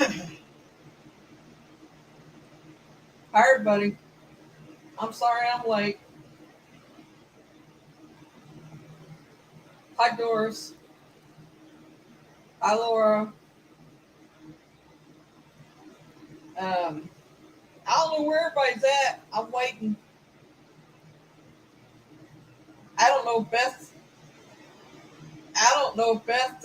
Hi, everybody. I'm sorry I'm late. Hi, Doris. Hi, Laura. I don't know where everybody's at. I'm waiting. I don't know if Beth. I don't know if Beth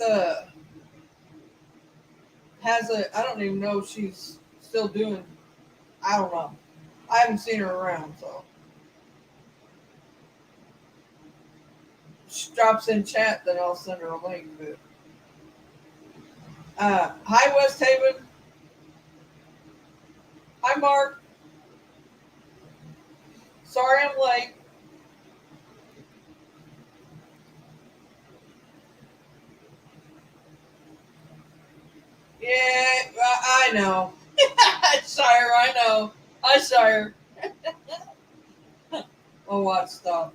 has a. I don't even know if she's still doing. I don't know. I haven't seen her around, so she drops in chat. Then I'll send her a link. But hi, West Haven. Hi, Mark. Sorry I'm late. Yeah, I know. Shire, I know. Hi, Shire. Oh, watch stop.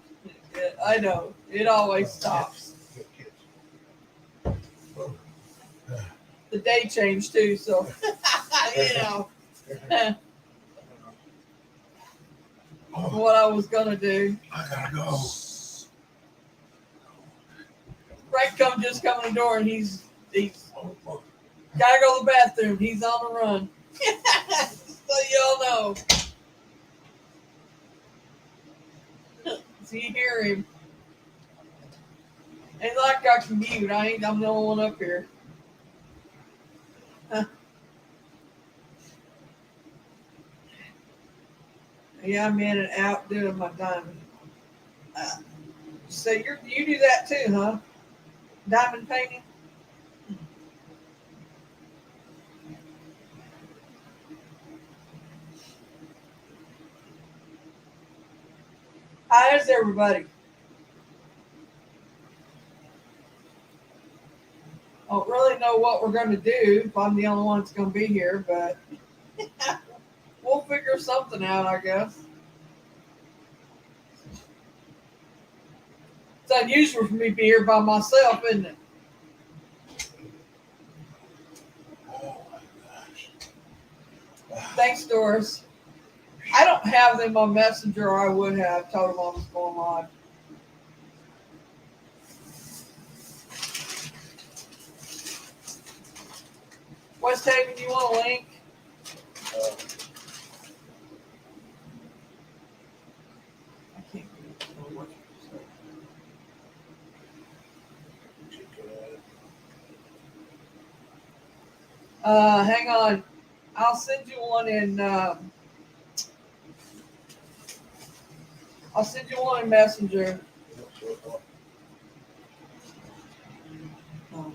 Yeah, I know. It always stops. The day changed too, so you know what I was gonna do. I gotta go. Frank just come in the door and he's gotta go to the bathroom. He's on the run. So y'all know. So you hear him. Ain't like I can mute. I'm the only one up here. Yeah, I'm in and out doing my diamond. So you do that too, huh? Diamond painting? How's everybody? I don't really know what we're going to do if I'm the only one that's going to be here, but we'll figure something out, I guess. It's unusual for me to be here by myself, isn't it? Oh my gosh. Thanks, Doris. I don't have them on Messenger, or I would have told them I was going live. West Haven, you want a link? I can't remember what you said. Hang on. I'll send you one in. I'll send you one in Messenger. Oh.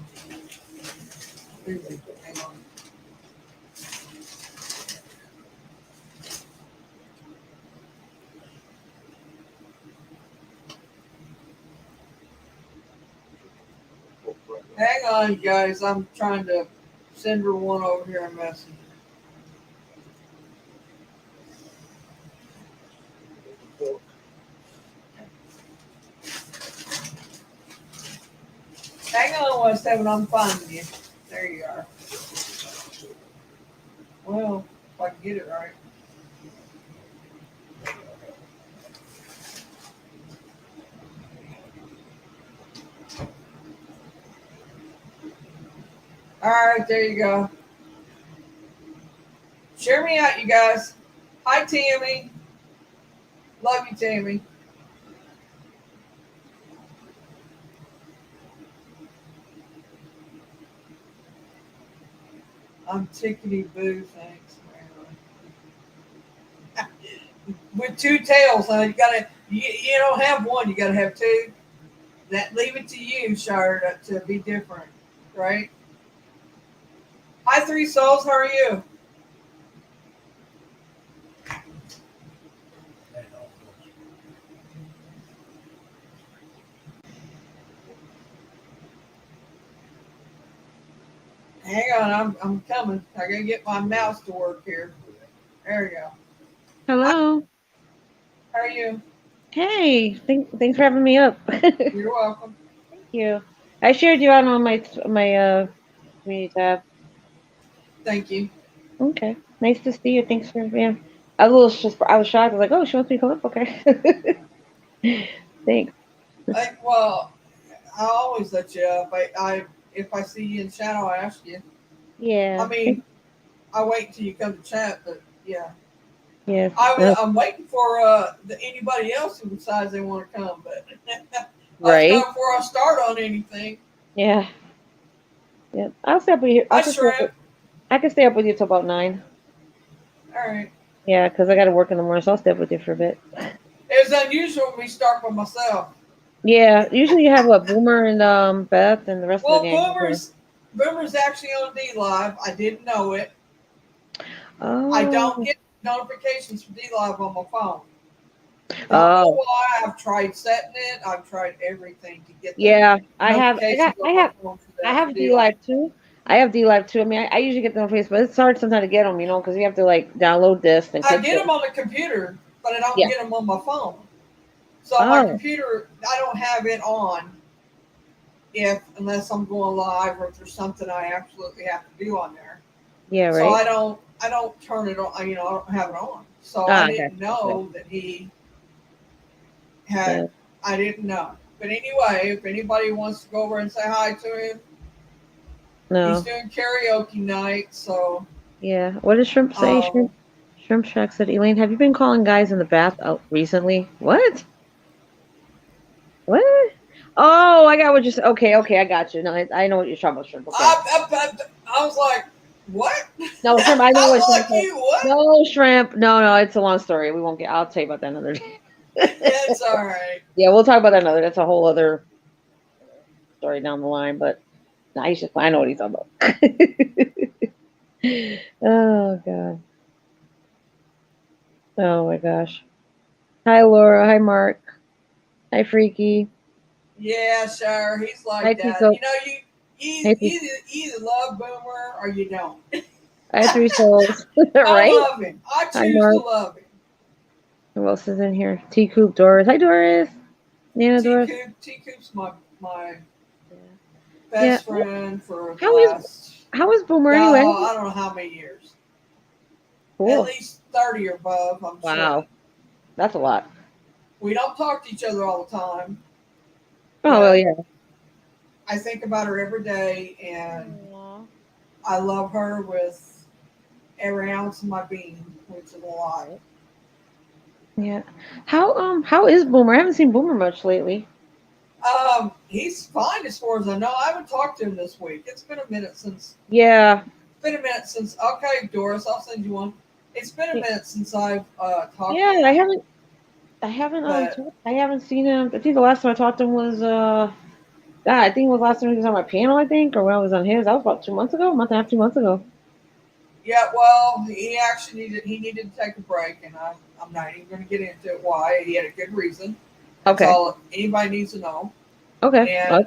Hang on. Hang on, guys. I'm trying to send her one over here in Messenger. Hang on, West Haven. I'm finding you. There you are. Well, if I can get it right. All right, there you go. Share me out, you guys. Hi, Tammy. Love you, Tammy. I'm tickety boo, thanks. With two tails, huh? You don't have one, you gotta have two. That leave it to you, Shire, to be different, right? Hi, Three Souls. How are you? Hang on, I'm coming. I gotta get my mouse to work here. There we go. Hi, Hello. how are you? Hey, thanks for having me up. Thank You're welcome. you. I shared you out on my community tab. Thank you. Okay. Nice to see you. Thanks for yeah. I was shocked. I was like, oh, she wants me to come up. Okay. Thanks. Well, I always let you up. If I see you in shadow, I ask you. I Yeah. mean, I wait until you come to chat, but yeah, Yes. I'm waiting for anybody else who decides they want to come, but let's Right. go before I start on anything. Yeah. Yeah. I'll stay up with you. Hi, Shrimp. I can stay up with you till about 9. All right. Yeah, 'cause I got to work in the morning, so I'll stay up with you for a bit. It's unusual when we start by myself. Yeah. Usually you have what Boomer and Beth and the rest of the Well, gang. Okay. Boomer's actually on D Live. I didn't know it. I don't Oh. get notifications from D Live on my phone. Don't know Oh. why. I've tried setting it. I've tried everything to get the Yeah. notifications on my phone I for have D D Live. Live too. I have D Live too. I mean, I usually get them on Facebook, but it's hard sometimes to get them, because you have to like download this and I click get this. them on the computer, but I don't Yeah. get them on my phone. So my Oh. computer, I don't have it on unless I'm going live or if there's something I absolutely have to do on there. Yeah. So Right. I don't turn it on. I don't have it on. So I Ah. I got didn't you. Okay. know that he Yeah. had. I didn't know. But anyway, if anybody wants to go over and say hi to him, he's No. doing karaoke night. So Yeah. What does Shrimp say? um, Shrimp Shack said, Elaine, have you been calling guys in the bath out recently? What? What? Oh, I got what you said. Okay, okay, I got you. No, I know what you're talking about, Shrimp. Okay. I was like, what? No, Shrimp, I know I'm what Shrimp like said. you. What? No, Shrimp. No, no, it's a long story. We won't get, I'll tell you about that another day. It's all right. Yeah, we'll talk about that another. That's a whole other story down the line, but no, I know what he's talking about. Oh, God. Oh, my gosh. Hi, Laura. Hi, Mark. Hi, Freaky. Yeah, sure. He's Hi, like that. Tico. You Hey, Tico. either love Boomer or you don't. Hi, Three Souls. I Right? love him. I Hi, choose to Mark. love him. Who else is in here? T Coop Doris. Hi, Doris. Nana Doris. T Coop's my Yeah. Yeah. best friend for the How is last how is Boomer anyway? I don't know how many years. At Cool. least 30 or above, I'm sure. Wow. That's a lot. We don't talk to each other all the time, Oh well, but yeah. I think about her every day and Aw. I love her with every ounce of my being, which is a lot. Yeah. How is Boomer? I haven't seen Boomer much lately. He's fine as far as I know. I haven't talked to him this week. Yeah. It's been a minute since. Okay, Doris, I'll send you one. It's been a Y- minute since I've talked to Yeah. him, I haven't but I haven't seen him. I think the last time I talked to him was God, I think it was last time he was on my panel, I think, or when I was on his. That was about 2 months ago, a month and a half, 2 months ago. yeah, well, he needed to take a break, and I'm not even going to get into it why. He had a good reason. That's Okay. all anybody needs to know. Okay. And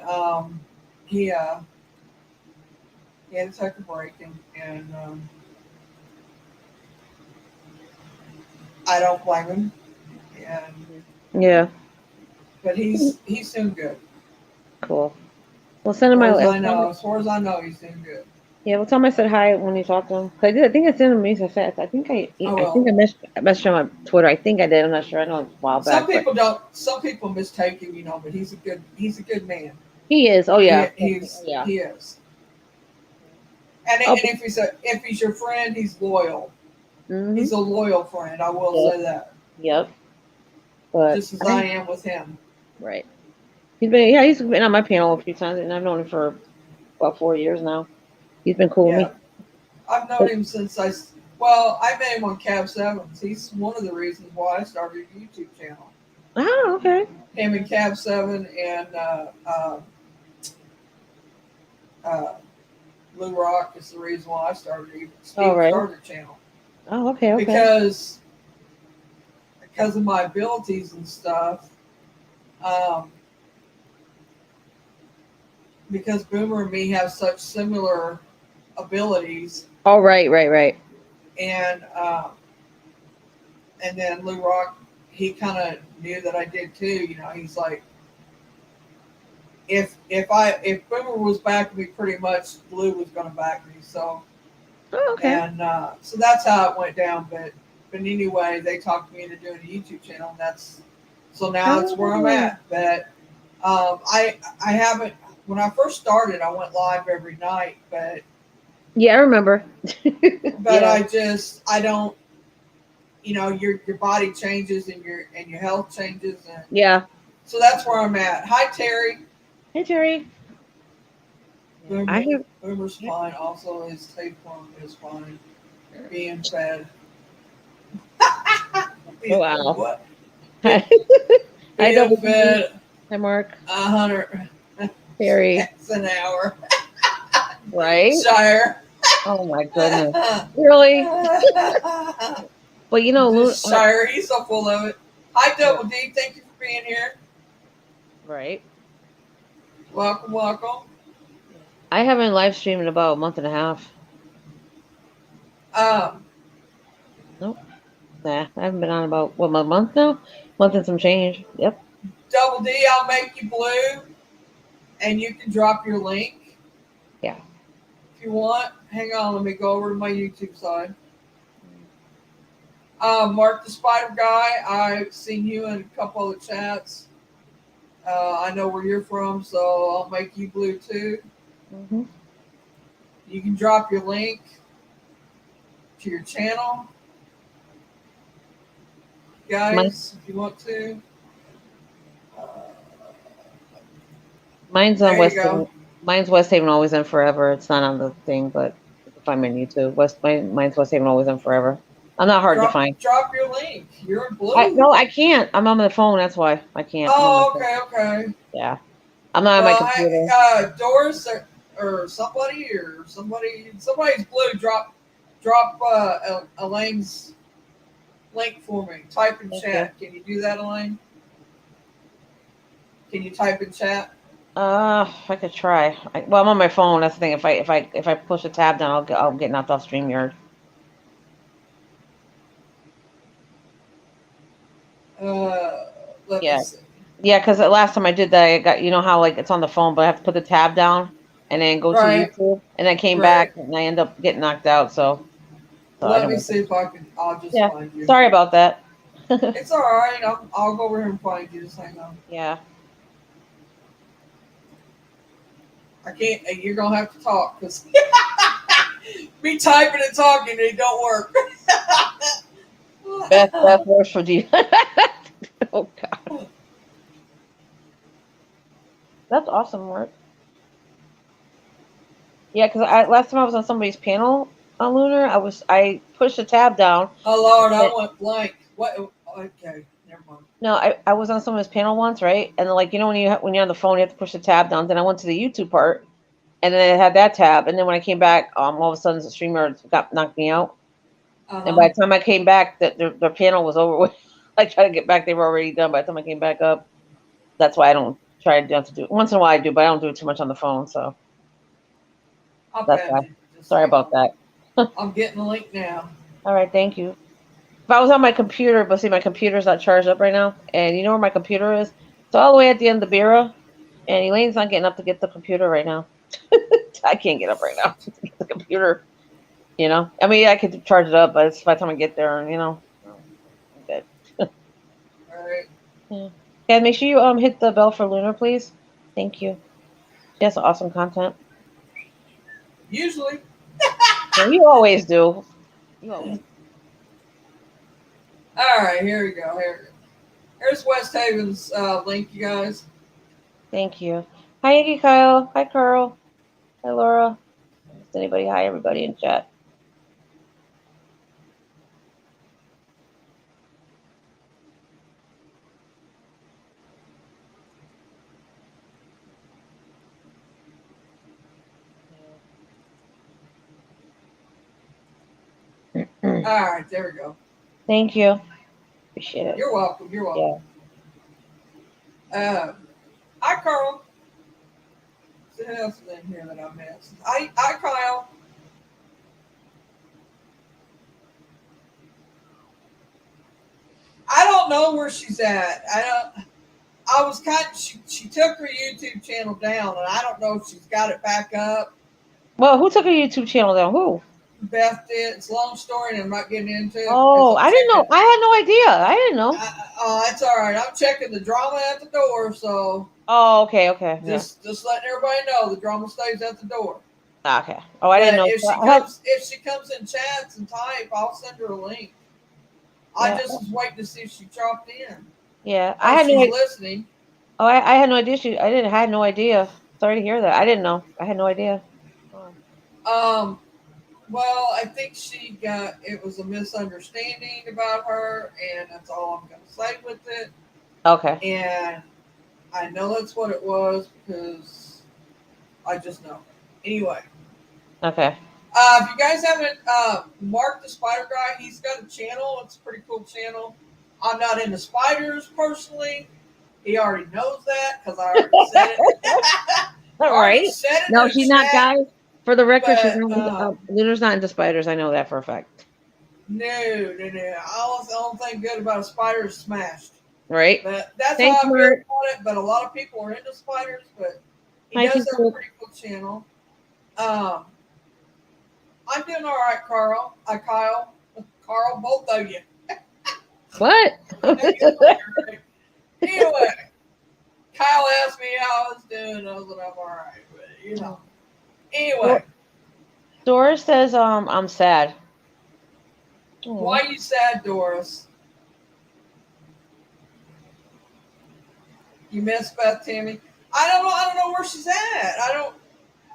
he he had to take a break, and I don't blame him. And Yeah. but he's doing good. Cool. Well, send him my. As far as I know, he's doing good. Yeah, well, tell him I said hi when you talked to him. 'Cause I did. I think I sent him a message. Oh I think well. I messaged him on Twitter. I think I did. I'm not sure. I know it's a while Some back, but people don't. Some people mistake him, but he's a good man. he is. Oh yeah. Yeah. He is. And Oh. if he's your friend, he's loyal. Mm-hmm. He's a loyal friend. I will Yep. say that. Yep. But Just as I am with him. right. He's been on my panel a few times, and I've known him for about 4 years now. He's been cool with Yeah, me. I've known him since I met him on Cab Sevens. He's one of the reasons why I started a YouTube channel. Oh, okay. Him and Cab Seven and uh, Blue Rock is the reason why I started a channel. Oh, okay. Because of my abilities and stuff. Um, because Boomer and me have such similar abilities, Oh, right. and then Lou Rock, he kind of knew that I did too. He's like, if Boomer was backing me, pretty much Lou was going to back me. So Oh, okay. And so that's how it went down. But anyway, they talked me into doing a YouTube channel. And so now that's where I'm Oh. at. But I haven't. When I first started, I went live every night. Yeah, I remember. But Yeah. I don't. Your body changes and your health changes, and Yeah. so that's where I'm at. Hi Terry. Hey, Terry. Yeah. I Boomer, hear. Boomer's fine. Also, his tapeworm is fine. Being fed. Oh, Being fed wow. what? Hi, hi, Being Double D. fed Hi, Mark. 100 Terry. cents an hour. Right? Shire. Oh, my goodness. Really? But Just Shire. He's so full of it. Hi Double D. Thank you for being here. right. Welcome, welcome. I haven't live streamed in about a month and a half. Um, Nope. Nah, I haven't been on about, what, a month now? Month and some change. Yep. Double D, I'll make you blue, and you can drop your link Yeah. if you want. Hang on, let me go over to my YouTube side. Mark the Spider Guy, I've seen you in a couple of chats. I know where you're from, so I'll make you blue too. Mm-hmm. You can drop your link to your channel, Mine, guys, if you want to. Uh, mine's on there you West go. Haven. Mine's West Haven Always and Forever. It's not on the thing, but you can find me on YouTube. Mine's West Haven Always and Forever. I'm not hard to find. Drop your link. You're in I blue. no, I can't. I'm on the phone. That's why I can't. I'm on my Oh, phone. okay, okay. Yeah, I'm not on my Well, computer. Doris or somebody's blue. Drop Elaine's link for me. Type in Thank you. chat. Can you do that, Elaine? Can you type in chat? I could try. Well, I'm on my phone. That's the thing. If I push a tab down, I'll get knocked off StreamYard. Let me Yeah, see. yeah. Because the last time I did that, I got how like it's on the phone, but I have to put the tab down and then go to Right, YouTube, and I came back right. and I end up getting knocked out. So I Let don't me want see to. if I can. I'll just Yeah, find you. sorry about that. It's all right. I'll go over here and find you. Just hang on. Yeah. I can't. You're gonna have to talk because me typing and talking it don't work. Beth works for D. Oh God, that's awesome work. Yeah, because last time I was on somebody's panel on Lunar, I pushed the tab down. Oh Lord, I And went blank. What? Okay, never mind. no, I was on someone's panel once, right? And like when you're on the phone, you have to push the tab down. Then I went to the YouTube part, and then it had that tab. And then when I came back, all of a sudden the streamer got knocked me out. Uh And huh. by the time I came back, their panel was over with. I tried to get back; they were already done. By the time I came back up, that's why I don't try to do it. Once in a while I do, but I don't do it too much on the phone. So I'll that's pad why. you. Just Sorry hang about on. that. I'm getting the link now. All right, thank you. If I was on my computer, but see, my computer's not charged up right now, and you know where my computer is? It's all the way at the end of the bureau, and Elaine's not getting up to get the computer right now. I can't get up right now to get the computer. I mean, I could charge it up, but it's by the time I get there, I'm good. All right. Yeah. And make sure you hit the bell for Lunar, please. Thank you. She has awesome content. Usually. Yeah, you always do. You always. All right. Here we go. Here we go. Here's West Haven's link, you guys. Thank you. Hi, Iggy Kyle. Hi, Carl. Hi, Laura. Is anybody? Hi, everybody in chat. All right. There we go. Thank you. Appreciate it. You're welcome. You're Yeah. welcome. Hi, Carl. Who else is in here that I missed? Hi, Kyle. I don't know where she's at. I don't. I was kind of, she took her YouTube channel down, and I don't know if she's got it back up. Well, who took a YouTube channel down? Who? Beth did. It's a long story, and I'm not getting into it because Oh, I'm I didn't know. checking. I had no idea. I didn't know. It's all right. I'm checking the drama at the door, so Oh, okay, okay, yeah, just letting everybody know the drama stays at the door. okay. Oh, I didn't But know. if So she I have, comes, if she comes in chats and type, I'll send her a link. I yeah, just was waiting to see if she dropped in. yeah. I Oh, had no. she's listening. Oh, I had no idea. I didn't. I had no idea. Sorry to hear that. I didn't know. I had no idea. Oh, Um, well, I think she got it was a misunderstanding about her, and that's all I'm going to say with it. okay, And I know that's what it was because I just know. Anyway, okay. if you guys haven't marked the Spider Guy, he's got a channel. It's a pretty cool channel. I'm not into spiders personally. He already knows that because I already said it. All Already right. said it No, in the she's not, chat. guys. For the record, she's But not. Luna's not into spiders. I know that for a fact. no. All the only thing good about a spider is smashed. Right. But that's how Thanks, I feel Mark. about it. But a lot of people are into spiders. But he Hi, does have a people. pretty cool channel. Um, I'm doing all right, Carl. Carl, both of you. What? I know you later, right? Anyway, Kyle asked me how I was doing. I was like, I'm all right. But, Anyway, Doris says, I'm sad. why Oh. you sad, Doris? You miss Beth Tammy? I don't know. I don't know where she's at.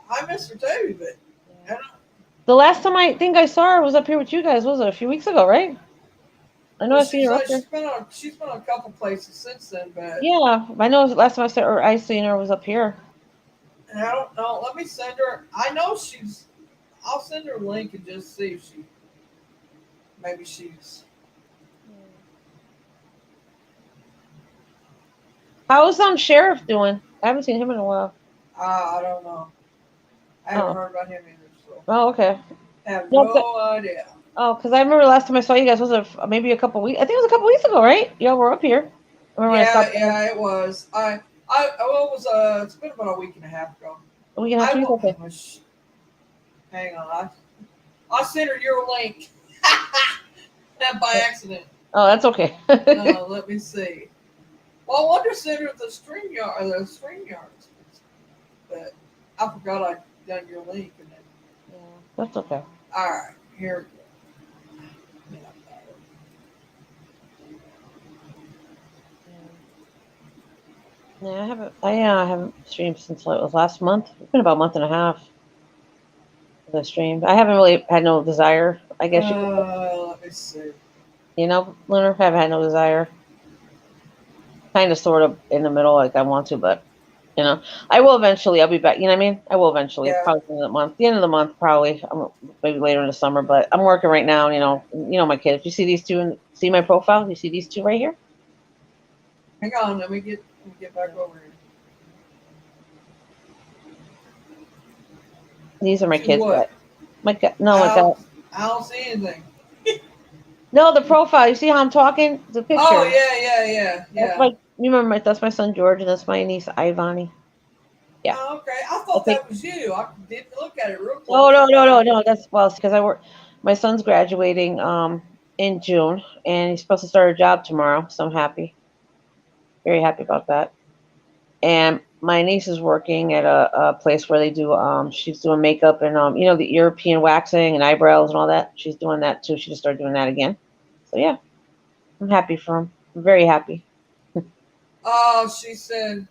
I miss her too, but I don't. The last time I think I saw her was up here with you guys. Was it a few weeks ago, right? I know Well, I seen her up there. she's been on a couple places since then, but Yeah, I know. Last time I saw her, I seen her was up here. and I don't know. Let me send her. I know she's. I'll send her a link and just see if maybe she's. How's Sheriff doing? I haven't seen him in a while. I don't know. I haven't Oh, heard about him either, so oh, okay. I have No, no idea. oh, because I remember last time I saw you guys was maybe a couple weeks. I think it was a couple weeks ago, right? Y'all were up here. I remember when I stopped by Yeah, it was. Well, it was. It's been about a week and a half ago. a week and a half, I 2 weeks. will. Okay. Hang on. I sent her your link. That by accident. Oh, that's okay. Let me see. Well, I wonder if send her the StreamYard or the StreamYards, but I forgot I'd done your link and then. Yeah, that's okay. All right, here we go. Yeah, I haven't streamed since it was last month. It's been about a month and a half. The stream. I haven't really had no desire. I guess Let me see. Lunar. Haven't had no desire. Kind of, sort of in the middle, like I want to, but I will eventually. I'll be back. You know what I mean? I will eventually. Yeah. Probably the end of the month, probably. Maybe later in the summer, but I'm working right now. My kids. You see these two and see my profile. You see these two right here. Hang on, let me get back over here. These are my To kids. what? My God. I don't see anything. No, the profile. You see how I'm talking? The picture. Oh yeah. That's my son George, and that's my niece Ivani. Yeah. Oh, okay. I thought that was you. I didn't look at it real close. Oh no. That's because I work. My son's graduating in June, and he's supposed to start a job tomorrow. So I'm happy, very happy about that. And my niece is working at a place where they do she's doing makeup and the European waxing and eyebrows and all that. She's doing that too. She just started doing that again. So yeah, I'm happy for him. I'm very happy. Oh, she said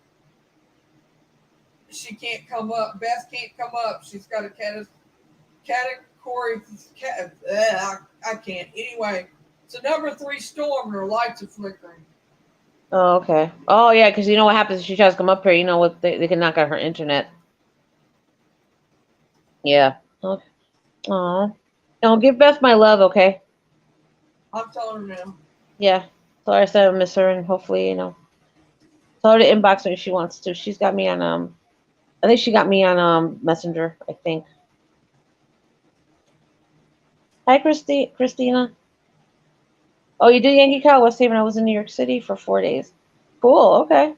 she can't come up. Beth can't come up. She's got a category. I can't. Anyway, it's a number 3 storm and her lights are flickering. Oh, okay. Oh yeah, because you know what happens if she tries to come up here. You know what they can knock out her internet. Yeah. Okay. Aw. Don't give Beth my love, okay? I'm telling her now. Yeah. Sorry I said I miss her, and hopefully, tell her to inbox me if she wants to. She's got me on I think she got me on Messenger, I think. Hi, Christina. Oh, you do Yankee Cow West Haven. I was in New York City for 4 days. Cool. Okay.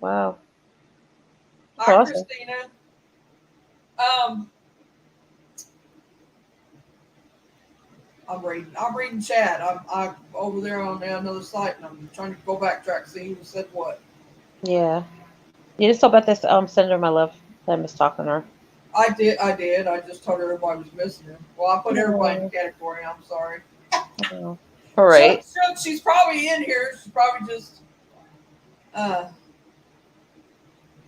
Wow. Hi, Awesome. Christina. I'm reading chat. I'm over there on another site, and I'm trying to go backtrack, see who said what. Yeah. You just told about this. Send her my love. I miss talking to her. I did. I just told her everybody was missing her. Well, I put everybody in the Oh, category. I'm sorry. oh. All right. She's probably in here. She's probably just uh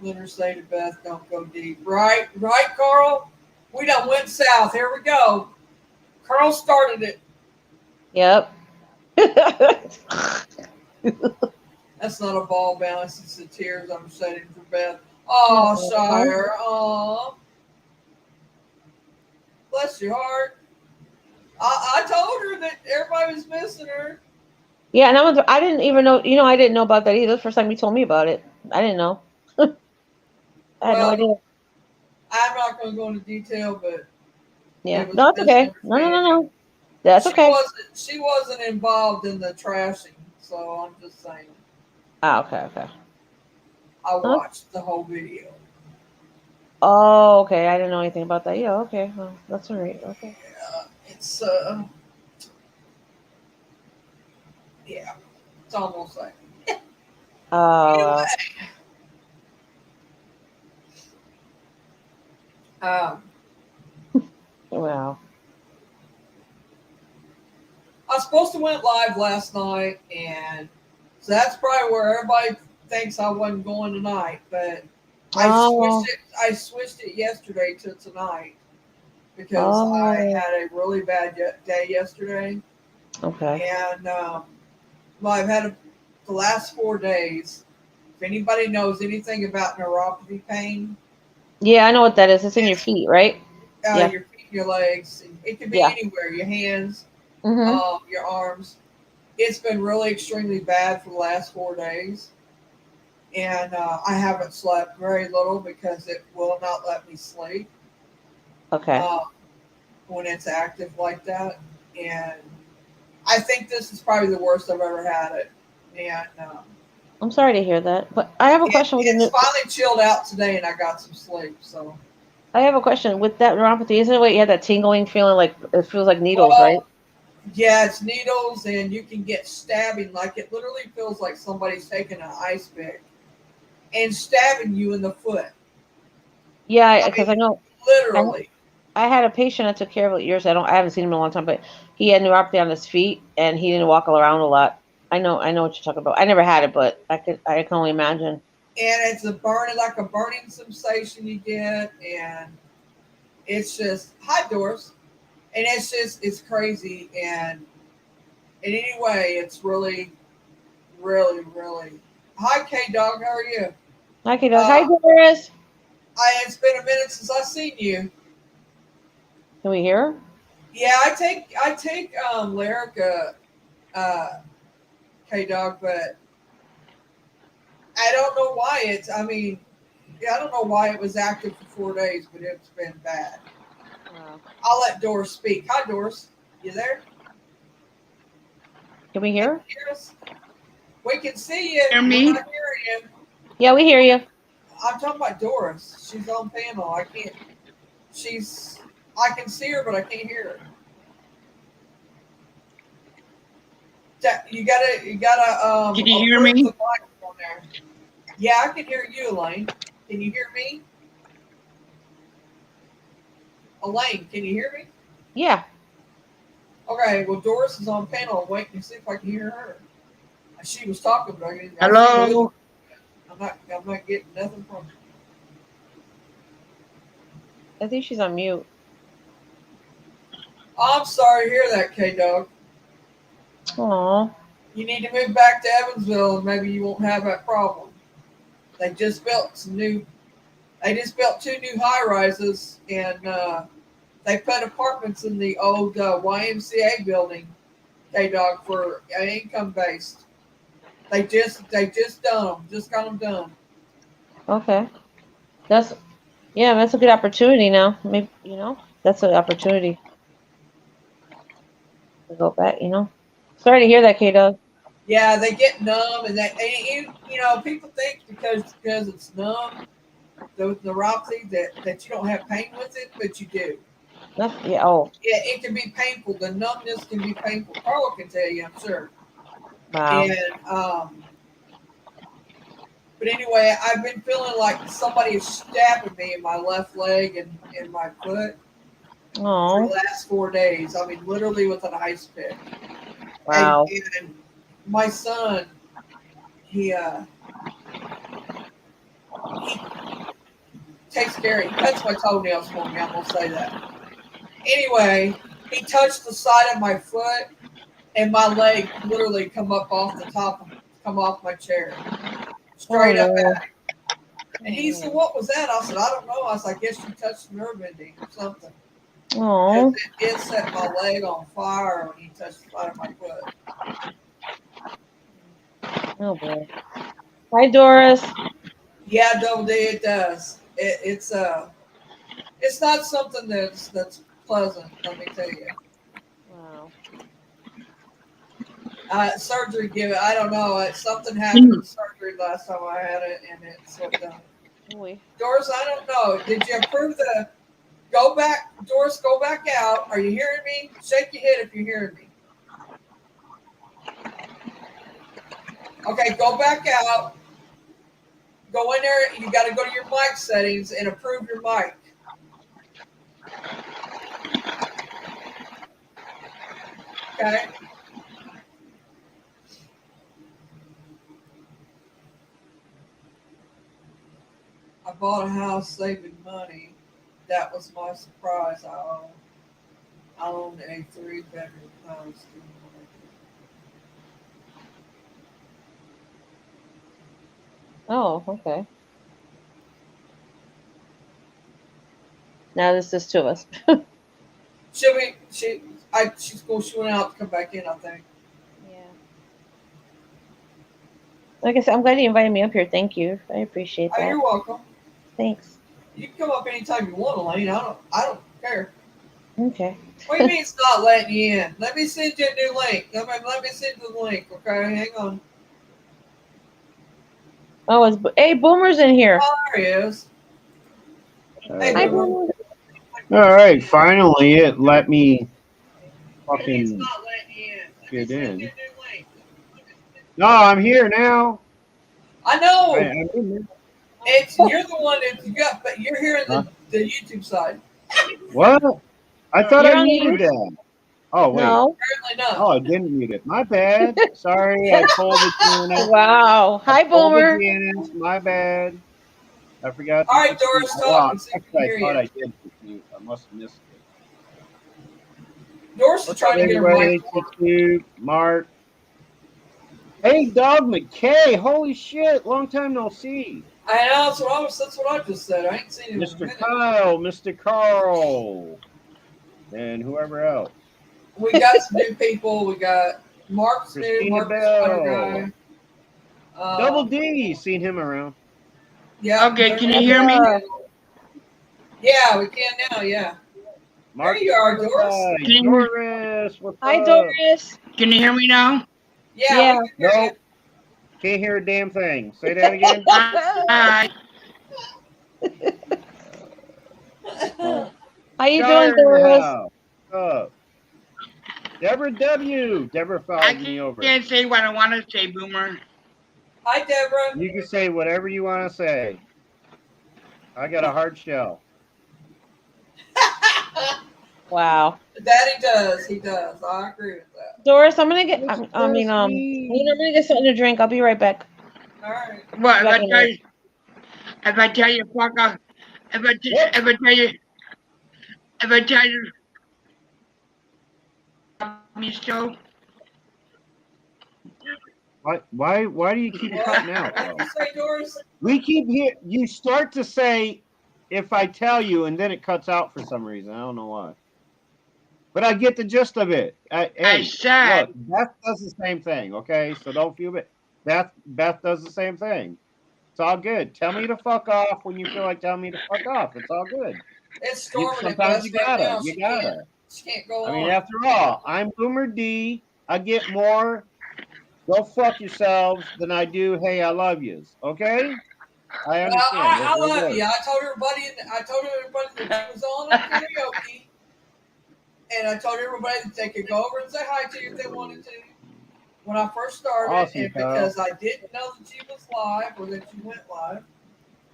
let her say to Beth, don't go deep. Right, Carl? We done went south. Here we go. Carl started it. Yep. That's not a ball bounce. It's the tears I'm shedding for Beth. Oh, Aw. Shire. Oh, bless your heart. I told her that everybody was missing her. Yeah, and I didn't even know. I didn't know about that either. The first time you told me about it, I didn't know. I had no Well, idea. I'm not going to go into detail, but Yeah. it was No, that's okay. No, no, no, misunderstanding. no. That's okay. She wasn't involved in the trashing, so I'm just saying. Ah, okay, okay. I Huh? watched the whole video. Oh, okay. I didn't know anything about that. Yeah, okay. Well, that's all right. Okay. It's yeah, it's almost like Uh, anyway. Um, well. I was supposed to went live last night, and so that's probably where everybody thinks I wasn't going tonight. But I switched Oh, it. I switched it yesterday to tonight because I oh. had a really bad day yesterday, Okay. and well, the last 4 days. If anybody knows anything about neuropathy pain, Yeah, I know what that is. It's in your feet, right? Yeah. your feet, your legs, it can be Yeah. anywhere, your hands, Mhm. your arms. It's been really extremely bad for the last 4 days, and I haven't slept very little because it will not let me sleep Okay. uh, when it's active like that. And I think this is probably the worst I've ever had it. And I'm sorry to hear that, but I have a question with the it's new. finally chilled out today, and I got some sleep. So, I have a question with that neuropathy. Isn't it what you had that tingling feeling like it feels like needles, right? well, yeah, it's needles, and you can get stabbing. Like it literally feels like somebody's taking an ice pick and stabbing you in the foot. Yeah, I because mean, I literally. I had a patient I took care of it years. I haven't seen him in a long time, but he had neuropathy on his feet and he didn't walk around a lot. I know what you're talking about. I never had it, but I can only imagine. And it's a burning, like a burning sensation you get, and it's just hi Doris, and it's crazy, and anyway, it's really, really, really. Hi K Dog, how are you? Okay, dog. Hi, Uh, Doris. it's been a minute since I've seen you. Can we hear her? Yeah, I take Lyrica, uh, K Dog, but I don't know why it's. I mean, yeah, I don't know why it was active for 4 days, but it's been bad. Wow. I'll let Doris speak. Hi, Doris. You there? Can we Can hear her? you hear us? We can see you. Hear We're me? not hearing you. Yeah, we hear you. I'm talking about Doris. She's on panel. I can't. She's. I can see her, but I can't hear her. You gotta Can you hear approve the me? microphone there. Yeah, I can hear you, Elaine. Can you hear me? Elaine, can you hear me? Yeah. Okay, well Doris is on panel. I'm waiting to see if I can hear her. She was talking, but I see her. Hello? I'm not getting nothing from her. I think she's on mute. I'm sorry to hear that, K Dog. Aw. You need to move back to Evansville, and maybe you won't have that problem. They just built some new. They just built two new high rises, and they put apartments in the old YMCA building. K Dog for income based. They just done them. Just got them done. Okay. That's that's a good opportunity now. Maybe that's an opportunity to go back. Sorry to hear that, K Dog. Yeah, they get numb, and people think because it's numb, the neuropathy that you don't have pain with it, but you do. Yeah. Oh, It can be painful. The numbness can be painful. Carla can tell you, I'm sure. wow. And but anyway, I've been feeling like somebody is stabbing me in my left leg and in my foot for the Oh, last 4 days. I mean, literally with an ice pick. wow. And my son, he he takes care. He cuts my toenails for me. I'm gonna say that. Anyway, he touched the side of my foot, and my leg literally come off my chair, Oh straight up no. at him. And he said, "What was that?" I said, "I don't know." I said, "I guess you touched nerve ending or something." Because Oh. it set my leg on fire when he touched the side of my foot. Oh boy. Hi, Doris. Yeah, double D, it does. It's not something that's pleasant. Let me tell you. Wow. Surgery give it. I don't know. Something happened in surgery last time I had it, and it's what done it. Boy. Doris, I don't know. Did you approve the go back? Doris, go back out. Are you hearing me? Shake your head if you're hearing me. Okay, go back out. Go in there. You got to go to your mic settings and approve your mic. Okay. I bought a house saving money. That was my surprise. I own a 3-bedroom house. Oh, okay. Now there's just two of us. She's cool. She went out to come back in, I think. Yeah. Like I said, I'm glad you invited me up here. Thank you. I appreciate Oh, that. you're welcome. Thanks. You can come up anytime you want, Elaine. I don't care. Okay. What do you mean it's not letting you in? Let me send you a new link. Let me send you the link, okay? Hang on. Oh, hey, Boomer's in here. Oh, there he is. Hey, Hi, Boomer. Boomer. All right, finally it let me Maybe it's fucking not letting you in. Let me get send you in. a new link. No, I'm here now. I know. I'm in there. You're the one that you got, but you're here Huh? in the YouTube side. What? I thought You're I on muted the. that. Oh wait. No. Apparently Oh, not. I didn't mute it. My bad. Sorry, I pulled the Janice. Wow. I Hi, pulled the Boomer. Janice. My bad. I forgot All to right, just mute. Doris, Well, talking so you can actually, I hear thought you. I did just mute. I must have missed it. Doris is What's up, trying to get her mic everybody? to work. AT2, Mark. Hey, Dog McKay. Holy shit. Long time no see. I know that's what I just said. I ain't seen him in a Mr. minute. Kyle, Mr. Carl, and whoever else. We got some new people. We got Mark's new. Christina Mark the Spider Bell. Guy. Double D. Seen him around. Yeah. Okay, can you Hi, hear me? Dora. Yeah, we can now. Yeah. There Mark you the are, Spider Doris. Guy. Can you, Doris, what's Hi, up? Doris. can you hear me now? Yeah, Yeah. we can hear you. Nope. Can't hear a damn thing. Say that again. Hi. How you doing, Shire in the Doris? house. What's up? Deborah W. Deborah I followed me over. can't say what I want to say, Boomer. Hi, Deborah. You can say whatever you want to say. I got a hard shell. Wow. Daddy does. He does. I agree with that. Doris, I'm gonna get. It's I mean, just I'm me. gonna get something to drink. I'll be right back. All right. What Be back in a minute. if I tell you fuck off? If I, t- What? if I tell you if I tell you me so? Why do you keep cutting out, What though? did you say, Doris? We keep here. You start to say, if I tell you, and then it cuts out for some reason. I don't know why. But I get the gist of it. I Hey, said look, Beth does the same thing, okay? So don't feel bad. Beth does the same thing. It's all good. Tell me to fuck off when you feel like telling me to fuck off. It's all good. It's storming at Sometimes Best you right gotta. now. You gotta. She can't go I mean, on. after all, I'm Boomer D. I get more go fuck yourselves than I do, hey, I love yous. Okay? I Well, understand. I We're love good. you. I told everybody that you was on karaoke. and I told everybody that they could go over and say hi to you if they wanted to. When I first started, Awesome, and pal. because I didn't know that you was live or that you went live,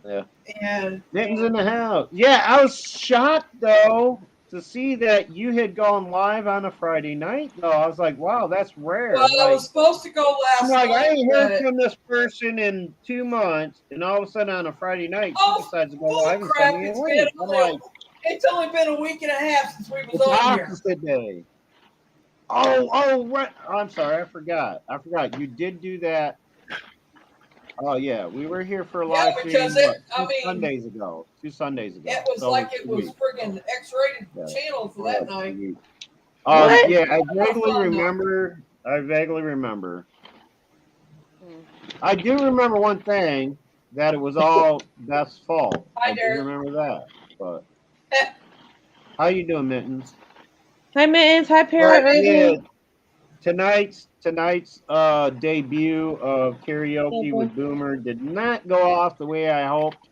Yeah. and Mittens in the house. Yeah, I was shocked though to see that you had gone live on a Friday night. Though I was like, wow, that's rare. well, I Like, was supposed to go I'm last like, I night, ain't heard but from this person in 2 months, and all of a sudden on a Friday night, she oh, decides to go bull live and send crap! me a link. I'm like, It's only been a week and a half since we was it's on here. opposite day. Oh, right. I'm sorry, I forgot. You did do that. Oh yeah, we were here for a Yeah, live because stream. What, I mean, 2 Sundays ago? 2 Sundays ago. it was So like over it 2 was weeks. friggin' X-rated Yeah. channel for Oh, that yeah, night. 2 weeks. What? Yeah, I That was vaguely fun, though. remember. I vaguely remember. Hmm. I do remember one thing that it was all Beth's fault. Hi, I do Derek. remember that. But how you doing, Mittens? Hi, Mittens. Hi, But Parrot yeah, Urban. tonight's debut of karaoke with Boomer did not go off the way I hoped.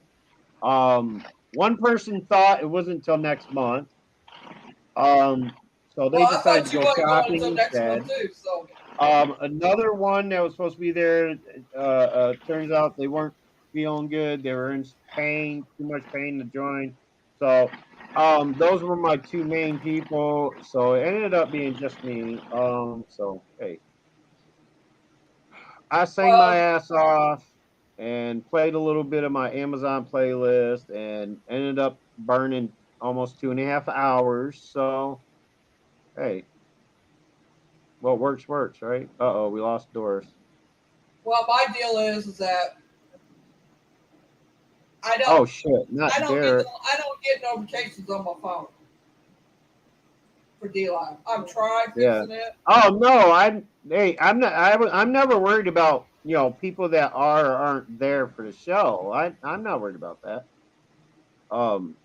One person thought it wasn't until next month. So they Well, I decided thought to you go wasn't going shopping until next instead. month too. So Another one that was supposed to be there, turns out they weren't feeling good. They were in pain, too much pain to join. So, those were my two main people. So it ended up being just me. So hey, I sang my well, ass off and played a little bit of my Amazon playlist and ended up burning almost 2.5 hours. So hey, what works works, right? Uh oh, we lost Doris. my deal is that I Oh don't shit, not I don't get Derek. I don't get notifications on my phone for D Live. I've tried Yeah. fixing it. Oh no, I'm never worried about, people that are or aren't there for the show. I'm not worried about that. Um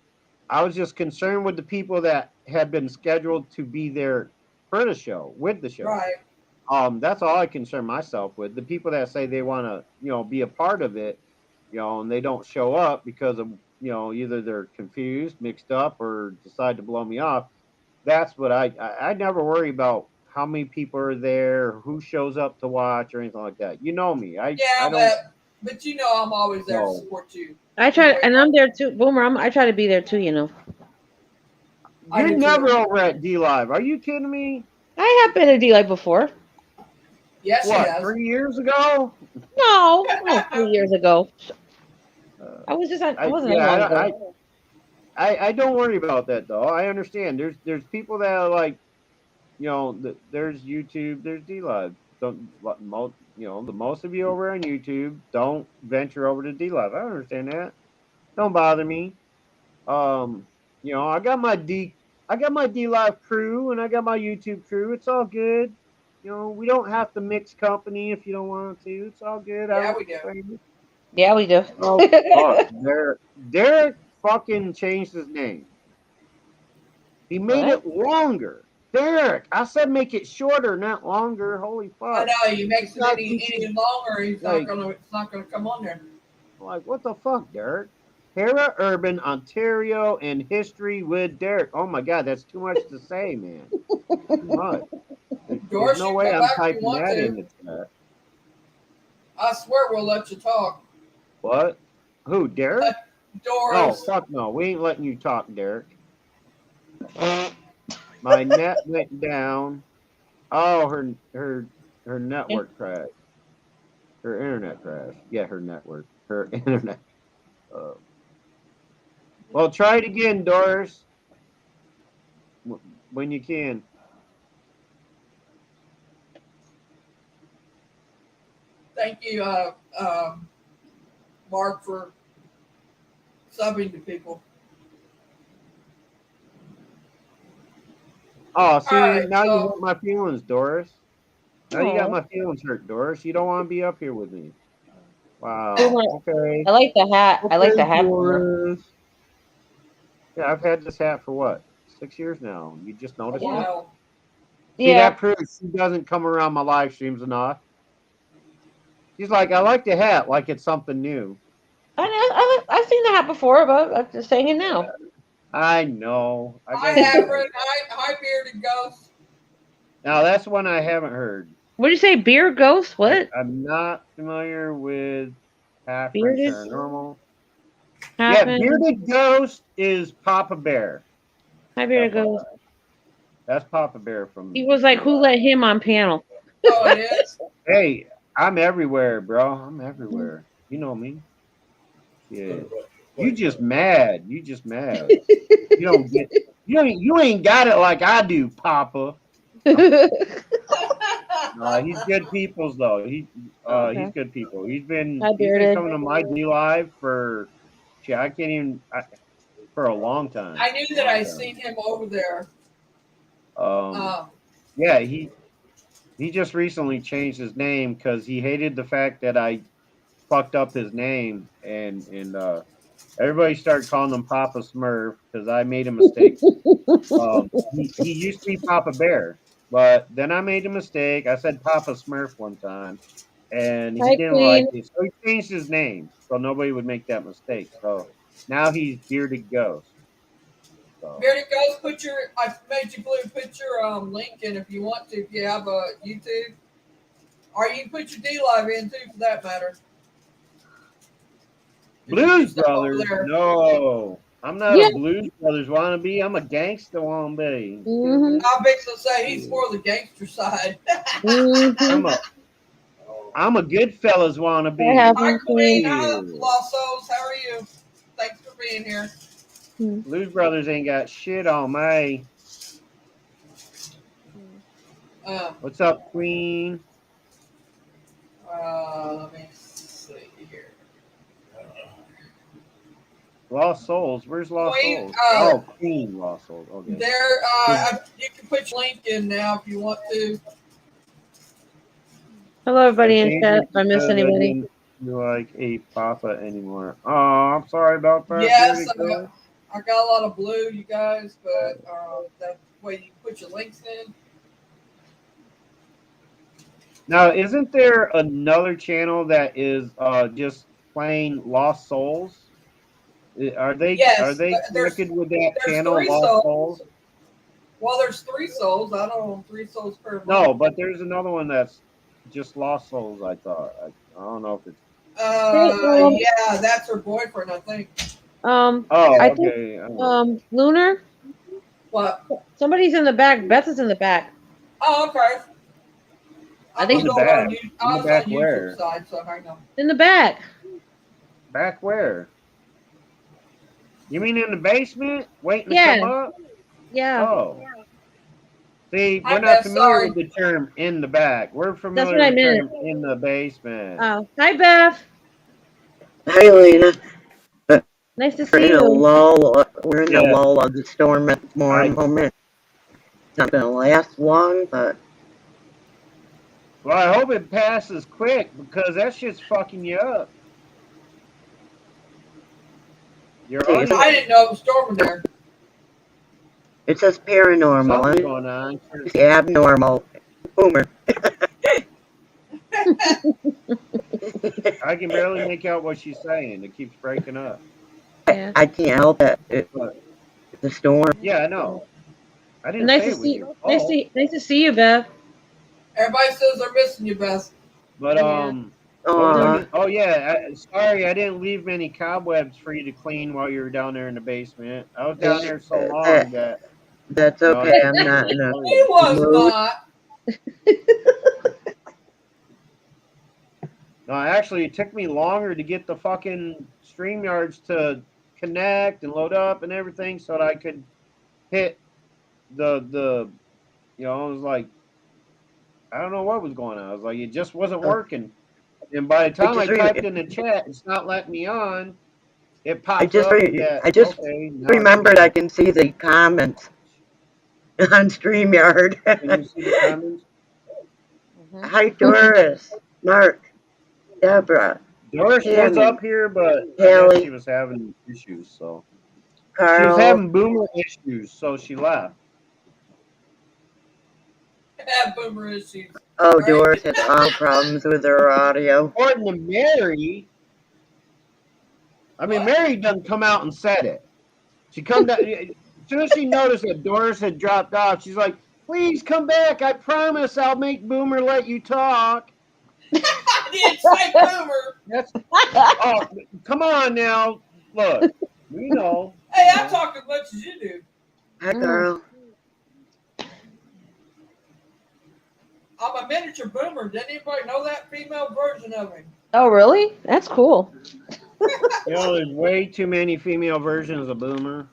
I was just concerned with the people that had been scheduled to be there for the show, with the show. Right. That's all I concern myself with. The people that say they want to, be a part of it, and they don't show up because of, either they're confused, mixed up, or decide to blow me off. That's what I never worry about how many people are there, who shows up to watch, or anything like that. You know me. I Yeah, don't but I'm always there to know. support you. I try, and I'm there too. Boomer, I try to be there too. I You're do never too. over at D Live. Are you kidding me? I have been to D Live before. Yes, she What, has. 3 years ago? No, 3 years ago. Uh, I was just, I I wasn't that yeah, long I, ago. I don't worry about that though. I understand. There's people that are like, there's YouTube, there's D Live. Don't most the most of you over on YouTube don't venture over to D Live. I understand that. Don't bother me. Um, I got my D Live crew and I got my YouTube crew. It's all good. We don't have to mix company if you don't want to. It's all good. I Yeah, won't we do. complain. Yeah, we do. Oh fuck, Derek fucking changed his name. He made What? it longer. Derek, I said make it shorter, not longer. Holy I fuck! know. You This makes it guy thinks any he's longer, he's not like, gonna. It's not gonna come on there. what the fuck, Derek? Para Urban, Ontario, and history with Derek. Oh my god, that's too much to say, man. Too much. There's Doris, no you can way come I'm back if you typing want that to. in the chat. I swear we'll let you talk. What? Who, Derek? Oh, Doris. fuck no. We ain't letting you talk, Derek. My net went down. Oh, her network crashed. Her internet crashed. Yeah, her network. Her internet. Uh, well, try it again, Doris. When you can. Thank you, Mark, for subbing to people. Oh, All see, right, now you so hurt my feelings, Doris. Now you got Oh, my feelings hurt, Doris. You don't want to be up here with me. Wow. Boomer, Okay. I like the hat. I like Okay, the hat, Boomer. Doris. Yeah, I've had this hat for what? 6 years now. You just a noticed it? while. See, Yeah, that proves she doesn't come around my live streams enough. She's like, I like the hat, like it's something new. I've seen the hat before, but I'm just saying it now. I know. I guess have you're right. heard Hi Bearded Ghost. Now that's one I haven't heard. What did you say? Beer ghost? What? I'm not familiar with Halfling Bearded Paranormal. Yeah, happened? Bearded Ghost is Papa Bear. Hi, beer FYI. ghost. That's Papa Bear He from was like, "Who DLive. let him on panel?" Oh, it is. Hey, I'm everywhere, bro. I'm everywhere. You know me. Yeah. You just mad. You just mad. You don't get. You ain't got it like I do, Papa. He's good peoples though. He's Okay. good people. Hi, He's been bearded. coming to my D Live for shit. I can't even for a long time. I knew that I seen him over there. Um, yeah, he just recently changed his name because he hated the fact that I fucked up his name and everybody started calling him Papa Smurf because I made a mistake. He used to be Papa Bear, but then I made a mistake. I said Papa Smurf one time, and he Hi, didn't like Queen. it, so he changed his name so nobody would make that mistake. So now he's Bearded Ghost. So Bearded Ghost, I made you blue. Put your link in if you want to. If you have a YouTube, or you can put your D Live in too, for that matter. Blues Over Brothers? there. No, I'm not Yeah. a Blues Brothers wannabe. I'm a gangsta wannabe. Mm-hmm. I'll be to say he's more the gangster side. Mm-hmm. I'm a Goodfellas wannabe. I have Hi, one, Queen. Queen. Hi, Yeah. Lost Souls. How are you? Thanks for being here. Blues Brothers ain't got shit on me. What's up, Queen? Let me see here. Lost Souls. Where's Lost Queen, Souls? Oh, Queen Lost Souls. Okay. there, you can put your link in now if you want to. Hello, everybody in changed chat. it If I miss because I anybody. didn't feel like a papa anymore. Oh, I'm sorry about that. Yes, Bearded Ghost. I got a lot of blue, you guys, but that way you can put your links in. Now, isn't there another channel that is just plain Lost Souls? Are Yes, they there's connected with that there's channel, three Lost souls. Souls? Well, there's three souls. I don't know, three souls per No, month. but there's another one that's just Lost Souls. I thought. I don't know if it's. Hey, Yeah, that's her boyfriend, I think. Oh, I think okay. Lunar. What? Somebody's in the back. Beth is in the back. Oh, okay. I I think In was the she's over back. on In I the was on back YouTube where? side, so hang on. in the back. Back where? You mean in the basement, waiting to Yeah. come up? Yeah. Oh. See, Hi, we're not Beth. familiar Sorry. with the term "in the back." We're That's familiar what I with the meant. term "in the basement." Oh, hi, Beth. Hi, Lena. But Nice to we're see in a you. lull. We're in a Yeah, lull of the storm at the I. moment. It's not going to last long, but Well, I hope it passes quick because that shit's fucking you up. Your see, audio. I didn't know it was storming there. it says paranormal. Something's I'm going on. just abnormal. Boomer. I can barely make out what she's saying. It keeps breaking up. Yeah. I can't help it. It's But the storm. yeah, I know. I didn't Nice say to it was see. your fault. Nice to see you, Beth. Everybody says they're missing you, Beth. But Yeah. what was I Aw, gonna? Oh yeah, sorry, I didn't leave many cobwebs for you to clean while you were down there in the basement. I was down there so long that that's you know I okay. I'm couldn't not keep in a He was mood. not. No, actually, it took me longer to get the fucking StreamYards to connect and load up and everything so that I could hit the. I was like, I don't know what was going on. I was like, it just wasn't Uh, working. And by the I time I just typed in the chat, it's not letting me on. It I pops just up re- that I just okay, now it's remembered I connected. can see the comments on StreamYard. Can you see the comments? Hi, Doris, Mark, Deborah, Doris was Tammy, up here, but I guess she Haley, was having issues. So she was Carl. having boomer issues, so she left. Have boomer issues. Oh, Right? Doris has all problems with her audio. According to Mary, I mean, What? Mary doesn't come out and said it. She come down. As soon as she noticed that Doris had dropped off, she's like, "Please come back. I promise I'll make Boomer let you talk." I didn't say boomer. That's oh, come on now. Look, we know. Hey, you I know. talk as much as you do. Hi, Carl. I'm a miniature boomer. Didn't anybody know that female version of me? Oh, really? That's cool. You know, there's way too many female versions of Boomer.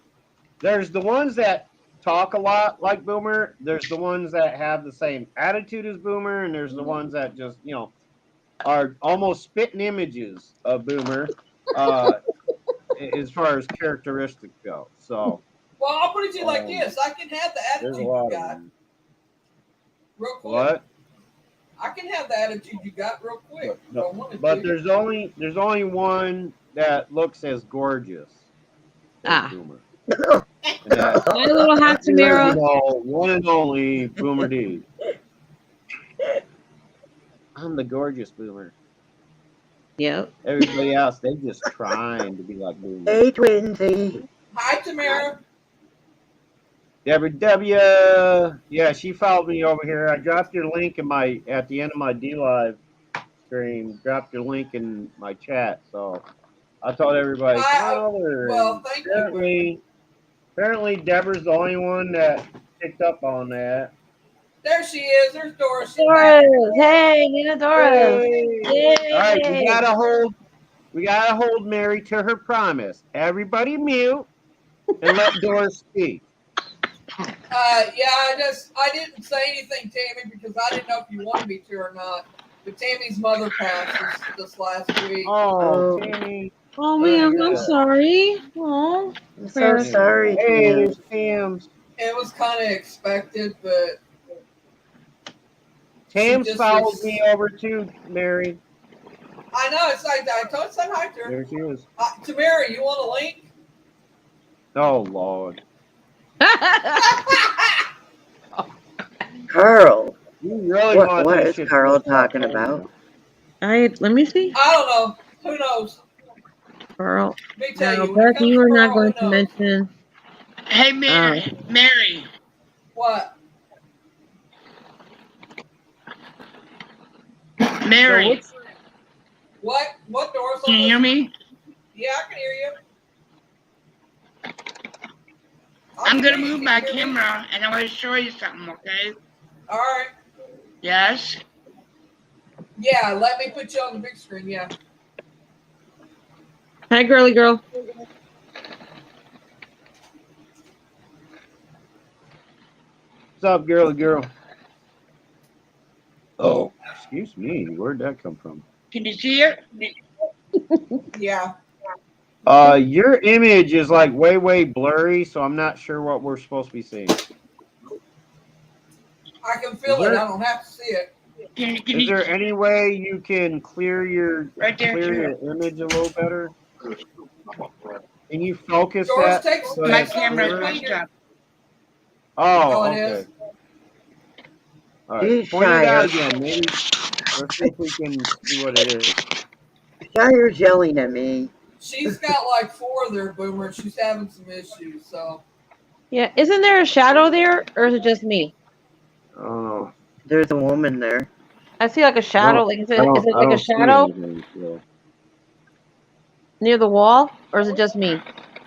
There's the ones that talk a lot like Boomer. There's the ones that have the same attitude as Boomer, and there's the ones that just, are almost spitting images of Boomer, as far as characteristics go. So, Well, I'll put it to you like this: I can have the there's attitude a lot you of got them. real quick. What? I can have the attitude you got real quick. if I wanted But to. there's only one that looks as gorgeous as Boomer. And that's My little hot the Tamara. original, one and only Boomer D. I'm the gorgeous Boomer. Yep. Everybody else, they just trying to be like Boomer. Hey, Twinsy. Hi, Tamara. Deborah W. Yeah, she followed me over here. I dropped your link at the end of my D Live stream. Dropped your link in my chat, so I told everybody, come on over. Well, thank you. Apparently, Deborah's the only one that picked up on that. There she is. There's Doris. She's Doris. back. Hey, Nina Doris. Yay. Yay. All right, we gotta hold Mary to her promise. Everybody mute and let Doris speak. Yeah, I didn't say anything, Tammy, because I didn't know if you wanted me to or not. But Tammy's mother passed this last week. Oh, Tammy. Oh, man, I'm sorry. Oh, I'm so sorry, Hey, Tim. there's Tam's. It was kind of expected, but Tam's just followed was- me over too, Mary. I know it's like I told said hi to her. There she is. Tamara, you want a link? Oh, Lord. Carl. You really What want that is shit Carl to stop, talking don't you? about? Let me see. I don't know. Who knows? Carl. Let me tell Now, you. When it Beth, comes you to are not Carl, going who to knows? mention. Hey, Mary. What? Mary. What, Doris? Can you hear me? Yeah, I can hear you. I'm going to move my camera and I'm going to show you something, okay? All right. Yes? Yeah, let me put you on the big screen. Yeah. Hi, girly girl. What's up, girly girl? Oh, excuse me. Where'd that come from? Can you see it? Yeah. Your image is like way blurry, so I'm not sure what we're supposed to be seeing. I can feel it. I don't have to see it. Is there any way you can clear your Right there, image a little better? Can you focus Doris, that? take so My that's camera's clearer? pushed up. Oh, it okay. is. All right. He's Point it out Shire. again. Maybe let's see if we can see what it is. Shire's yelling at me. She's got like 4 there, Boomer. She's having some issues. So Yeah, isn't there a shadow there, or is it just me? Oh, There's a woman there. I see like a shadow. Like, is it like a shadow near the wall, or is it just me?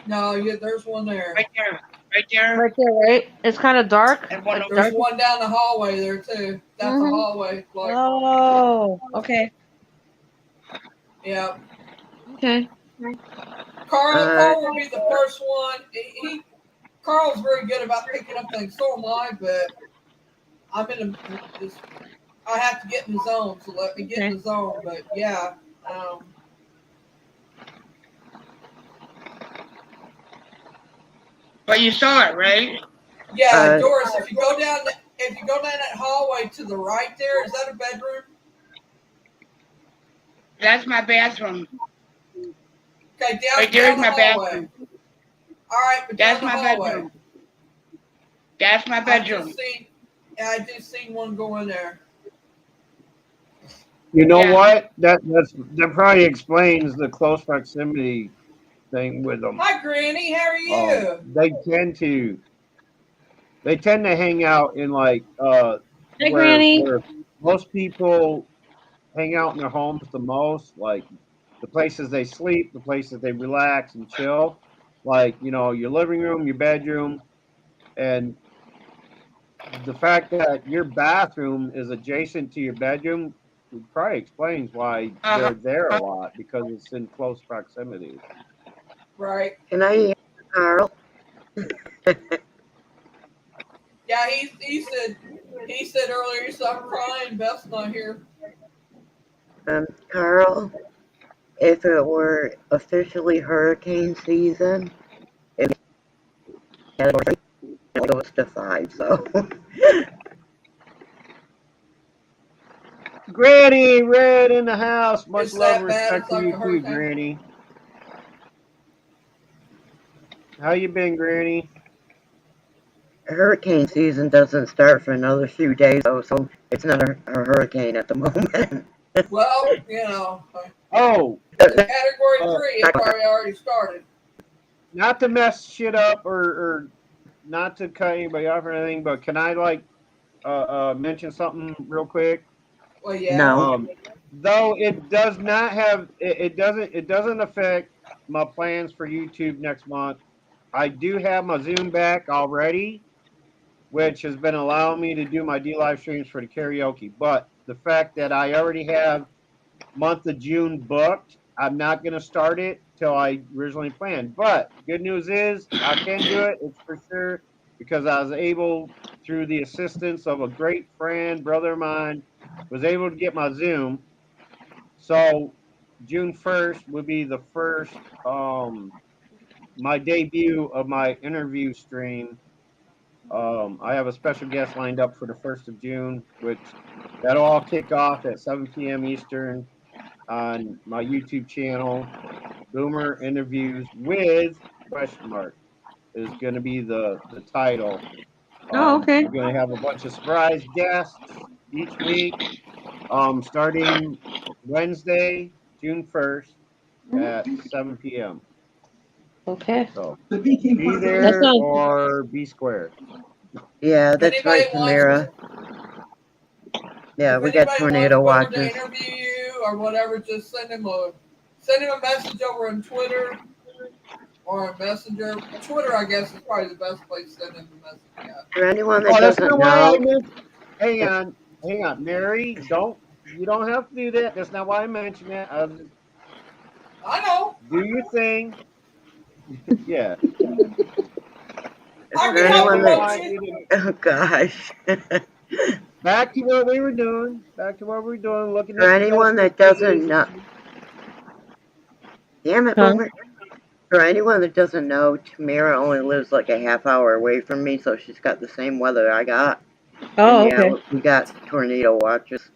no, there's one there. Right there. Right there. Right there, right? It's kind of dark. And one Like over There's dark. one down the hallway there too. That's a hallway. Like, Oh, okay. yeah. Okay. Carl will be the first one. Carl's very good about picking up things. So am I, but I'm in this. I have to get in the zone, so let me get in the zone. But yeah. But you saw it, right? Yeah, Doris. If you go down that hallway to the right, there is that a bedroom? That's my bathroom. Okay, Right down there's the my hallway. bathroom. All right, but That's down the my hallway. bedroom. That's my bedroom. I just seen one go in there. You know what? That probably explains the close proximity thing with them. Hi, Granny. How are you? They tend to hang out in like Hi, where Granny. most people hang out in their homes the most, like the places they sleep, the places they relax and chill, like your living room, your bedroom, and the fact that your bathroom is adjacent to your bedroom probably explains why they're there a lot, because it's in close proximity. Right. Can I hear Carl? Yeah, he said earlier, he said, I'm crying. Beth's not here. Carl, if it were officially hurricane season, it goes to 5, so. Granny, Red in the house. Much It's love and that bad. respect It's to like you a too, hurricane. Granny. How you been, Granny? Hurricane season doesn't start for another few days, though, so it's not a hurricane at the moment. Well, Oh, Category 3, it probably already started. not to mess shit up or not to cut anybody off or anything, but can I mention something real quick? Well, yeah. No. Though it does not have it doesn't affect my plans for YouTube next month. I do have my Zoom back already, which has been allowing me to do my D live streams for the karaoke. But the fact that I already have month of June booked, I'm not going to start it till I originally planned. But good news is I can do it. It's for sure, because I was able, through the assistance of a great friend, brother of mine, was able to get my Zoom. So June 1st would be the first my debut of my interview stream. I have a special guest lined up for the 1st of June, which that'll all kick off at 7 p.m. Eastern on my YouTube channel. Boomer Interviews with question mark is going to be the title. Okay. We're going to have a bunch of surprise guests each week, starting Wednesday, June 1st at 7 p.m. Okay. So be That there sounds. or be square. Yeah, that's Anybody right, Tamara. Yeah, If we got anybody tornado wants Boomer to watches. interview you or whatever, just send him a message over on Twitter or on Messenger. Twitter, I guess, is probably the best place to send him a message at. For anyone that Oh, that's doesn't not why I know, mentioned. Hang on, Mary. You don't have to do that. That's not why I mentioned that. I know. Do your thing. Yeah. I for can help anyone don't that, promote want you. you oh gosh. back to what we were doing. Looking For at the anyone that doesn't know, damn it, Huh? Boomer. For anyone that doesn't know, Tamara only lives like a half hour away from me, so she's got the same weather I got. Oh, And yeah, okay. we got tornado watches.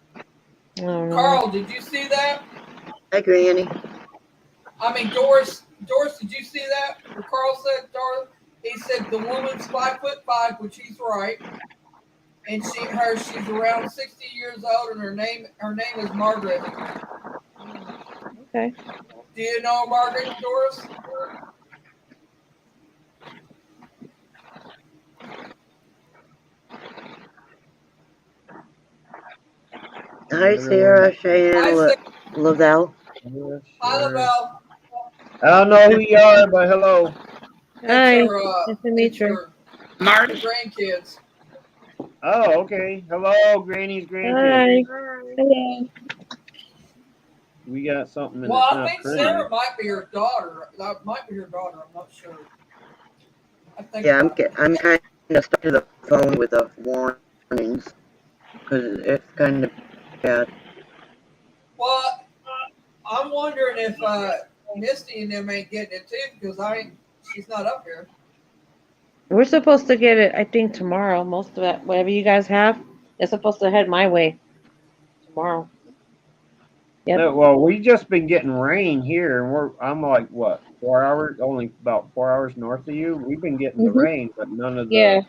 Oh, no. Carl, did you see that? Hi, Granny. I mean, Doris, did you see that? What Carl said, Doris? He said the woman's 5'5", which he's right, and she's around 60 years old, and her name is Margaret. Okay. Do you know Margaret, Doris? Hi, Sarah, Cheyenne, Lavelle. Hi, Lavelle. I don't know who you are, but hello. Hi. It's her, Nice to meet you. her grandkids. Oh, okay. Hello, Granny's grandkids. Hi. Hello. We got something in Well, it's I not think pretty. Sarah might be her daughter. That might be her daughter. I'm not sure. I think. Yeah, I'm kind of stuck to the phone with the warnings because it's kind of bad. Well, I'm wondering if Misty and them ain't getting it too because she's not up here. We're supposed to get it, I think, tomorrow. Most of it, whatever you guys have, it's supposed to head my way tomorrow. Yep. No, well, we just been getting rain here, and I'm like what 4 hours, only about 4 hours north of you. We've been getting the rain, but none of Yeah.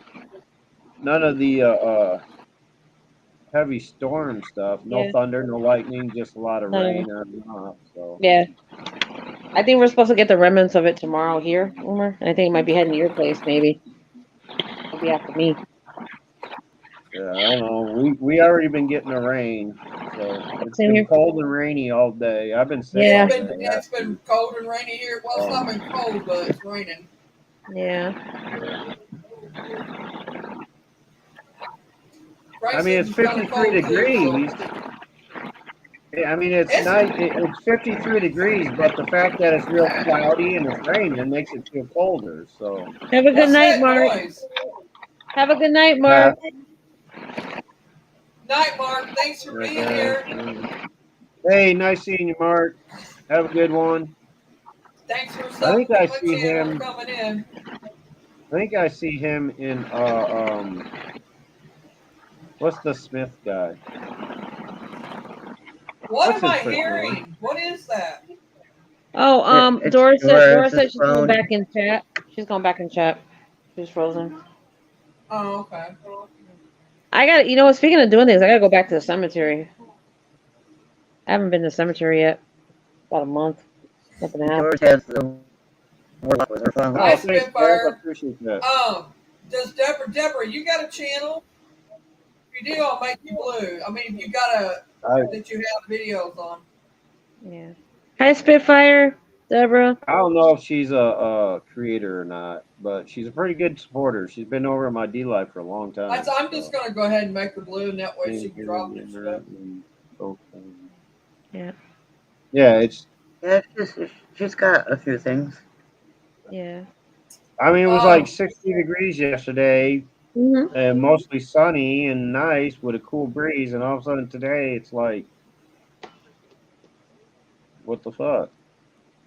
the heavy storm stuff. No Yeah. thunder, no lightning, just a lot of No. rain on and off. So Yeah. I think we're supposed to get the remnants of it tomorrow here, Umar. And I think it might be heading to your place, maybe. Maybe after me. Yeah, I don't know. We already been getting the rain, so it's Same been here. cold and rainy all day. I've been sick Yeah. all day. It's been cold and rainy here. Well, it's not been cold, but it's raining. Yeah. I mean, it's Grayson's kind of 53 cold too. degrees. I mean, it's nice. It's 53 degrees, but the fact that it's real cloudy and it's raining makes it feel colder. So, Have a good What's night, that Mark. noise? Have a good night, Mark. Night, Mark. Thanks for being here. Hey, nice seeing you, Mark. Have a good one. Thanks for I think subbing I to my see channel him. coming in. I think I see him in what's the Smith guy? What What's am I his first name? hearing? What is that? Oh, It's Doris Doris' said she's going phone. back in chat. She's going back in chat. She's frozen. Oh, okay. I got, you know what? Speaking of doing things, I gotta go back to the cemetery. I haven't been to the cemetery yet. About a month. Nothing happened. Doris has the warlock with her phone. Oh, Hi, thanks, Jeff. I Spitfire. appreciate that. Does Deborah, you got a channel? If you do, I'll make you blue. I mean, if you got that you have videos on. Yeah. Hi, Spitfire. Deborah. I don't know if she's a creator or not, but she's a pretty good supporter. She's been over at my D Live for a long time. I'm just gonna go ahead and make her blue, and that way she can drop it and stuff. Yeah. Yeah, it's. Yeah, she's got a few things. Yeah. I mean, it was like 60 degrees yesterday, Mm-hmm. and mostly sunny and nice with a cool breeze, and all of a sudden today it's like, what the fuck?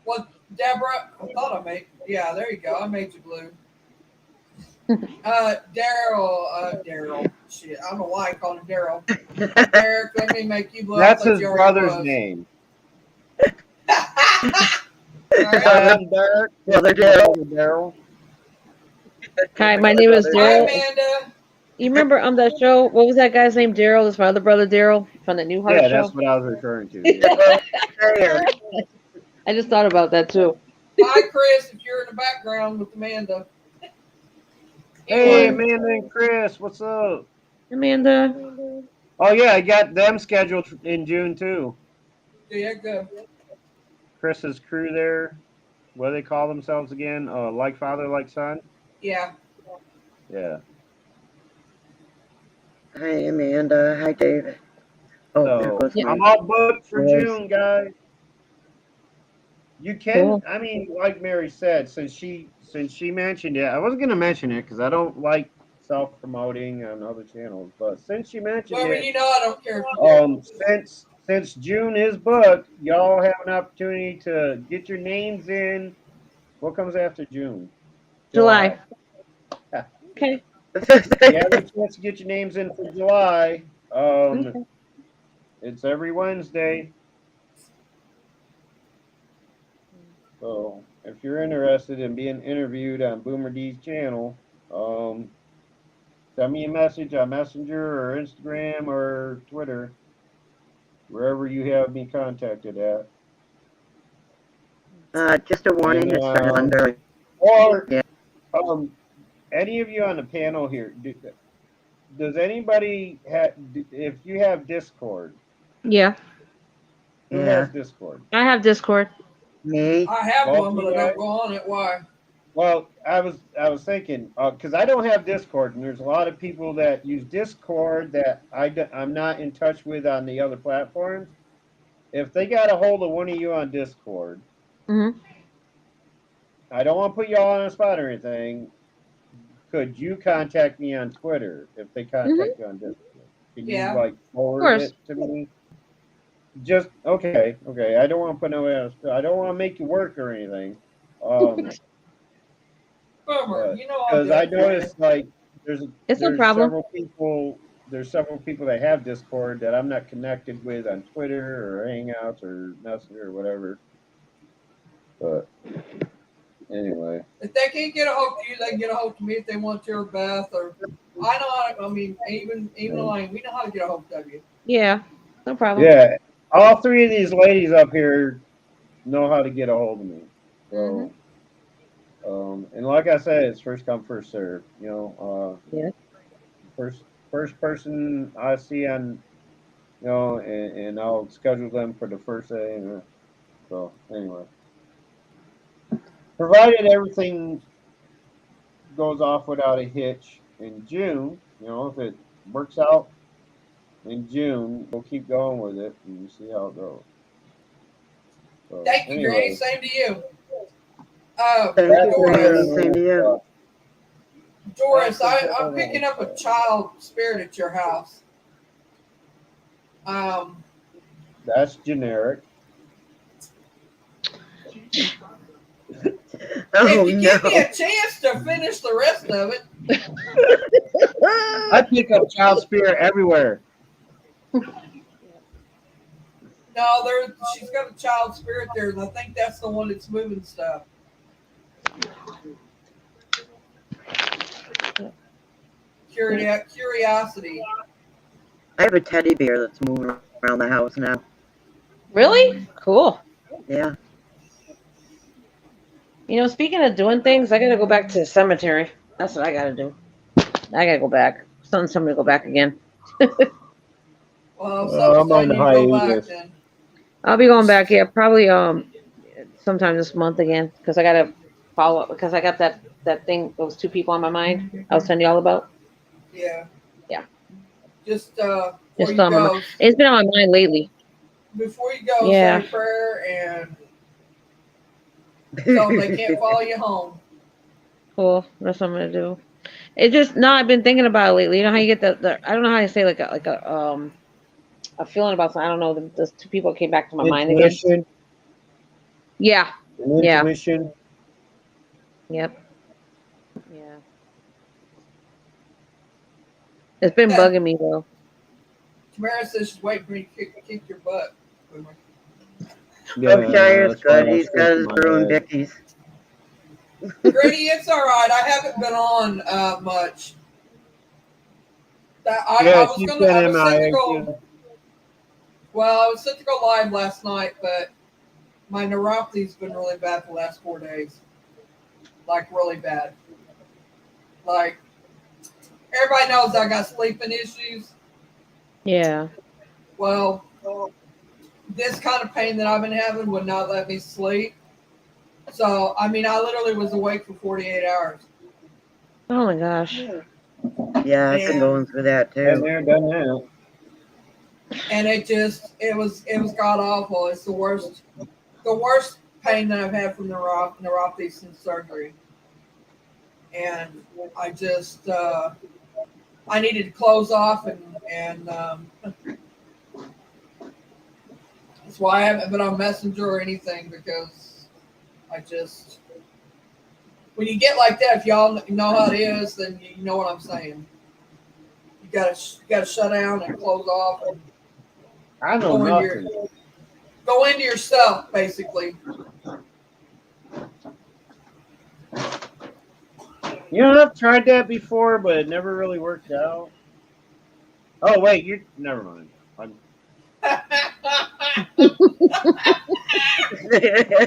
Well, Deborah, I thought I made. Yeah, there you go. I made you blue. Daryl. Shit, I don't know why I called him Daryl. Derek, let me make you blue. That's his brother's name. Hi, Derek. Brother Daryl. Hi, my name is Hi, Daryl. Amanda. You remember on that show? What was that guy's name? Daryl. That's my other brother, Daryl, from the New Heart Yeah, show. that's what I was referring to. Yeah. I just thought about that too. Hi, Chris. If you're in the background with Amanda. Hey, Amanda and Chris, what's up? Amanda. Oh yeah, I got them scheduled in June too. Yeah, good. Chris's crew there. What do they call themselves again? Like father, like son. Yeah. Yeah. Hi, Amanda. Hi, David. Oh, there So goes I'm my all booked for voice. June, guys. You can, I mean, like Mary said, since she mentioned it, I wasn't gonna mention it because I don't like self-promoting on other channels, but since she mentioned Well, it, you know, I don't care if you do. since June is booked, y'all have an opportunity to get your names in. What comes after June? July. Okay. You have a chance to get your names in for July. Okay. It's every Wednesday. So if you're interested in being interviewed on Boomer D's channel, send me a message on Messenger or Instagram or Twitter, wherever you have me contacted at. Just a warning, it's starting under. Or Yeah. any of you on the panel here, does anybody have? If you have Discord, Yeah. who has Discord? I have Discord. Me. I have Both one, but you I don't guys? go on it. Why? Well, I was thinking because I don't have Discord, and there's a lot of people that use Discord that I'm not in touch with on the other platforms. If they got a hold of one of you on Discord, I don't want to put y'all on a spot or anything. Could you contact me on Twitter if they contact you on Discord? Can you like forward it to me? Just okay. I don't want to put nobody else. I don't want to make you work or anything. Bummer. You know, because I noticed like there's no problem. several people. There's several people that have Discord that I'm not connected with on Twitter or Hangouts or Messenger or whatever. But anyway, if they can't get a hold of you, they can get a hold of me if they want to, or Beth, or I know. I mean, even Elaine, we know how to get a hold of you. Yeah, no problem. Yeah, all three of these ladies up here know how to get a hold of me. So, and like I said, it's first come, first serve. Yeah. First person I see on, and I'll schedule them for the first day. So anyway, provided everything goes off without a hitch in June, if it works out in June, we'll keep going with it and see how it goes. So Thank you, Granny. anyway, Same to you. Thank you, Granny. Doris, Same to you. Doris, I'm picking up a child spirit at your house. That's generic. Oh If you give me no. a chance to finish the rest of it, I pick up child spirit everywhere. no, she's got a child spirit there, and I think that's the one that's moving stuff. Curiosity. I have a teddy bear that's moving around the house now. Really? Cool. Yeah. Speaking of doing things, I gotta go back to the cemetery. That's what I gotta do. I gotta go back. Somebody go back again. Well, if something's I'm on done, you go back hiatus. then. I'll be going back. Yeah, probably sometime this month again because I gotta follow up because I got that thing. Those two people on my mind. I was telling you all about. Yeah. Yeah. Just before Just you go, it's been on my mind lately. before you go, Yeah. say a prayer and tell them they can't follow you home. Cool. That's what I'm gonna do. It just no. I've been thinking about it lately. You know how you get the I don't know how to say like a feeling about something. I don't know. Those two people came back to my mind again. Intuition. Yeah. Yeah. Intuition. Yep. Yeah. It's been bugging me though. Tamara says she's waiting for me to kick your butt. Yeah, Oh, Shire's that's why good. I'm He's got his shaking my brew and head. Dickies. Grady, it's all right. I haven't been on much. I was set to go. Well, I was set to go live last night, but my neuropathy's been really bad the last 4 days. Like really bad. Like everybody knows I got sleeping issues. Yeah. Well, this kind of pain that I've been having would not let me sleep. So, I mean, I literally was awake for 48 hours. Oh my gosh. Yeah, I've been going through that Been too. there, done that. And it was god awful. It's the worst pain that I've had from neuropathy since surgery. And I just I needed to close off and that's why I haven't been on Messenger or anything, because I just, when you get like that, if y'all know how it is, then you know what I'm saying. You gotta shut down and close off and I know nothing. Go into yourself, basically. I've tried that before, but it never really worked out. Oh wait, never mind.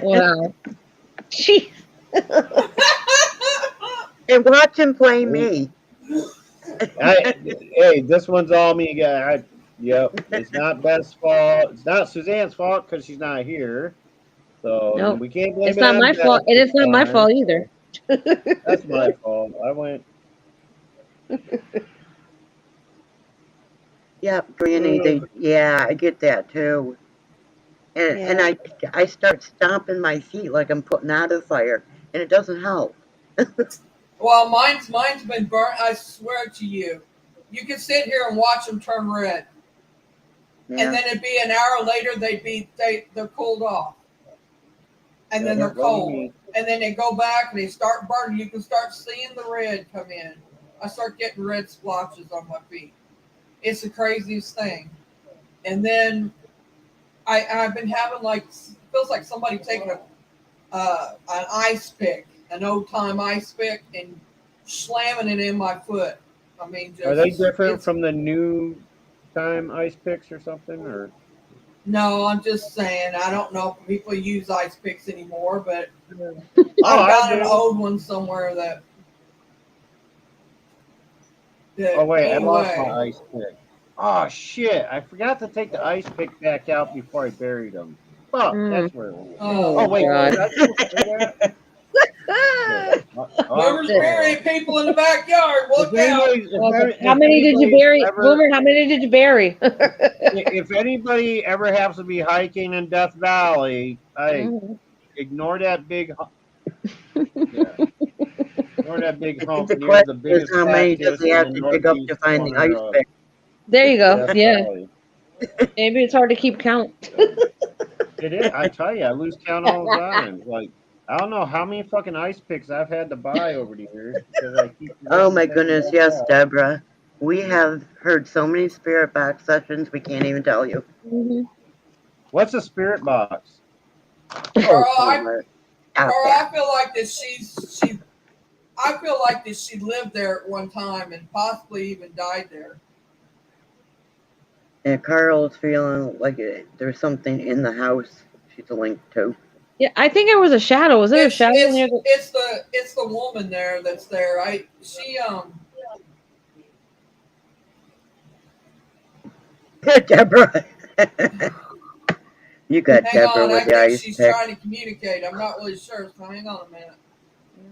Wow. Jeez. And watch him play me. Hey, this one's all me, guy. Yep, it's not Beth's fault. It's not Suzanne's fault because she's not here. So Nope. we can't blame It's it not on my Beth fault, and this it's not my time. fault either. That's my fault. I went. Yeah, Granny. I get that too. And I start stomping my feet like I'm putting out a fire, and it doesn't help. Well, mine's been burnt. I swear to you, you can sit here and watch them turn red, Yeah. and then it'd be an hour later they're cooled off, and then they're cold, and then they go back and they start burning. You can start seeing the red come in. I start getting red splotches on my feet. It's the craziest thing. And then I've been having feels like somebody taking an ice pick, an old time ice pick, and slamming it in my foot. I mean, Are they different from the new time ice picks or something? Or No, I'm just saying. I don't know if people use ice picks anymore, but Oh, I've I got an do. old one somewhere that Oh wait, I blew lost my away. ice pick. Oh shit! I forgot to take the ice pick back out before I buried them. Fuck, Mm. that's where it was. Oh, Oh wait, God. did I still say that? Shit. I'm Boomer's sorry. burying people in the backyard. If Look out! anybody, How many did you bury, ever, Boomer? How many did you bury? if anybody ever happens to be hiking in Death Valley, hey, Mhm. ignore that big, yeah, ignore that big I think hump the near the question is biggest how many does cactus he in have the to dig up to northeast find the ice corner of pick? There you go. Death Yeah. Valley. Maybe it's hard to keep count. It is. I tell you, I lose count all the time. Like I don't know how many fucking ice picks I've had to buy over the years because I keep Oh forgetting to my take them goodness, back yes, out. Deborah. We have heard so many spirit box sessions we can't even tell you. Mhm. What's a spirit box? Oh, Carl, Boomer. Stop Carl, that. I feel like that she. I feel like that she lived there at one time and possibly even died there. And Carl's feeling like there's something in the house she's linked to. Yeah, I think there was a shadow. Was there a shadow near the? It's the woman there that's there. She Deborah. You got hang Deborah on. with I the think ice she's pick. trying to communicate. I'm not really sure. So hang on a minute.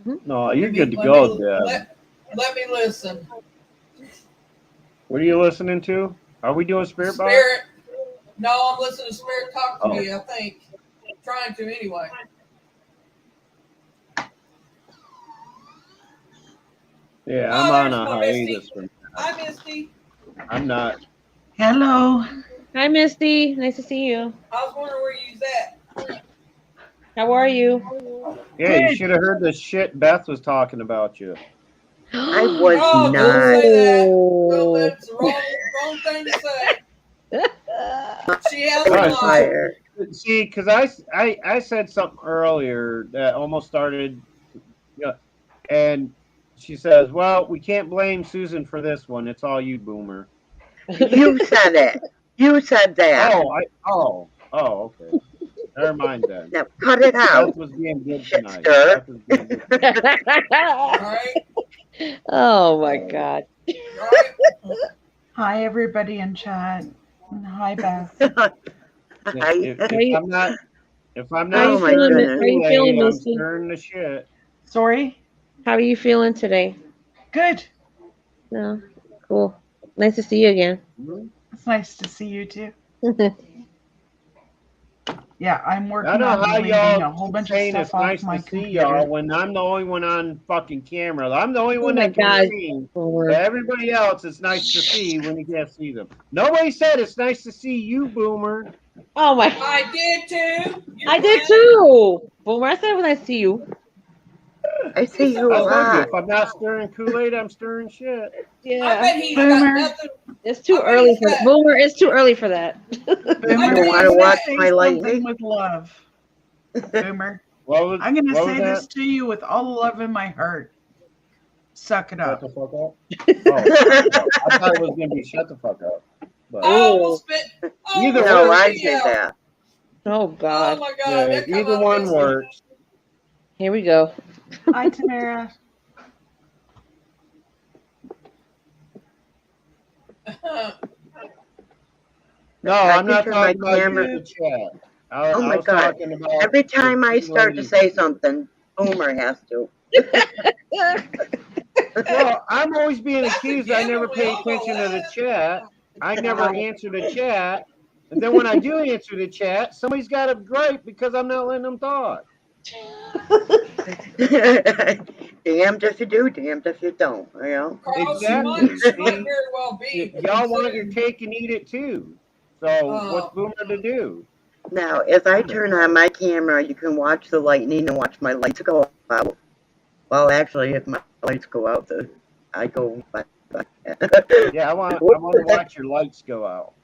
Mhm. No, you're Let me good to let go, me Deb. let me listen. What are you listening to? Are we doing spirit box? Spirit. No, I'm listening to Spirit talk to Oh, me. I think trying to anyway. yeah, I'm Oh, on there's a my Misty. hiatus from. Hi, Misty. I'm not. Hello. Hi, Misty. Nice to see you. I was wondering where you's at. How are you? Yeah, you Good. should have heard the shit Beth was talking about you. I was Oh, don't not. say that. Well, Oh. that's the wrong thing to say. She has I a was Oh, life. fired. see, because I said something earlier that almost started, yeah, and she says, "Well, we can't blame Susan for this one. It's all you, Boomer." You said it. You said that. Okay. Never mind then. Now cut it Beth out, was being good tonight. shitster. Beth was being good tonight. All right, Oh my God. all right. Hi, everybody in chat. And hi, Beth. Hi. If I'm not How you Oh my feeling? stirring goodness. How you Kool-Aid, feeling, I'm Misty? stirring the shit. Sorry. How are you feeling today? Good. No, cool. Nice to see you again. It's nice to see you too. Yeah, I'm I working don't know on how deleting y'all a whole keep bunch of saying stuff it's off nice to my see y'all computer. when I'm the only one on fucking camera. I'm the only Oh one my that can be God. seen. Boomer. Everybody else, it's nice to see when you can't see them. Nobody said it's nice to see you, Boomer. Oh my. I did too. You're I did playing. too. Boomer, I said when I see you. I see He's a you a I told boomer. you, lot. if I'm not stirring Kool-Aid, I'm stirring shit. I Yeah. bet he's got Boomer. nothing. It's too I bet early he's for that. got. Boomer, it's too early for that. I Boomer, You bet want I'm to he's going to got. watch say my something lightning? with love. Boomer, What was I'm going to what say was this that? to you with all the love in my heart. Suck it Shut up. the fuck up. Oh, suck it up. I thought it was gonna be shut the fuck up. But I Oh. almost spit. I either almost No, spit works. I tea did out. that. Oh Oh God. my God, Yeah, that come either out of one Misty. works. Here we go. Hi, Tamara. No, I I'm can not turn my talking about you camera. in the chat. I, Oh I my was God. talking about Every the time I two start to ladies. say something, Boomer has to. Well, I'm always being That's a accused I given. never We pay all know attention to the that. chat. I never answer the chat. And then when I do answer the chat, somebody's got a gripe because I'm not letting them talk. Damned if you do, damned if you don't, you know? Carl, Exactly. she might See, very well be. y'all want your Considering, cake and eat it too. So what's uh, Boomer to do? Now, if I turn on my camera, you can watch the lightning and watch my lights go out. Well, actually, if my lights go out, I go bye bye. Yeah, I want to watch your lights go out.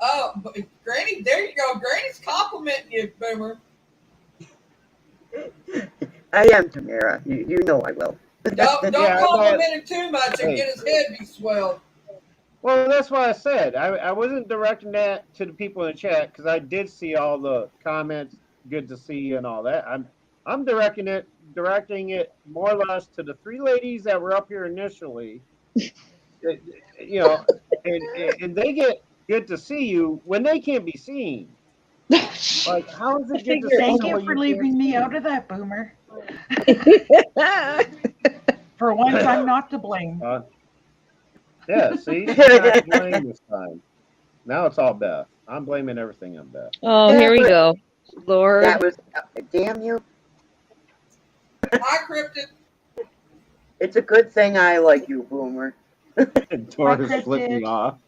oh, but Granny, there you go. Granny's complimenting you, Boomer. I am Tamara. You know I will. Don't Yeah, I bet. compliment him too much and Hey, get his head be swelled. Well, that's what I said. I wasn't directing that to the people in the chat because I did see all the comments. Good to see you and all that. I'm directing it more or less to the three ladies that were up here initially. Uh, You know, and they get good to see you when they can't be seen. Like, how is I it good to figure. see Thank you someone for you can't leaving me see? out of that, Boomer. For once, I'm not to blame. Yeah, see, she's not to blame this time. Now it's all Beth. I'm blaming everything on Beth. Oh, Yeah, here we but go. Lord. that was, damn you. Hi, Cryptid. It's a good thing I like you, Boomer. Doris Hi, flipped me Cryptid. off.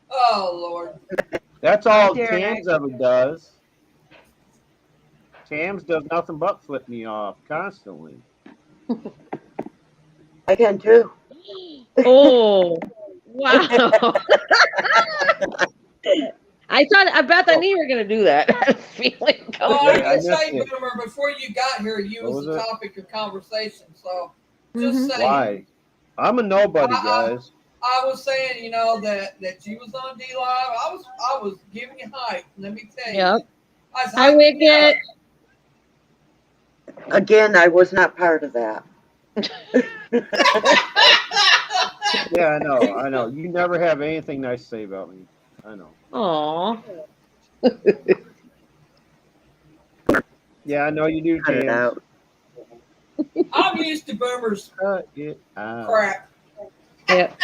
Oh Lord. That's Hi, all Derek. Tams ever does. Tams does nothing but flip me off constantly. I can too. Oh, wow. I bet I Oh, knew you were gonna do that. I had a feeling Well, coming. I wait, I can missed say, it. Boomer, before you got here, you What was was the it? topic of conversation. So, just Mm-hmm. saying. Why? I'm a nobody, I, guys. I was saying, that you was on D Live. I was giving you hype. Let me tell you, Yep. I was Hi, hyping you up. Wicket. Again, I was not part of that. Yeah, I know. You never have anything nice to say about me. I know. Aw. Yeah, I know you do, Cut it Tams. out. I'm used to Boomer's Cut it out. crap. Yep.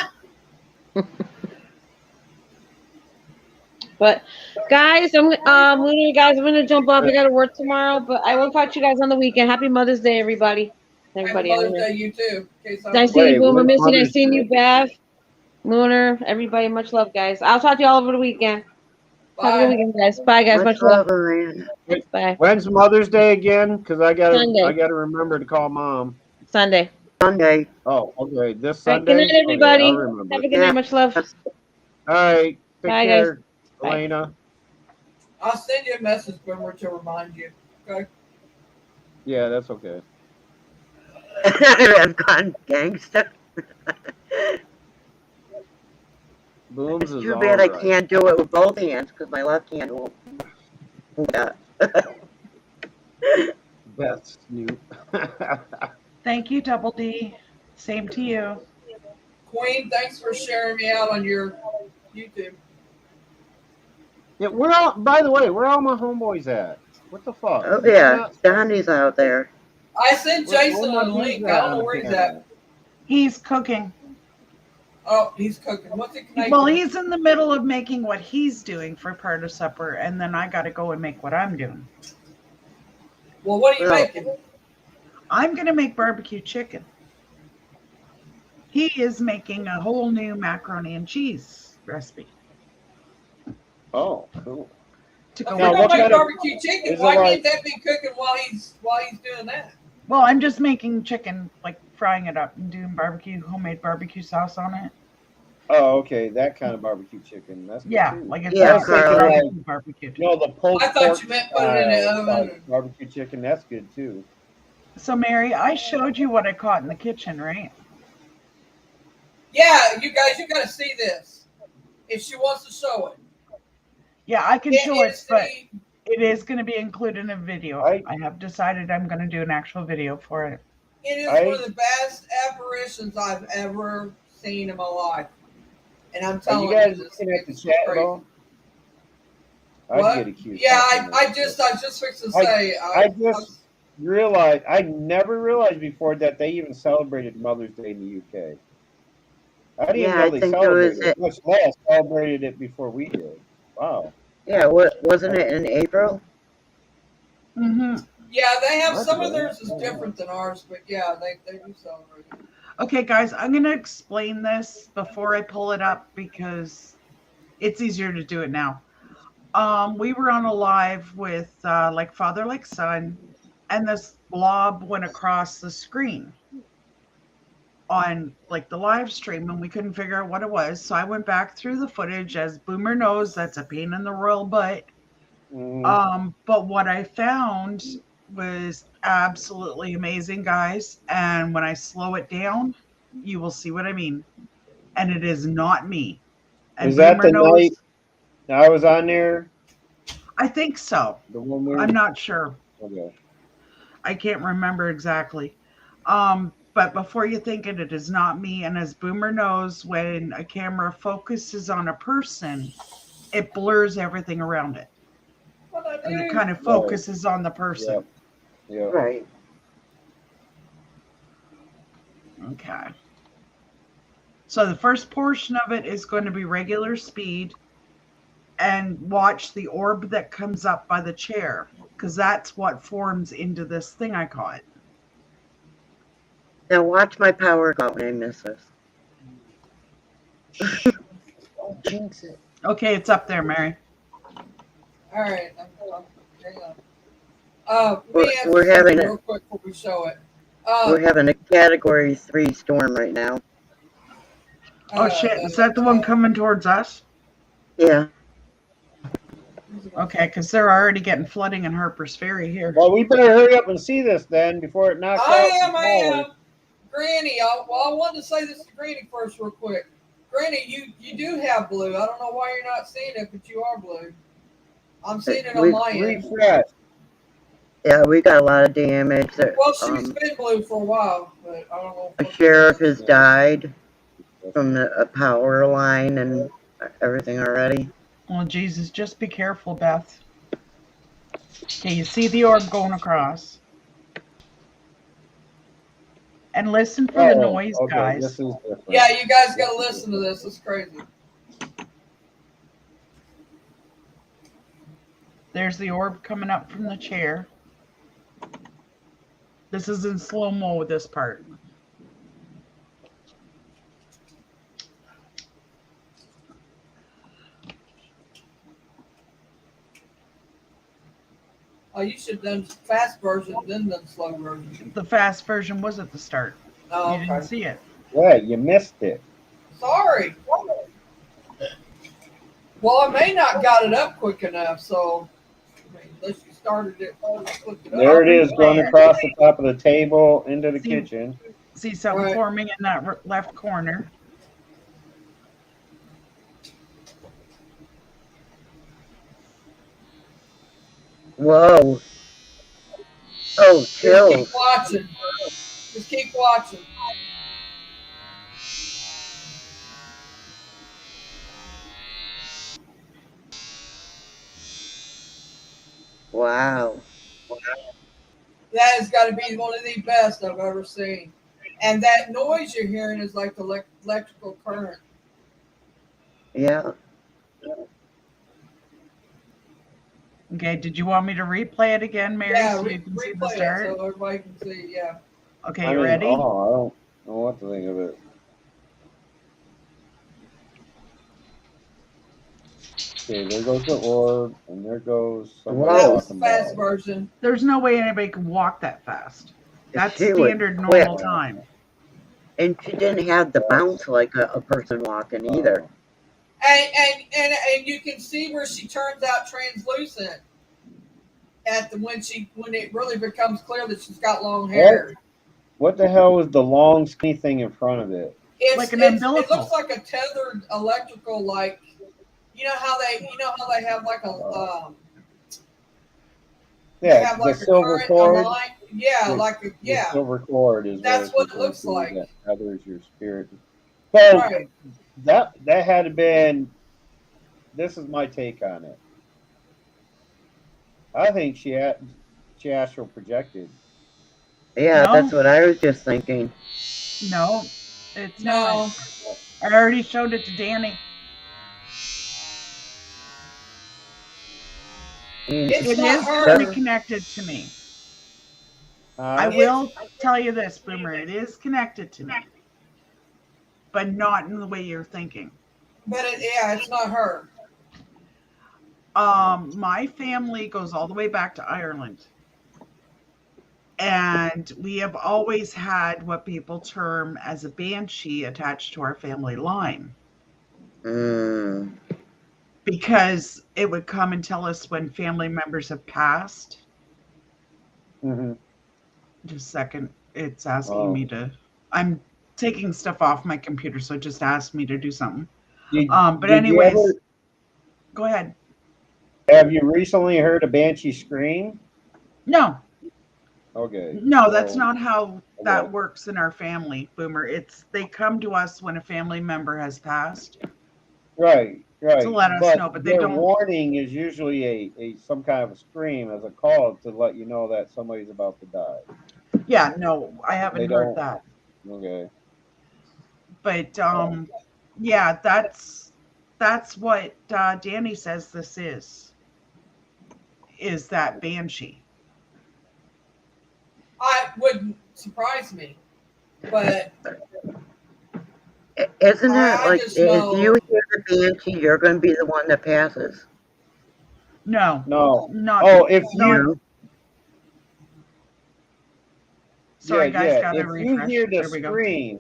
But guys, I'm gonna jump off. I gotta work tomorrow, but I will talk to you guys on the weekend. Happy Mother's Day, everybody. Happy Everybody out Mother's here. Day, you too. In case I Nice don't seeing you, Wait, Boomer. when's Missy, nice Mother's seeing you, Day? Beth. Mooner, everybody, much love, guys. I'll talk to you all over the weekend. Have a good Bye. weekend, guys. Bye, guys. Much Much love. love, Miranda. Bye. When's Mother's Day again? Because I Sunday. gotta remember to call Mom. Sunday. Sunday. Oh, okay. This All right. Good night, Sunday? Okay, I'll everybody. remember. Have a good Yeah. night. Much love. All right. Take Bye, guys. care, Bye. Elena. I'll send you a message, Boomer, to remind you. Okay. Yeah, that's okay. I've gone gangster. Booms It's is too all bad I right. can't do it with both hands because my left hand won't. Yeah. That's Snoop. Thank you, Double D. Same to you. Queen, thanks for sharing me out on your YouTube. Yeah, we're all. By the way, where all my homeboys at? What the fuck? Oh They're yeah, not. Donnie's out there. I sent Where Jason my a dudes link. at I don't on know the where he's panel? at. He's cooking. Oh, he's cooking. What's he connected? Well, he's in the middle of making what he's doing for part of supper, and then I got to go and make what I'm doing. Well, what are you Well, making? I'm going to make barbecue chicken. He is making a whole new macaroni and cheese recipe Oh, cool. to If go we're Now, with gonna what the make kind of? barbecue chicken, Is it why like? can't that be cooking while he's doing that? Well, I'm just making chicken, like frying it up and doing homemade barbecue sauce on it. Oh, okay, that kind of barbecue chicken. That's good Yeah, too. like it's Yeah, I was not thinking Carly. like, barbecued. the pulled I thought pork you meant put it in the style oven. like barbecue chicken. That's good too. So, Mary, I showed you what I caught in the kitchen, right? Yeah, you guys, you got to see this. If she wants to show it, Yeah, I can show it, it's but it is going to be included in a video. I I have decided I'm going to do an actual video for it. it is one of the best apparitions I've ever seen in my life, and I'm Are telling you guys this, looking at the it's chat at crazy. all? What? I'd get accused. Yeah, I just fixed to say. I just realized I never realized before that they even celebrated Mother's Day in the UK. I didn't even Yeah, know I they think it was celebrated it. Much less celebrated it before we did. Wow. Yeah, wasn't it in April? Mm-hmm. Yeah, they have That's some of good. theirs is different than ours, but yeah, they do celebrate it. Okay, guys, I'm going to explain this before I pull it up because it's easier to do it now. We were on a live with like father, like son, and this blob went across the screen on like the live stream, and we couldn't figure out what it was. So I went back through the footage. As Boomer knows, that's a pain in the royal butt. But what I found was absolutely amazing, guys. And when I slow it down, you will see what I mean. And it is not me. And Is that Boomer the night knows. I was on there? I think so. The one we I'm not sure. Okay. I can't remember exactly. But before you think it is not me. And as Boomer knows, when a camera focuses on a person, it blurs everything around it. What I And it do? kind of focuses on the person. Yeah. Right. Okay. So the first portion of it is going to be regular speed, and watch the orb that comes up by the chair, because that's what forms into this thing I caught. Now watch my power go when I miss this. Don't jinx it. Okay, it's up there, Mary. All right. Hang on. Let We're- me answer we're something having real quick before we show it. We're having a Category 3 storm right now. Oh shit, is that the one coming towards us? Yeah. Okay, because they're already getting flooding in Harper's Ferry here. Well, we better hurry up and see this then before it knocks out. I am. Granny, I wanted to say this to Granny first real quick. Granny, you do have blue. I don't know why you're not seeing it, but you are blue. I'm seeing it on my end. Refresh. Yeah, we got a lot of damage. Well, she's been blue for a while, but I don't know. A sheriff has died from a power line and everything already. Oh Jesus, just be careful, Beth. Okay, you see the orb going across. And listen for the noise, okay, guys. This is different. Yeah, you guys got to listen to this. It's crazy. There's the orb coming up from the chair. This is in slow-mo with this part. Oh, you should have done fast version, then the slow version. The fast version was at the start. Oh, You didn't okay. see it. Yeah, you missed it. Sorry. Well, I may not got it up quick enough, so unless you started it, clicked it There up. it is, going across the top of the table into the kitchen. See something Right. forming in that left corner. Whoa. Oh, Just chill. keep watching. Just keep watching. Wow. That has got to be one of the best I've ever seen. And that noise you're hearing is like the electrical current. Yeah. Okay, did you want me to replay it again, Mary, Yeah, so you can see the replay it start? so everybody can see. Yeah. Okay, you ready? Oh, I don't know what to think of it. Okay, there goes the orb, and there goes somebody Whoa. That was the walking fast by. version. There's no way anybody can walk that fast. That's She was standard quick. normal time. And she didn't have the bounce like a person walking either. And you can see where she turns out translucent at when it really becomes clear that she's got long hair. What the hell was the long skinny thing in front of it? Like an It umbilical. looks like a tethered electrical, like you know how they have like a they Yeah, have the like a silver current, cord. a line. Yeah, The silver cord is That's what it referring looks to like. That gathers your spirit. So Right. that had to been. This is my take on it. I think she astral projected. Yeah, No. that's what I was just thinking. No, it's No. not. I already showed it to Danny. It's It not is her. kind of connected to me. I Huh? will tell you this, Boomer. It is connected to me, but not in the way you're thinking. But it's not her. My family goes all the way back to Ireland. And we have always had what people term as a banshee attached to our family line. Mm. Because it would come and tell us when family members have passed. Mm-hmm. Just a second. It's asking me to. I'm taking stuff off my computer, so it just asked me to do something. Did, But did you anyways, ever, go ahead. have you recently heard a banshee scream? No, Okay. no, that's So, not how that okay. works in our family, Boomer. It's they come to us when a family member has passed Right, to right. let us But know, but they their don't. warning is usually a some kind of a scream as a call to let you know that somebody's about to die. Yeah, no, I haven't They heard don't. that. Okay. But yeah, that's what Danny says this is that banshee. I wouldn't surprise me, but Isn't it I like just if you know. hear the banshee, you're going to be the one that passes? No, No. not Oh, if not. you, No. yeah, Sorry, guys, yeah. gotta If you refresh. hear the There we go. scream,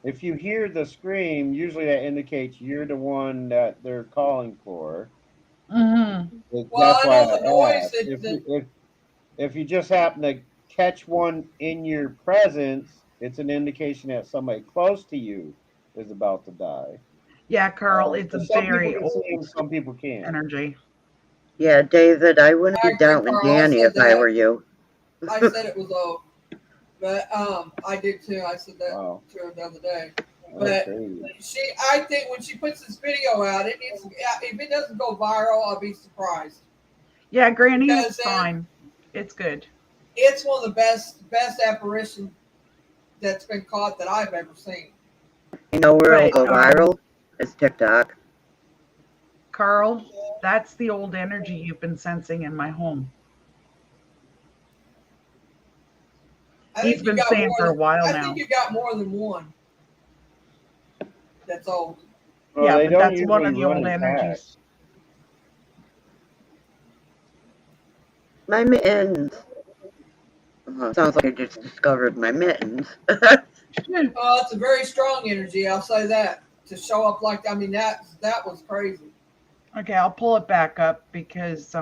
if you hear the scream, usually that indicates you're the one that they're calling for. Hmm. Well, That's I why know the I noise asked. that, that If you just happen to catch one in your presence, it's an indication that somebody close to you is about to die. Yeah, Carl, it's a But some people very can see them, old some people can't. energy. Yeah, David, I wouldn't I be agree, doubting Carl. I Danny said if I were that. you. I said it was old, but I did too. I said that Wow, to her the other day. that's But crazy. I think when she puts this video out, it needs. If it doesn't go viral, I'll be surprised Yeah, Granny, because it's fine. It's good. it's one of the best apparitions that's been caught that I've ever seen. You know where it'll But go viral? It's TikTok. Carl, that's the old energy you've been sensing in my home. I He's think you been got saying more for a than. while I now. think you got more than one. That's old. Well, Yeah, they but don't that's one usually of the run old in packs. energies. My mittens. Oh, sounds like I just discovered my mittens. Oh, it's a very strong energy. I'll say that. To show up like that was crazy. Okay, I'll pull it back up because Yeah,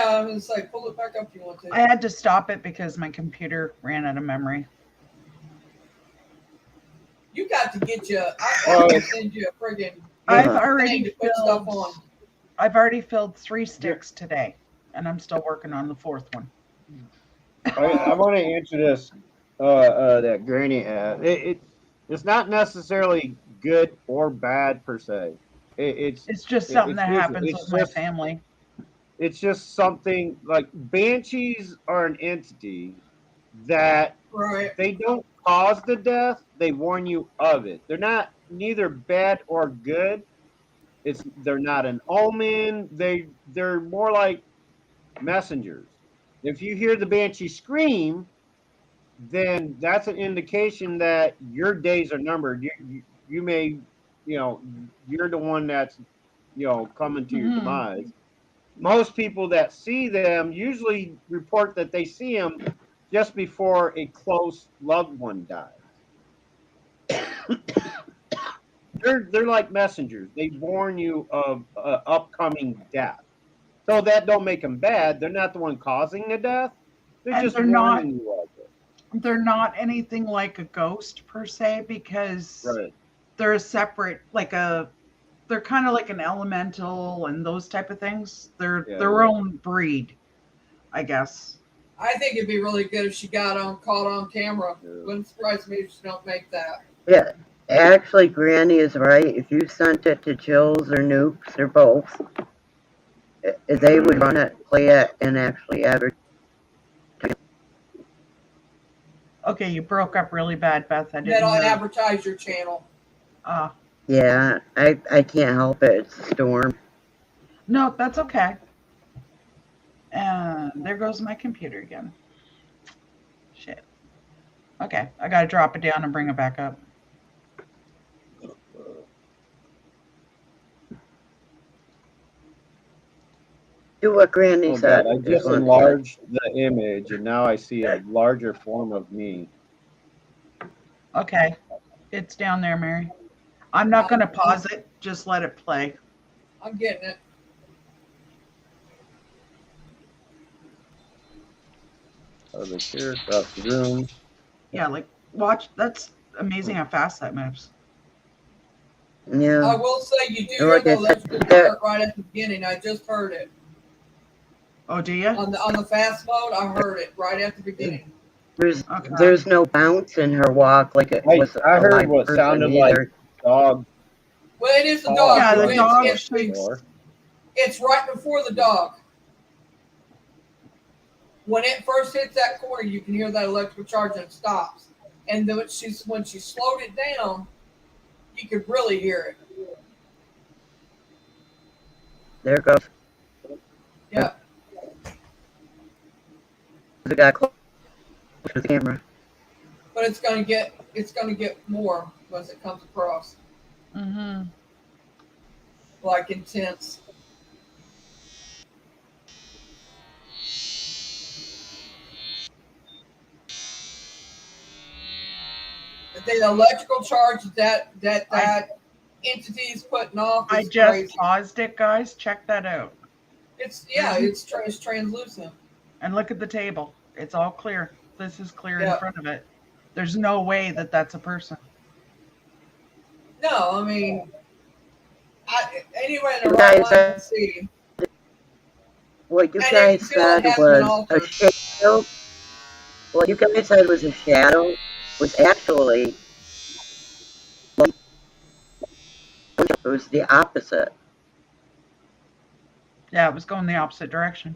I'm gonna say pull it back up if you want to. I had to stop it because my computer ran out of memory. You got to get you. I'm Well, gonna it's, send you a friggin' I've Uh, thing to put stuff on. I've already filled 3 you're- sticks today, and I'm still working on the 4th one. I want to answer this. That Granny had. It's not necessarily good or bad per se. It, it's It's just something it's that usually happens with my family. it's just something like banshees are an entity that Right. they don't cause the death, they warn you of it. They're not neither bad or good. They're not an omen. They're more like messengers. If you hear the banshee scream, then that's an indication that your days are numbered. You may, you're the one that's, coming to your Hmm. demise. Most people that see them usually report that they see them just before a close loved one dies. They're like messengers. They warn you of upcoming death. So that don't make them bad. They're not the one causing the death. They're And just warning you of it. they're not anything like a ghost per se because Right. they're a separate they're kind of like an elemental and those type of things. They're Yeah. their Yeah. own breed, I guess. I think it'd be really good if she got caught on camera. Yeah. Wouldn't surprise me if she don't make that. yeah, actually, Granny is right. If you sent it to Chills or Nukes or both, they would run it, play it, and actually advertise. Okay, you broke up really bad, Beth. I didn't That'll hear. advertise your channel. Yeah, I can't help it. It's a storm. No, that's okay. And there goes my computer again. Shit. Okay, I gotta drop it down and bring it back up. Do what Granny Oh said. God! I just once. enlarged the image, and now I see a larger form of me. Okay, it's down there, Mary. I'm not gonna pause it. Just let it play. I'm getting it. Out of the chair, across the room. Yeah, like watch. That's amazing how fast that moves. I Yeah. will say you do And hear like the I said, electrical start right at the beginning. I just heard it Oh, do you? on the fast mode. I heard it right at the beginning. Okay. there's no bounce in her walk like it was I a heard live what person sounded like either. dog. Well, it is the Oh, dog. Yeah, the right dog next shakes. door. It's right before the dog. When it first hits that corner, you can hear that electrical charge and it stops. And then when she slowed it down, you could really hear it. There goes. Yeah, It got close to the camera. but it's gonna get more once it comes across Mm-hmm. like intense. The electrical charge that entity is putting off I is just crazy. paused it, guys. Check that out. It's translucent. And look at the table. It's all clear. This is clear in Yeah. front of it. There's no way that that's a person. No, I mean, anyone in You the right guys, mind can see. what you And guys it still said has been was a altered. shadow. What you guys said was a shadow was actually it was the opposite. Yeah, it was going the opposite direction.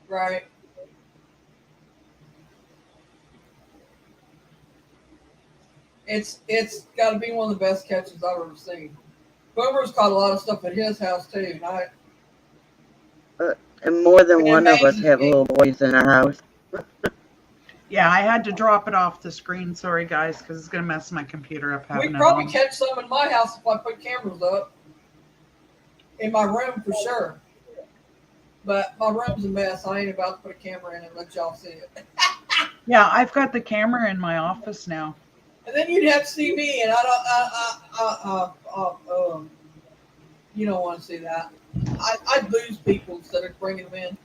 Right. It's got to be one of the best catches I've ever seen. Boomer's caught a lot of stuff at his house too, And more than It one of us amazes have me. little boys in our house. Yeah, I had to drop it off the screen. Sorry, guys, because it's going to mess my computer up having We'd it probably on. catch some in my house if I put cameras up in my room for sure. But my room's a mess. I ain't about to put a camera in and let y'all see it. Yeah, I've got the camera in my office now. And then you'd have to see me, and you don't want to see that. I'd lose people instead of bringing them in.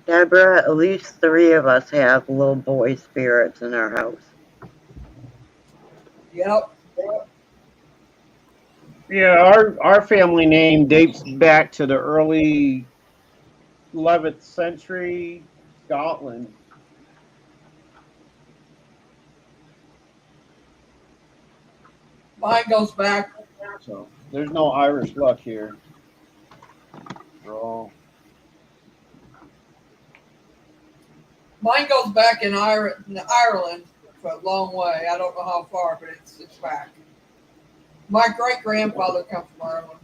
Deborah, at least 3 of us have little boy spirits in our house. Yep. Yeah, our family name dates back to the early 11th century Scotland. Mine goes back. So there's no Irish luck here. Bro. Mine goes back in Ireland for a long way. I don't know how far, but it's back. My great grandfather comes from Ireland.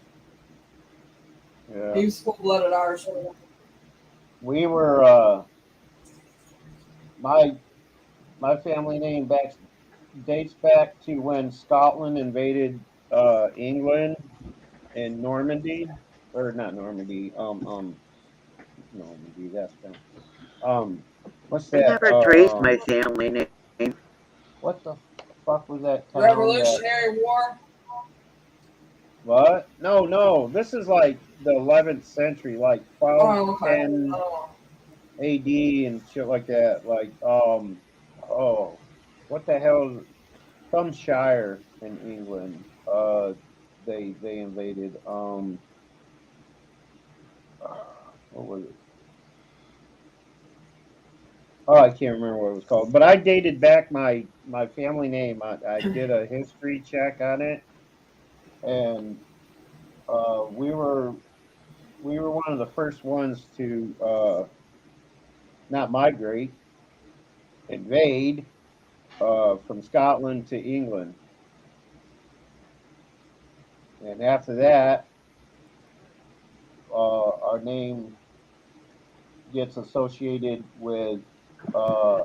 Yeah. He was full-blooded Irishman. We were my family name dates back to when Scotland invaded England and Normandy, or not Normandy, Normandy. That's what's I that? never traced my family name. What the fuck was that town? Revolutionary War. What? No. This is like the 11th century, like Oh, okay. 1210 Oh, AD and shit like that. Like, oh, what the hell? Some shire in England. They invaded. What was it? Oh, I can't remember what it was called. But I dated back my family name. I did a history check on it, and we were one of the first ones to not migrate, invade from Scotland to England. And after that, our name gets associated with uh,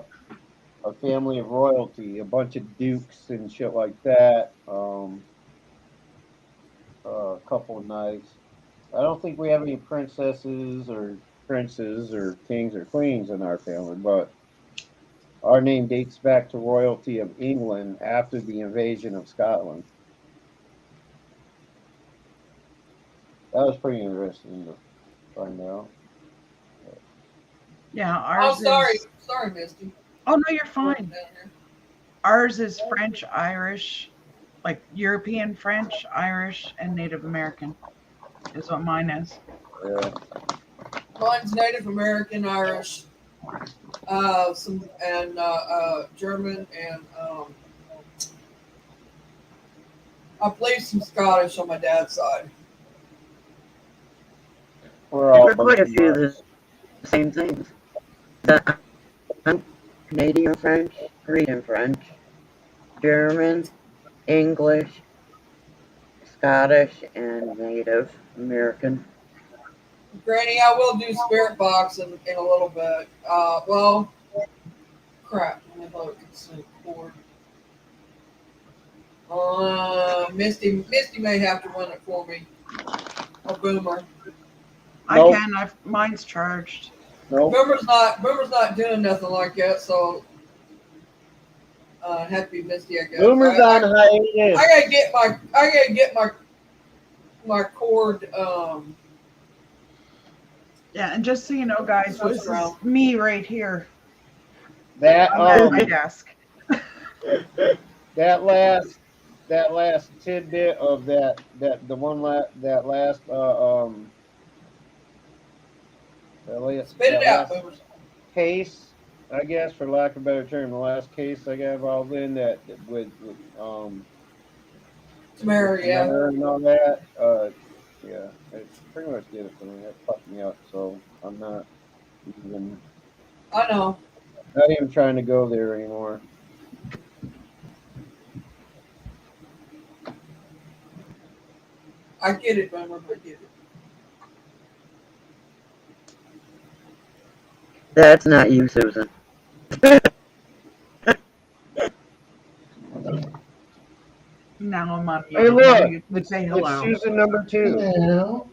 a family of royalty, a bunch of dukes and shit like that. A couple of knights. I don't think we have any princesses or princes or kings or queens in our family, but our name dates back to royalty of England after the invasion of Scotland. That was pretty interesting to find out. Yeah, oh ours sorry. is Sorry, Misty. Oh no, you're fine. Ours is French, Irish, like European French, Irish, and Native American is what mine is. Yeah. Mine's Native American, Irish, some and German, and I believe some Scottish on my dad's side. We're all There are quite a few of the same things. I'm Canadian French, Korean French, German, English, Scottish, and Native American. Granny, I will do spirit box in a little bit. Well, crap. Let me look. It's a cord. Misty may have to run it for me. Or Boomer. Nope. I can. Mine's charged. Nope. Boomer's not doing nothing like that, so have to be Misty, I guess. Boomer's on hiatus. I gotta get my cord. Yeah, and just so you know, guys, Switch this around. is me right here. That I'm at my desk. that last tidbit of that last Spit it out, Boomer. case, I guess, for lack of a better term, the last case I got involved in that with Tamara, yeah. Tamara and all that. Yeah, it pretty much did it for me. That fucked me up. So I'm not I know. even trying to go there anymore. I get it, Boomer. I get it. That's not you, Susan. Now I'm on Hey, mute. look, You can say It's hello. Susan number 2.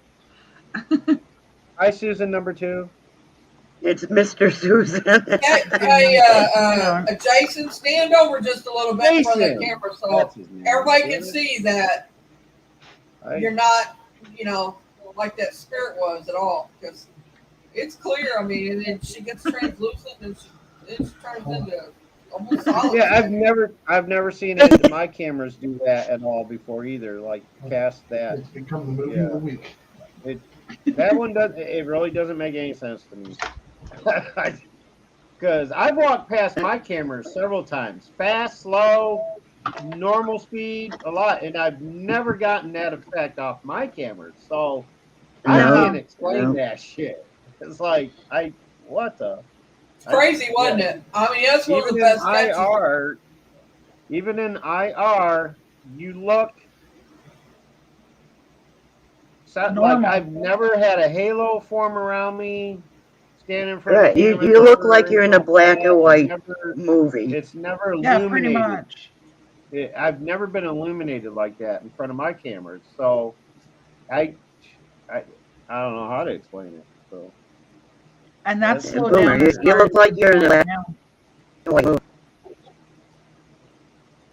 Hi, Susan number 2. It's Mr. Susan. Hey, Jason, stand over just a little bit in front of the Jason! camera so That's his name. everybody Damn can it. see that you're not, like that spirit was at all. Because it's clear. I mean, and then she gets translucent and she turns into almost solid. Yeah, I've never seen any of my cameras do that at all before either. Like cast that. It's become the movie of the week. That one does. It really doesn't make any sense to me. Because I've walked past my cameras several times, fast, slow, normal speed, a lot, and I've never gotten that effect off my cameras. So I No, can't explain no. that shit. It's like what the. It's crazy, wasn't it? I mean, that's one of the best sketches. Even in IR, you look like I've never had a halo form around me, standing in front of the camera. You look like you're in a black and white movie. It's never Yeah, illuminated. pretty much. I've never been illuminated like that in front of my cameras, so I don't know how to explain it. So, And that's That's slowed Boomer, down. you look like you're in a black now. and white movie.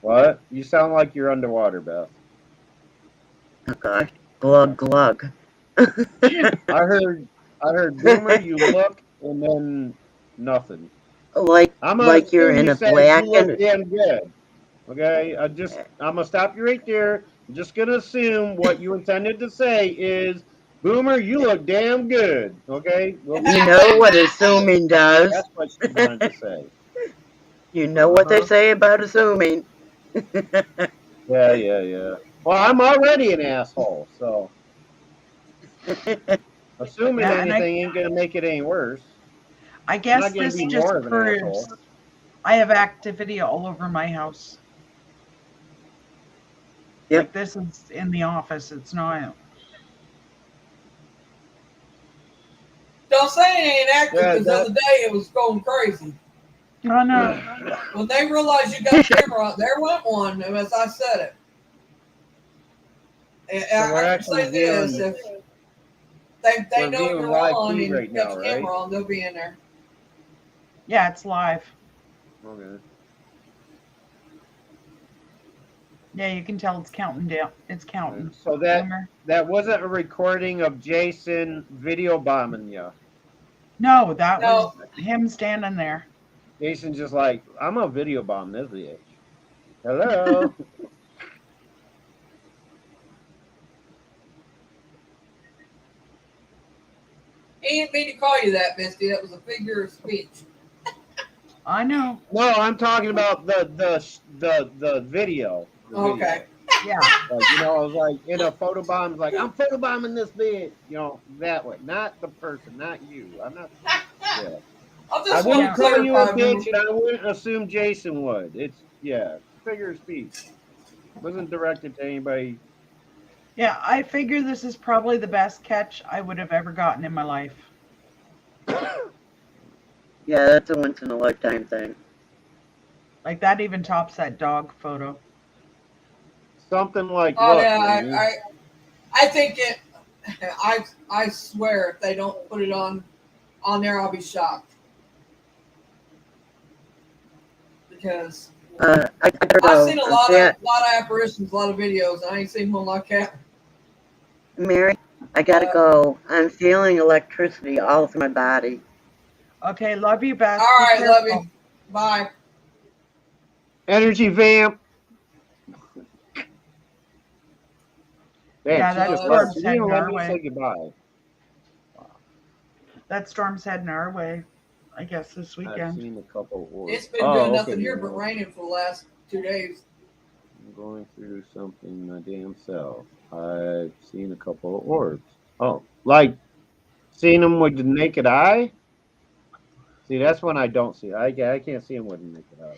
what? You sound like you're underwater, Beth. Oh gosh, glug glug. I heard Boomer, you look, and then nothing. like you're in a black you look and damn good. Okay, I'm gonna stop you right there. I'm just gonna assume what you intended to say is, Boomer, you look damn good. Okay, well, you know what assuming does. that's what you wanted to say. You know what they say about assuming. Yeah. Well, I'm already an asshole, so assuming anything ain't gonna make it any worse. I guess this just proves I have activity all over my house. Yep. Like this is in the office. It's not. Don't say it ain't active because the other day it was going crazy. Oh no. When they realized you got a camera out, there went one, as I said it. And I can say this, if they know you're on and you got your camera on, they'll be in there. Yeah, it's live. Okay. Yeah, you can tell it's counting down. It's counting. So that wasn't a recording of Jason video bombing you. No, that was him standing there. Jason's just like, I'm a video bomb this bitch. Hello. He didn't mean to call you that, Misty. That was a figure of speech. I know. No, I'm talking about the video. The Okay. video. Yeah. Like, you know, I was like in a photobomb, like I'm photobombing this bitch, you know, that way. Not the person, not you. I'm not yeah. I I just want to wouldn't call you a clarify. bitch and I wouldn't assume Jason would. It's yeah, figure of speech. Wasn't directed to anybody. Yeah, I figure this is probably the best catch I would have ever gotten in my life. Yeah, that's a once in a lifetime thing. Like that even tops that dog photo. Something like Oh what, yeah, Rainy? I think it. I swear, if they don't put it on there, I'll be shocked because I gotta I've go. seen a I'm lot fat. of apparitions, a lot of videos, and I ain't seen one like that. Mary, I gotta go. I'm feeling electricity all through my body. Okay, love you, Beth. All Be right, careful. love you. Bye. Energy vamp. Damn, Yeah, she that just left. storm's She didn't even heading let our me say way. goodbye. That storm's heading our way, I guess, this I've weekend. seen a couple orbs. It's been doing okay, nothing here but now raining for the last 2 days. I'm going through something my damn self. I've seen a couple of orbs. Oh, like seeing them with the naked eye? See, that's when I don't see. I can't see them with the naked eye.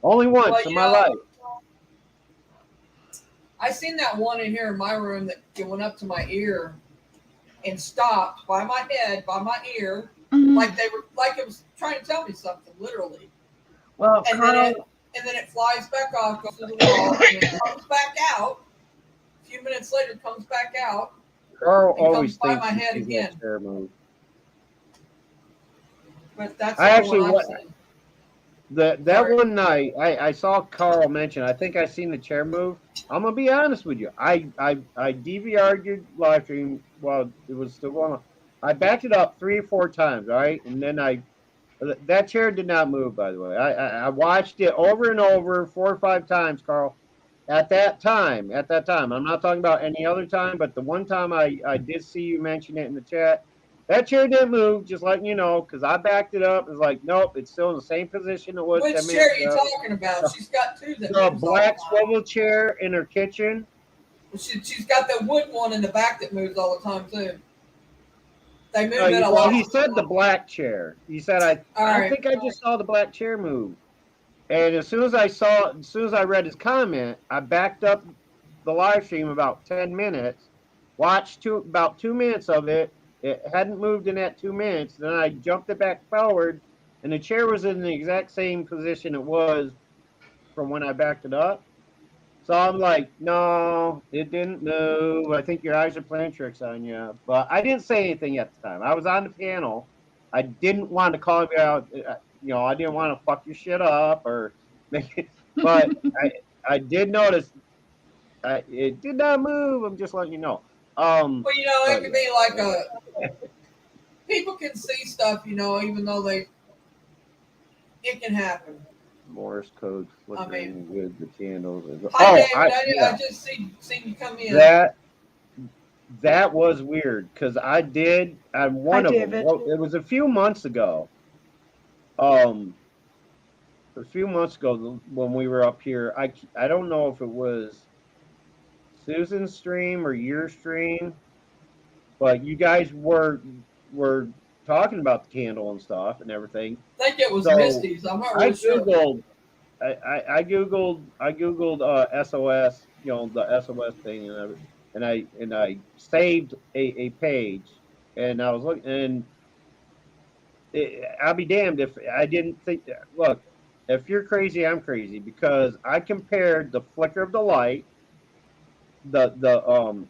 Only once Well, in you my know, life. I seen that one in here in my room that went up to my ear and stopped by my head, by my ear, like it was trying to tell me something, literally. Well, And Carl, then it flies back off, goes through the wall, and then comes back out. A few minutes later, comes back out Carl and comes always by thinks my he head sees that again. chair move. But that's I the only actually one I've seen. that Sorry. one night I saw Carl mention. I think I seen the chair move. I'm gonna be honest with you. I DVR'd your live stream while it was still going on. I backed it up 3 or 4 times, all right, and then that chair did not move. By the way, I watched it over and over 4 or 5 times, Carl. At that time, I'm not talking about any other time, but the one time I did see you mention it in the chat, that chair didn't move. Just letting you know, because I backed it up. It's like, nope, it's still in the same position it was Which 10 chair minutes are you ago. talking about? She's got two that The moves all black the time. swivel chair in her kitchen. She's got the wood one in the back that moves all the time too. They move it a Well, lot. he said the black chair. He said All I right. think I just saw the black chair move. And as soon as I read his comment, I backed up the live stream about 10 minutes, watched about 2 minutes of it. It hadn't moved in that 2 minutes. Then I jumped it back forward, and the chair was in the exact same position it was from when I backed it up. So I'm like, no, it didn't move. I think your eyes are playing tricks on you. But I didn't say anything at the time. I was on the panel. I didn't want to call you out. I didn't want to fuck your shit up or make it. But I did notice it did not move. I'm just letting you know. Well, it But could yeah. be like people can see stuff, even though it can happen. Morse code flickering with the candles. Hi, David. Yeah. I just seen you come in. That was weird because I did on one Hi, of them. David. Well, it was a few months ago. A few months ago when we were up here, I don't know if it was Susan's stream or your stream, but you guys were talking about the candle and stuff and everything. I think it was So Misty's. I'm not I really sure. googled. I googled SOS, the SOS thing, and I saved a page, and I was looking, and I'll be damned if I didn't think that. Look, if you're crazy, I'm crazy because I compared the flicker of the light, the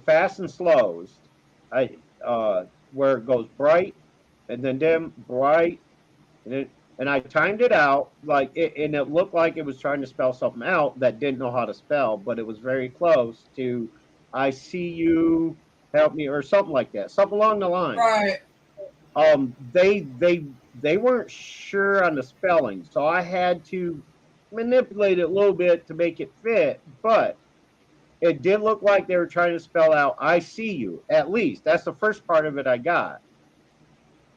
fast and slows, I where it goes bright and then dim, bright, and I timed it out and it looked like it was trying to spell something out that didn't know how to spell, but it was very close to "I see you, help me" or something like that, something along the line. Right. They they weren't sure on the spelling, so I had to manipulate it a little bit to make it fit, but it did look like they were trying to spell out "I see you." At least that's the first part of it I got,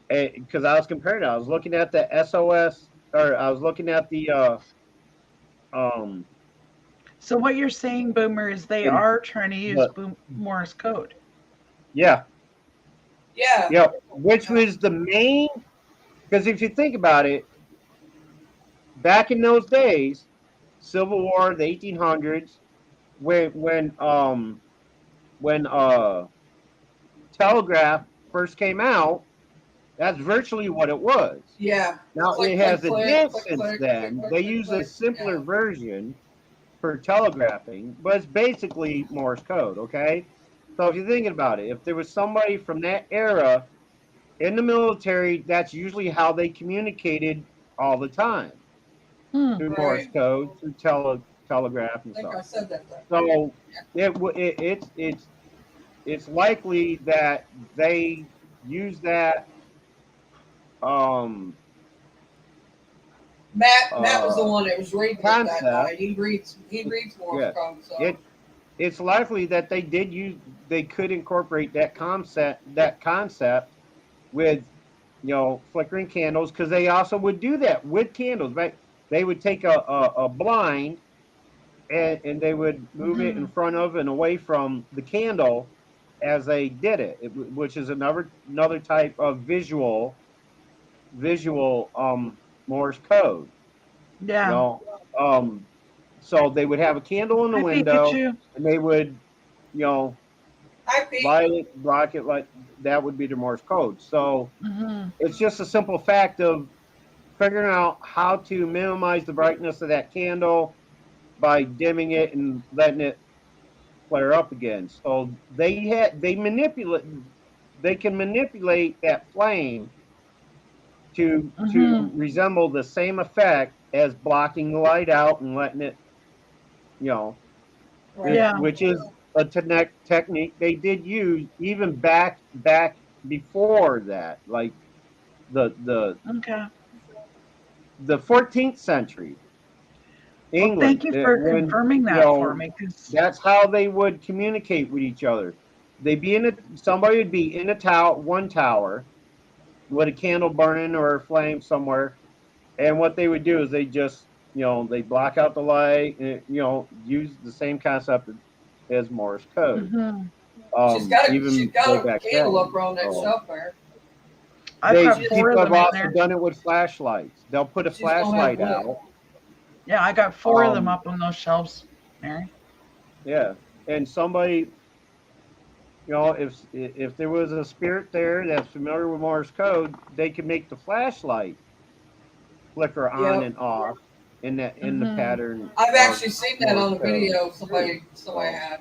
because I was comparing it. I was looking at the SOS, or I was looking at the um So what you're saying, Boomer, is they and are trying to use the Morse code. yeah, Yeah. yep, which Yeah. was the main. Because if you think about it, back in those days, Civil War, the 1800s, when telegraph first came out, that's virtually what it was. Yeah. Now Click, it click, has click, advanced click, since click, click, then. click, They click, use a click. simpler Yeah. version for telegraphing, but it's basically Morse code, okay? So if you're thinking about it, if there was somebody from that era in the military, that's usually how they communicated all the time, Hmm. through Morse Right. code, through telegraph and I think stuff. I said that though. So it's likely that they use that um Matt was the uh one that was reading it that concept. night. He reads Morse Yeah, code, so it's likely that they could incorporate that concept with, flickering candles, because they also would do that with candles, right? They would take a blind, and they would move it in Hmm. front of and away from the candle as they did it, which is another type of visual Morse code. You Yeah. know, so they would have a candle in the Hi, window, Pikachu. and they would, you know, hi Pete. light it, block it, like that would be the Morse code. So Hmm. it's just a simple fact of figuring out how to minimize the brightness of that candle by dimming it and letting it flare up again. So they can manipulate that flame to Hmm. resemble the same effect as blocking the light out and letting it, you know, Right. Yeah. which is a technique they did use even back before that, like the the Okay. the 14th century Well, England, thank you for when, confirming that for me, because that's how they would communicate with each other. They'd be somebody would be in a tower, one tower, with a candle burning or a flame somewhere, and what they would do is they just, they block out the light, and, use the same concept as Morse code. hmm She's Even got way a back candle then. up on that So shelf there. I've they got She's 4 people of have them in also there. done it with flashlights. They'll put a she's gonna have flashlight lit. out. Yeah, I got 4 of them Um, up on those shelves, Mary. yeah, and somebody, if there was a spirit there that's familiar with Morse code, they could make the flashlight flicker on Yep. and off in the Hmm. pattern I've of actually seen that Morse on a code video too. somebody So, had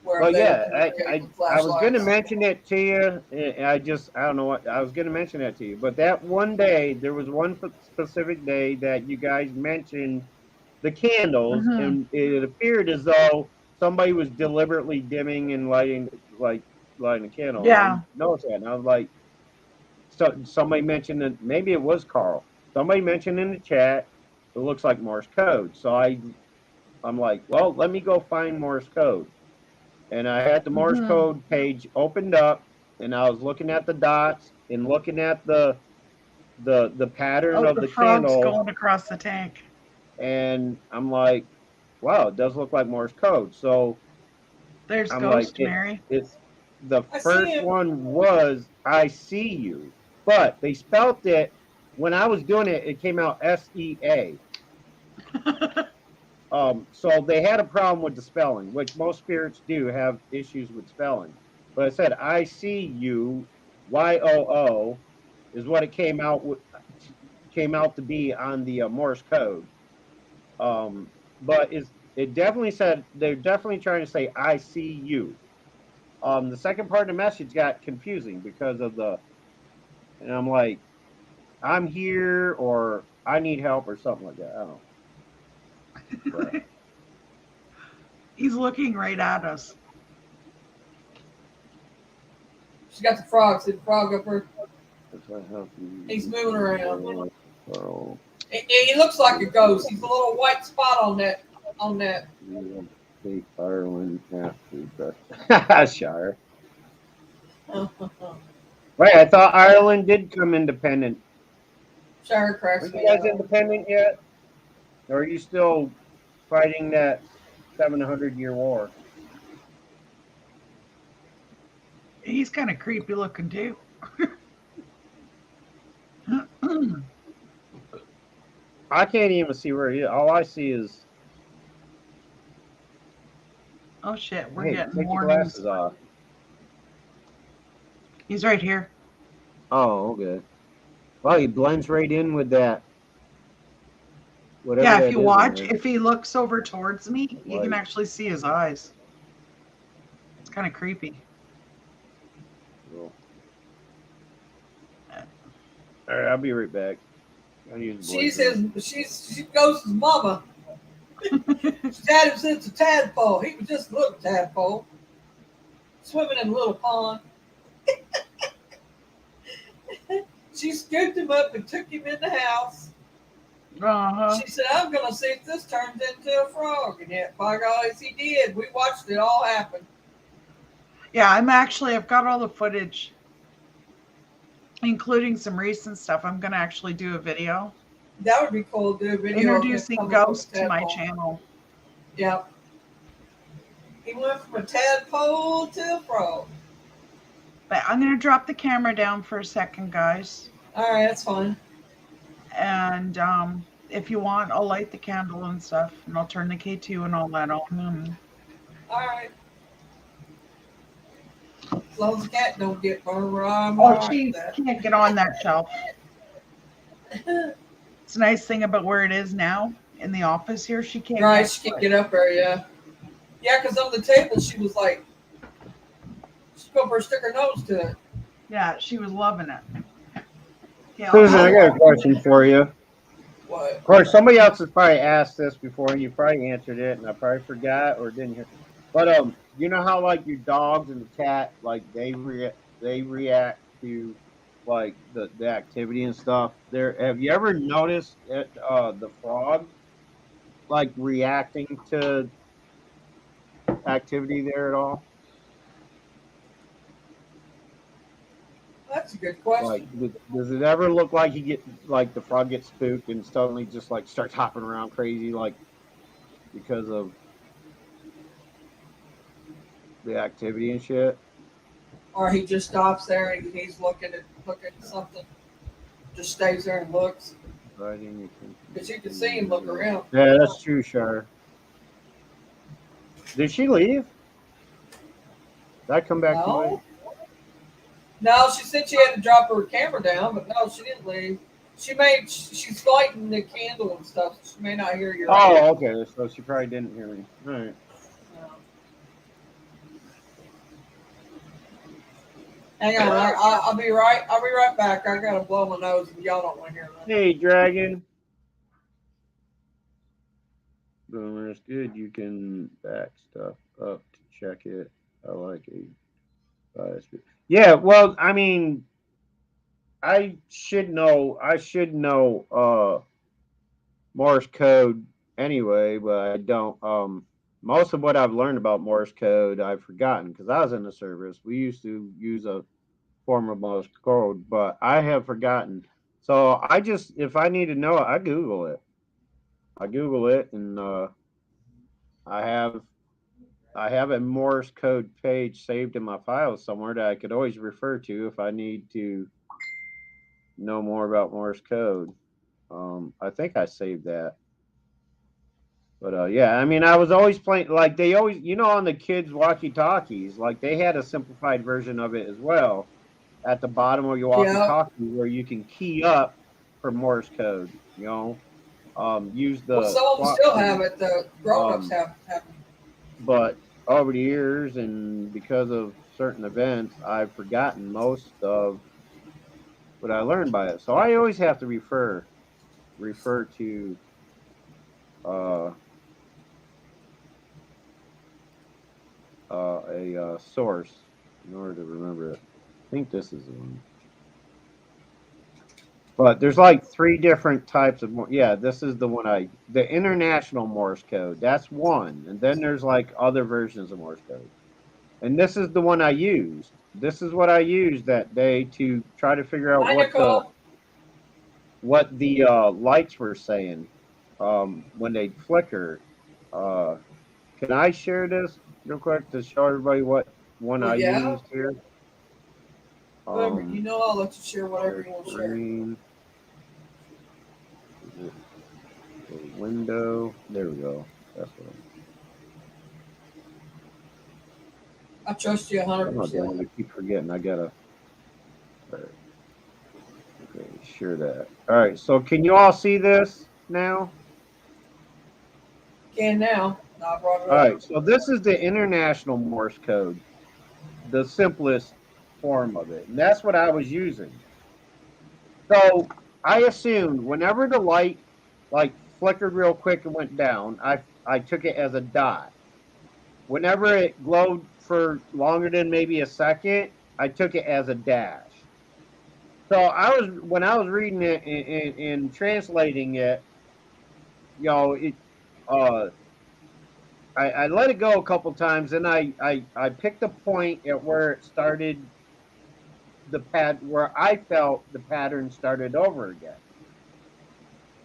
where well, they would yeah, communicate with I was going to flashlights. mention it to you. I don't know what I was going to mention that to you, but that one day there was one specific day that you guys mentioned the candles, Hmm. and it appeared as though somebody was deliberately dimming and lighting a candle. And I Yeah. noticed that, and I was like, so somebody mentioned that maybe it was Carl. Somebody mentioned in the chat it looks like Morse code. So I'm like, well, let me go find Morse code. And I had the Morse Hmm. code page opened up, and I was looking at the dots and looking at the pattern Oh, of the the frog's candle, going across the tank. and I'm like, wow, it does look like Morse code. So There's I'm like, Ghost Mary. it's the I see first him. one was "I see you," but they spelt it when I was doing it. It came out SEA. So they had a problem with the spelling, which most spirits do have issues with spelling. But it said "I see you," YOO is what it came out to be on the Morse code. But it definitely said they're definitely trying to say "I see you." The second part of the message got confusing because of and I'm like, I'm here, or I need help, or something like that. I don't know. But He's looking right at us. She's got the frog. See the frog up her. He's moving around. Oh, He looks like a ghost. He's a little white spot on that. State Ireland after Shire. Wait, I thought Ireland did come independent. Shire cracks Are you me guys up. independent yet? Or are you still fighting that 700-year war? He's kind of creepy looking too. I can't even see where he is. All I see is, Oh shit, we're hey, getting take your warnings. glasses off. He's right here. Oh, okay. Well, he blends right in with that. Whatever Yeah, that if you is in watch, there. if he looks over towards me, you can Light. actually see his eyes. It's kind of creepy. All right, I'll be right back. I'll use the She's blade gun. she's Ghost's mama. She's had him since a tadpole. He was just a little tadpole, swimming in a little pond. She scooped him up and took him in the house. Uh-huh. She said, "I'm gonna see if this turns into a frog." And yet, by God, he did. We watched it all happen. Yeah, I've got all the footage, including some recent stuff. I'm gonna actually do a video That would be cool to do a video of him introducing coming from a Ghost to my tadpole. channel. Yeah. He went from a tadpole to a frog. But I'm gonna drop the camera down for a second, guys. All right, that's fine. And if you want, I'll light the candle and stuff, and I'll turn the K2 and all that on. All right. As long as the cat don't get burned, I'm Oh, all right she with that. can't get on that shelf. It's a nice thing about where it is now in the office here. She can't. Right, she can't get up there, yeah. Yeah, because on the table she was like, she's going to stick her nose to it. Yeah, she was loving it. Yeah. Susan, I got a question for you. What? Of course, somebody else has probably asked this before, and you probably answered it, and I probably forgot or didn't hear. But you know how like your dogs and the cat, like they react to like the activity and stuff. There, have you ever noticed the frog like reacting to activity there at all? That's a good Like, question. does it ever look like the frog gets spooked and suddenly just like starts hopping around crazy, like because of the activity and shit? Or he just stops there and he's looking at something. Just stays there and looks. Because you can see him look around. Yeah, that's true, Shar. Did she leave? Did I come back too late? No. No, she said she had to drop her camera down, but no, she didn't leave. She's lighting the candle and stuff, so she may not hear you. Oh, okay. So she probably didn't hear me. All right. Hang on, I'll be right back. I gotta blow my nose, and y'all don't want to hear that. Hey, Dragon. Boomer, it's good. You can back stuff up to check it. I like it. Yeah, well, I mean, I should know Morse code anyway, but I don't. Most of what I've learned about Morse code I've forgotten because I was in the service. We used to use a form of Morse code, but I have forgotten. So I just, if I need to know it, I Google it. And I have a Morse code page saved in my files somewhere that I could always refer to if I need to know more about Morse code. I think I saved that. But yeah, I mean, I was always playing like they always, on the kids' walkie-talkies, like they had a simplified version of it as well at the bottom of your walkie-talkie where you can key up for Morse code. Use the. Well, some of them still have it. The grown-ups have it. But over the years and because of certain events, I've forgotten most of what I learned by it. So I always have to refer to a source in order to remember it. I think this is the one. But there's like 3 different types of yeah, this is the one the international Morse code. That's one. And then there's like other versions of Morse code. And this is the one I used. This is what I used that day to try to figure out Hi, Nicole. what the lights were saying when they flicker. Can I share this real quick to show everybody what one Well, I yeah. used here? Whatever, you know, I'll let you share whatever you want to share. Screen. Is it a window? There we go. That's what I trust you 100%. I keep forgetting. I gotta. All right. Okay, share that. All right. So can you all see this now? Can now. No, I brought it All up. right. So this is the international Morse code, the simplest form of it, and that's what I was using. So I assumed whenever the light like flickered real quick and went down, I took it as a dot. Whenever it glowed for longer than maybe a second, I took it as a dash. So when I was reading it and translating it, you know, uh I let it go a couple times, and I picked a point at where it started where I felt the pattern started over again.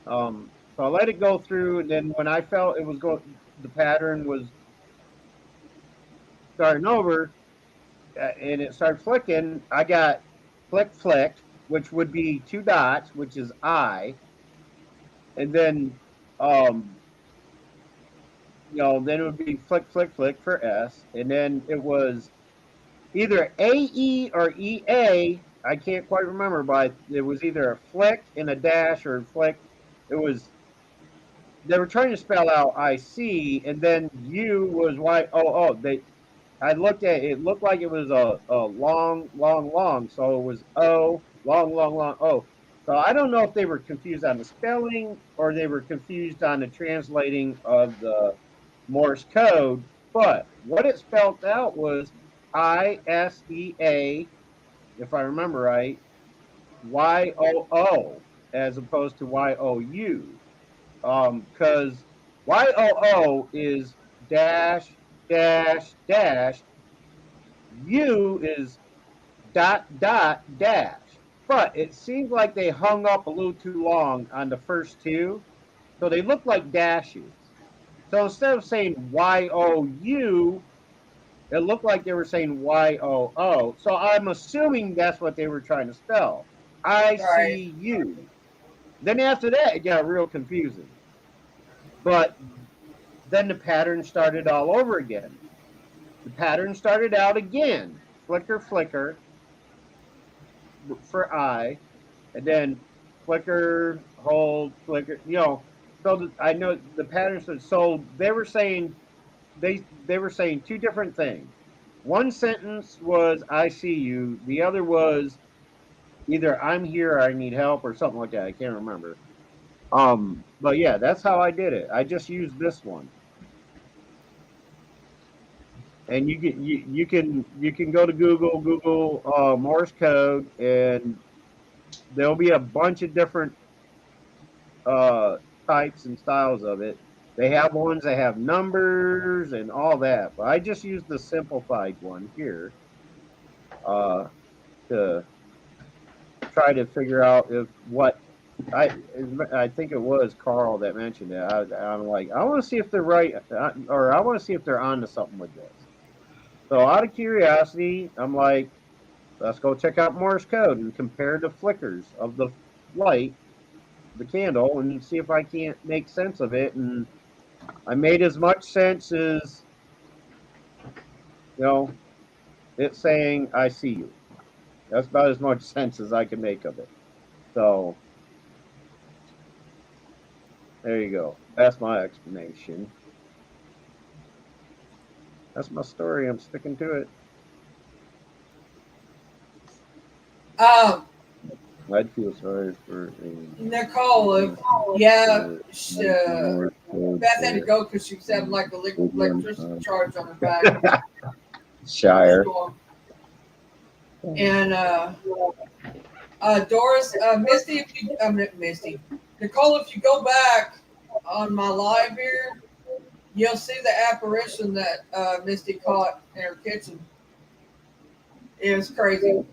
So I let it go through, and then when I felt it was the pattern was starting over, and it started flicking. I got flick flick, which would be 2 dots, which is I, and then then it would be flick flick flick for S, and then it was either AE or EA. I can't quite remember, but it was either a flick and a dash or a flick. It was they were trying to spell out IC, and then U was YOO. I looked at it, it looked like it was a long. So it was O, long O. So I don't know if they were confused on the spelling or they were confused on the translating of the Morse code, but what it spelled out was ISEA, if I remember right, YOO, as opposed to YOU. Because YOO is dash, dash, dash. U is dash. But it seems like they hung up a little too long on the first 2. So they look like dashes. So instead of saying YOU, it looked like they were saying YOO. So I'm assuming that's what they were trying to spell. I Right. see you. Then after that, it got real confusing. But then the pattern started all over again. The pattern started out again. Flicker, flicker for I, and then flicker, hold, flicker. So I know the patterns. So they were saying they were saying 2 different things. One sentence was "I see you." The other was either "I'm here" or "I need help" or something like that. I can't remember. But yeah, that's how I did it. I just used this one, and you can go to Google Morse code, and there'll be a bunch of different uh, types and styles of it. They have ones that have numbers and all that, but I just used the simplified one here uh, to try to figure out if what I think it was Carl that mentioned it. I'm like, I want to see if they're right, or I want to see if they're onto something with this. So out of curiosity, I'm like, let's go check out Morse code and compare the flickers of the light, the candle, and see if I can't make sense of it. And I made as much sense as it saying "I see you." That's about as much sense as I can make of it. So there you go. That's my explanation. That's my story. I'm sticking to it. Um, I'd feel sorry for Nicole, yeah, Beth had to go because she was having like electricity charge on her back. Shire. And Doris, Misty, if you, Misty, Nicole, if you go back on my live here, you'll see the apparition that Misty caught in her kitchen. It was crazy.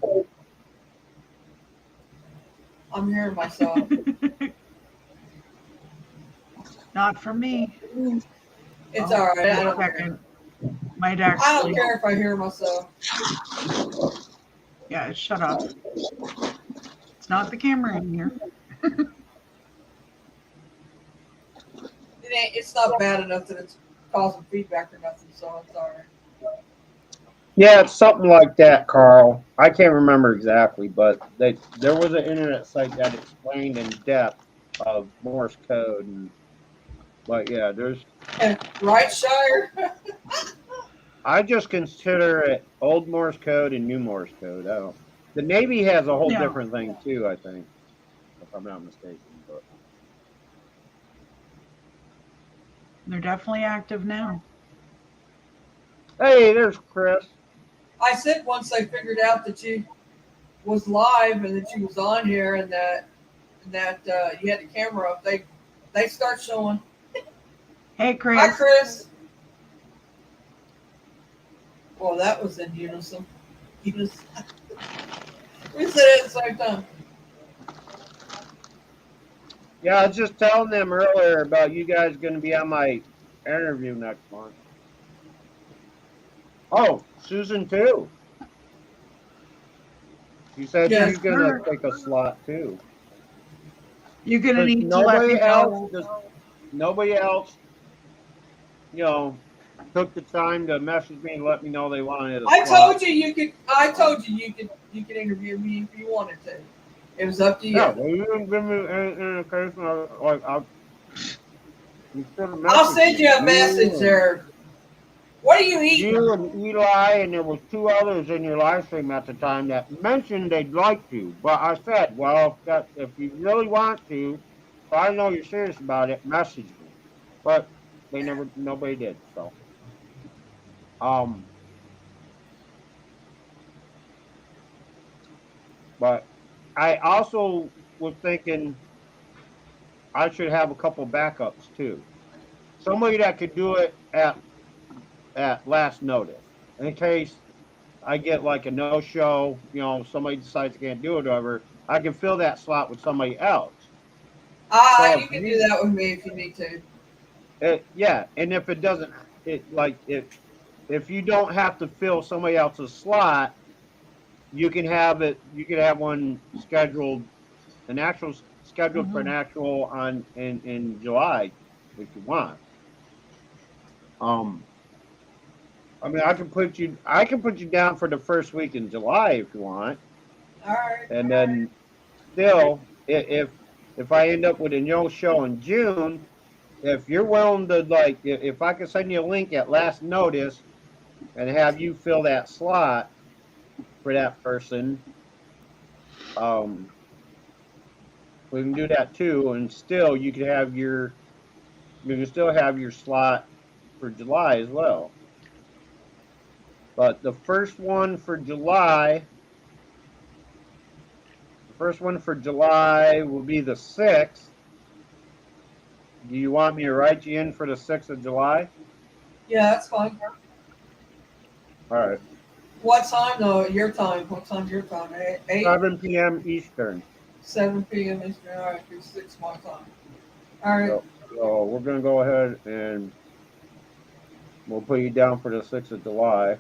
I'm hearing myself. Not for me. It's Oh, all right. I wait a don't care. second. Might I don't actually. care if I hear myself. Yeah, shut up. It's not the camera in here. It's not bad enough that it's causing feedback or nothing, so it's all right. Yeah, it's something like that, Carl. I can't remember exactly, but there was an internet site that explained in depth of Morse code, and but yeah, there's. Right, Shire? I just consider it old Morse code and new Morse code. I don't. The Navy has a whole Yeah. different thing too, I think, if I'm not mistaken. But They're definitely active now. hey, there's Chris. I said once they figured out that you was live and that you was on here and that you had the camera up, they start showing. Hey, Chris. Hi, Chris. Well, that was in unison. We said it at the same time. Yeah, I was just telling them earlier about you guys going to be on my interview next month. Oh, Susan too. She said Yes, she's going to sir. take a slot too. You're gonna But need to let me know. nobody else, you know, took the time to message me and let me know they wanted a I slot. told you you could. I told you you could interview me if you wanted to. It was up to you. No, well, you didn't give me any indication. Like, you should have I'll messaged send me. you a message there. What are you eating? You and Eli, and there was two others in your live stream at the time that mentioned they'd like to. But I said, well, if you really want to, if I know you're serious about it, message me. But nobody did. So, but I also was thinking I should have a couple backups too. Somebody that could do it at last notice, in case I get like a no show, somebody decides they can't do it, or whatever, I can fill that slot with somebody else. So You can do that with me if you need to. yeah, and if it doesn't, if you don't have to fill somebody else's slot, you can have it. You can have one scheduled, scheduled for an actual on in July, if you want. I mean, I can put you down for the first week in July if you want, All right. and then still, if I end up with a no show in June, if you're willing to if I can send you a link at last notice and have you fill that slot for that person, we can do that too, and still you can still have your slot for July as well. But the first one for July will be the 6th. Do you want me to write you in for the 6th of July? Yeah, that's fine. All right. What time though? Your time. What time's your time? 8? 7 p.m. Eastern. 7 p.m. Eastern. All right, it's 6 my time. All right. So we're going to go ahead and we'll put you down for the 6th of July.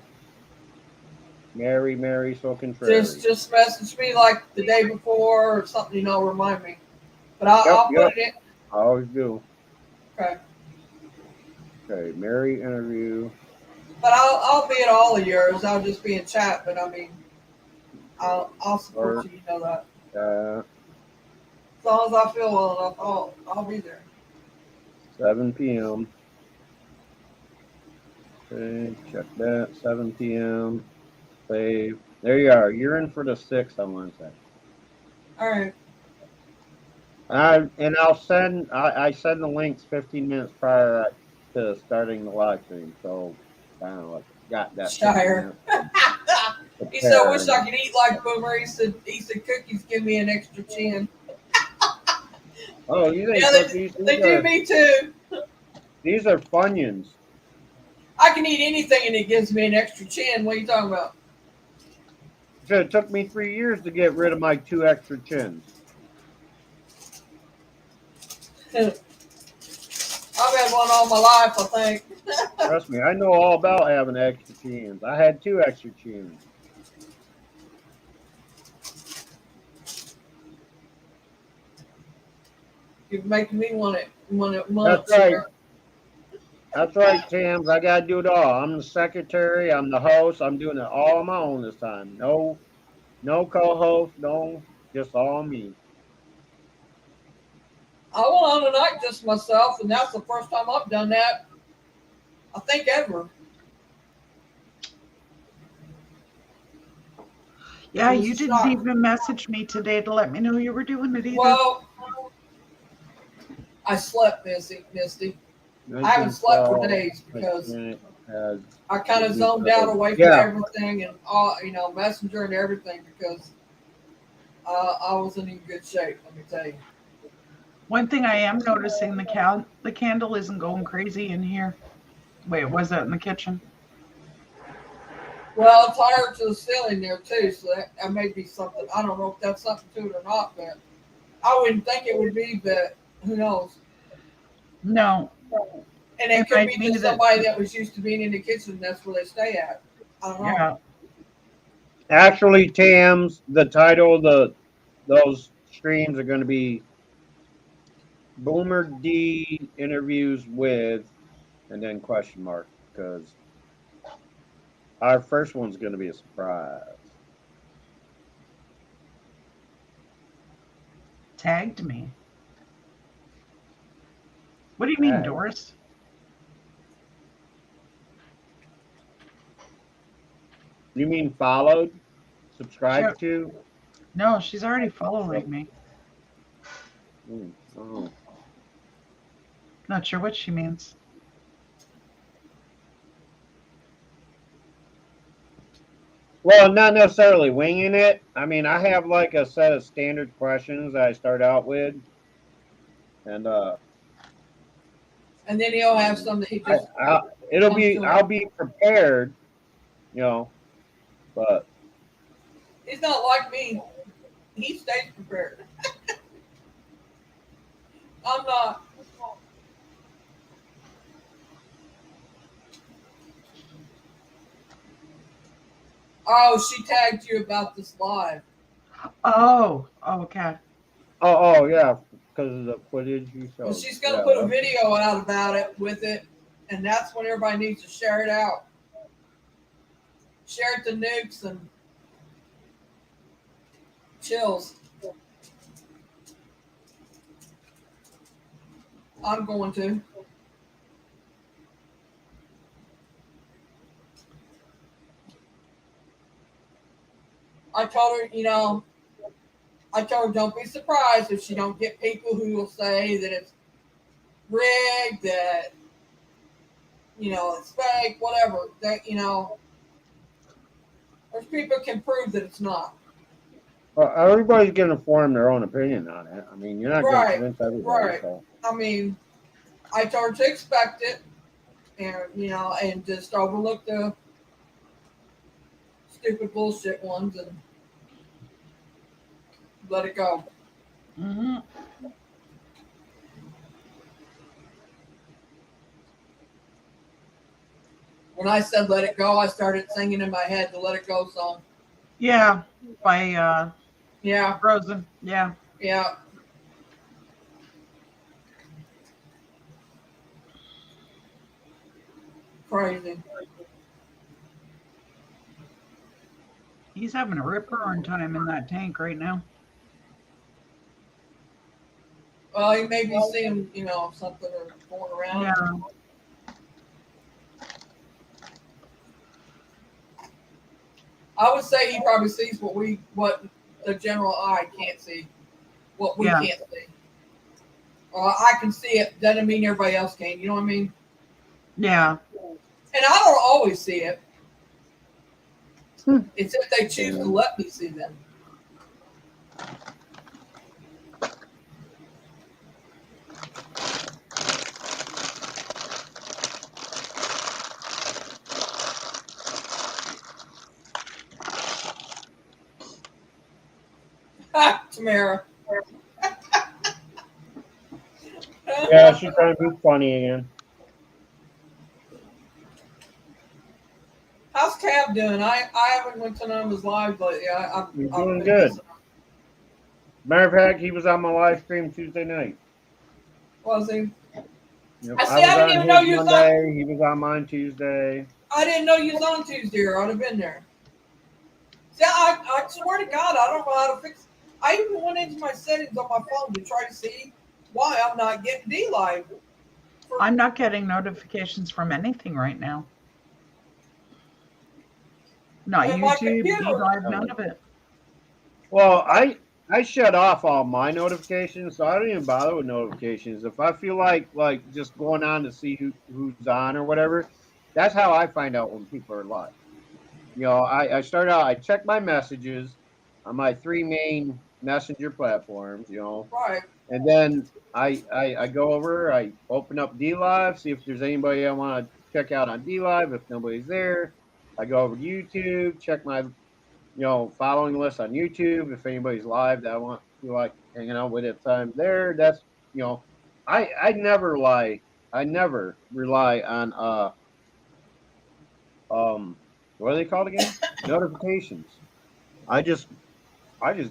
Mary, so contrary. Just message me like the day before or something, remind me. But I'll put it in. I always do. Okay. Okay, Mary interview. But I'll be at all of yours. I'll just be in chat. But I mean, I'll support you. You know that. As long as I feel well enough, I'll be there. 7 p.m. Okay, check that. 7 p.m. Save. There you are. You're in for the 6th on Wednesday. All right. And I'll send. I send the links 15 minutes prior to starting the live stream. So I don't know. Got that. Shire. He said, I wish I could eat like Boomer. He said cookies give me an extra chin. Oh, you think Yeah, cookies? they do me too. These are Funyuns. I can eat anything and it gives me an extra chin. What are you talking about? So it took me 3 years to get rid of my 2 extra chins. I've had one all my life, I think. Trust me, I know all about having extra chins. I had 2 extra chins. You're making me want it. That's right. That's right, Tams. I gotta do it all. I'm the secretary. I'm the host. I'm doing it all on my own this time. No co-host. No, just all me. I went on tonight just myself, and that's the first time I've done that, I think, ever. Yeah, you didn't even message me today to let me know you were doing it either. Well, I slept, Misty. I haven't slept for days because I kind of zoned out away from everything and all, Messenger and everything because I wasn't in good shape. Let me tell you. One thing I am noticing, the candle isn't going crazy in here. Wait, was that in the kitchen? Well, it's higher to the ceiling there too, so that may be something. I don't know if that's something to it or not, but I wouldn't think it would be. But who knows? No. And it could be just somebody that was used to being in the kitchen. That's where they stay at. I don't know. Yeah. Actually, Tams, the title of those streams are going to be Boomer D interviews with, and then question mark, because our first one's going to be a surprise. Tagged me. What do you mean, Doris? You mean followed? Subscribed to? No, she's already following me. Oh. Not sure what she means. Well, not necessarily winging it. I mean, I have like a set of standard questions that I start out with, and then he'll have some that he just. I'll be prepared, but he's not like me. He stays prepared. I'm not. Oh, she tagged you about this live. Oh, okay. Oh, yeah, because of the footage you showed. Well, she's going to put a video out about it with it, and that's when everybody needs to share it out. Share it to Nukes and Chills. I'm going to. I told her, don't be surprised if she don't get people who will say that it's rigged, that, it's fake, whatever. That, there's people can prove that it's not. Well, everybody's going to form their own opinion on it. I mean, you're not going to convince everybody. Right. So. I mean, I told her to expect it, and and just overlook the stupid bullshit ones and let it go. Mm-hmm. When I said let it go, I started singing in my head the Let It Go song. Yeah, by yeah, Frozen. Yeah. Yeah. Crazy. He's having a rip roaring time in that tank right now. Well, he may be seeing, something or going around. Yeah. I would say he probably sees what the general eye can't see, what we can't see. I can see it. Doesn't mean everybody else can. You know what I mean? Yeah. And I don't always see it. It's if they choose to let me see them. Ha, Tamara. Yeah, she's trying to be funny again. How's Cab doing? I haven't went to none of his lives lately. He's I've doing been good. missing him. Matter of fact, he was on my live stream Tuesday night. Was he? Yep. I see. I was I didn't on even know his you was on. Monday. He was on mine Tuesday. I didn't know you was on Tuesday, or I'd have been there. See, I swear to God, I don't know how to fix. I even went into my settings on my phone to try to see why I'm not getting D Live. I'm not getting notifications from anything right now. Not And my YouTube, computer. DLive, none of it. Well, I shut off all my notifications, so I don't even bother with notifications. If I feel like just going on to see who's on or whatever, that's how I find out when people are live. You know, I start out, I check my messages on my three main messenger platforms, you know, Right. and then I go over, I open up D Live, see if there's anybody I want to check out on D Live. If nobody's there, I go over to YouTube, check my following list on YouTube. If anybody's live that I want feel like hanging out with at the time there, that's I never rely on what are they called again? Notifications. I just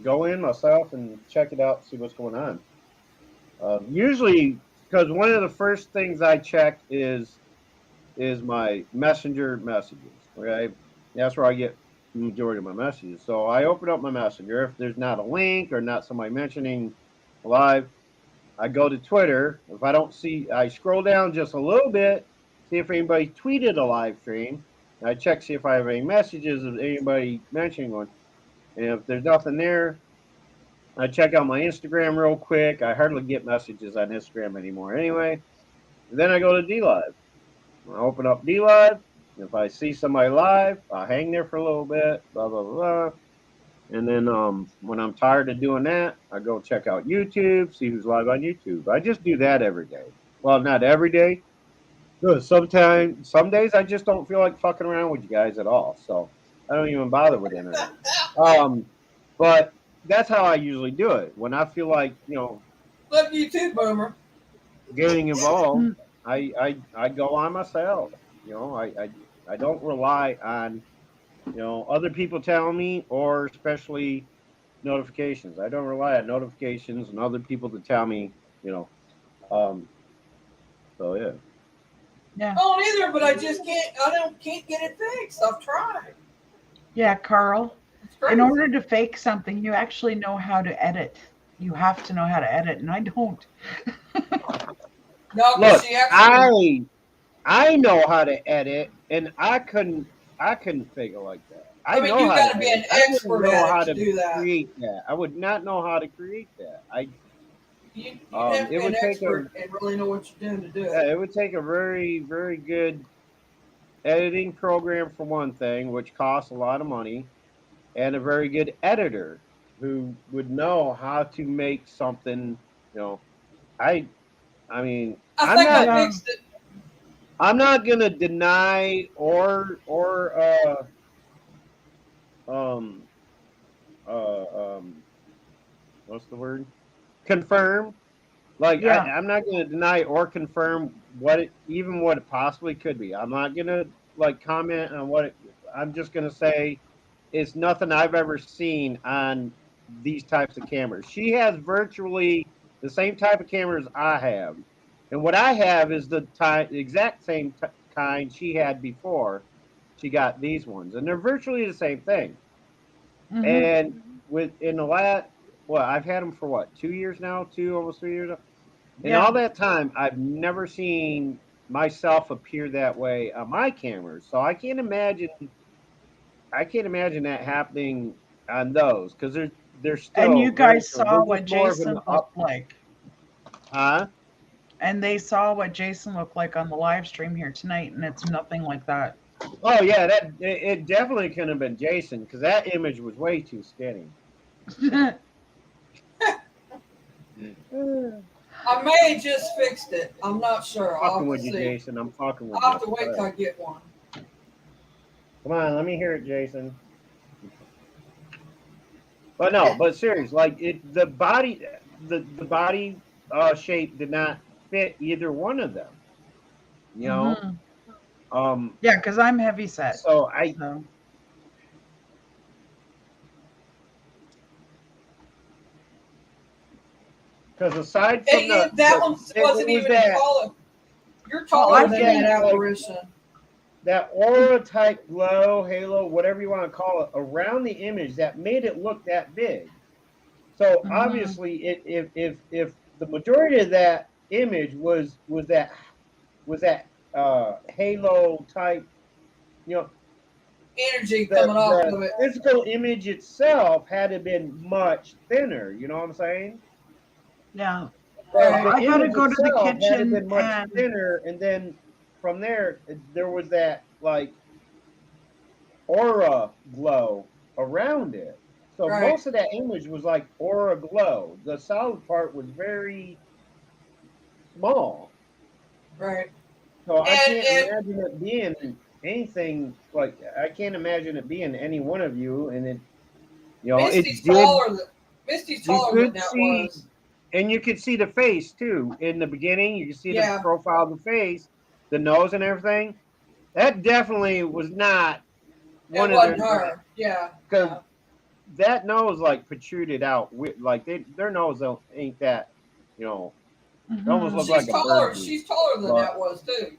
go in myself and check it out, see what's going on. Usually, because one of the first things I check is my messenger messages. Right, that's where I get the majority of my messages. So I open up my messenger. If there's not a link or not somebody mentioning live, I go to Twitter. If I don't see, I scroll down just a little bit, see if anybody tweeted a live stream. And I check see if I have any messages of anybody mentioning one. And if there's nothing there, I check out my Instagram real quick. I hardly get messages on Instagram anymore anyway. And then I go to D Live. I open up D Live. If I see somebody live, I'll hang there for a little bit, blah, blah, blah. And then when I'm tired of doing that, I go check out YouTube, see who's live on YouTube. I just do that every day. Well, not every day. No, sometimes, some days I just don't feel like fucking around with you guys at all. So I don't even bother with the internet. But that's how I usually do it. When I feel like, Love you too, Boomer. getting involved, I go on myself. I don't rely on other people telling me, or especially notifications. I don't rely on notifications and other people to tell me. You know, so yeah. Yeah. I don't either, but I just can't. Can't get it fixed. I've tried. Yeah, Carl. It's crazy. In order to fake something, you actually know how to edit. You have to know how to edit, and I don't. No, Look, she actually. I know how to edit, and I couldn't figure like that. I mean, know you how got to to be edit. an I wouldn't expert know at how it to do that. create that. I would not know how to create that. You have to It be would an take expert and really know what you're doing to do yeah, it. it would take a very, very good editing program for one thing, which costs a lot of money, and a very good editor who would know how to make something. You know, I I mean, I think I Yeah. fixed it. I'm not gonna deny or um what's the word? Confirm. Like Yeah. I'm not gonna deny or confirm what it possibly could be. I'm not gonna like comment on what I'm just gonna say it's nothing I've ever seen on these types of cameras. She has virtually the same type of cameras I have, and what I have is the exact same kind she had before she got these ones, and they're virtually the same thing. Mm-hmm. And in the last, well, I've had them for what, 2 years now, almost 3 years. In Yeah. all that time, I've never seen myself appear that way on my cameras. So I can't imagine. I can't imagine that happening on those because they're And you still very guys similar. saw They're what just more of an Jason up, looked like. huh? And they saw what Jason looked like on the live stream here tonight, and it's nothing like that. Oh yeah, it definitely couldn't have been Jason because that image was way too skinny. I may have just fixed it. I'm not sure. I'll Fucking have with to you, see. Jason. I'm fucking with I'll you. have to wait till I get one. Come on, let me hear it, Jason. But no, but serious, like the body, the body shape did not fit either one of them. You know, Mhm. um, Yeah, because I'm heavy set. so I So because aside from That one it wasn't was even that taller. You're well, taller I than that think like apparition. that aura type glow, halo, whatever you want to call it, around the image that made it look that big. So mhm, obviously, if the majority of that image was that halo type, you know, Energy coming off the of it. physical image itself had to have been much thinner. You know what I'm saying? yeah. Well, Right. The I gotta image go to the itself had to have kitchen been much and thinner, and then from there was that like aura glow around it. So Right. most of that image was like aura glow. The solid part was very small. Right. So I can't And imagine it being anything like I can't imagine it being any one of you. And it, you know, Misty's it did. taller than Misty's You taller than could that see, was. and you could see the face too in the beginning. You could see the Yeah. profile of the face, the nose, and everything. That definitely was not It one of wasn't their her. Yeah. because Yeah. that nose like protruded out with like their nose ain't that, you know, it almost mhm. looked like a bird beak. She's taller than But that was too.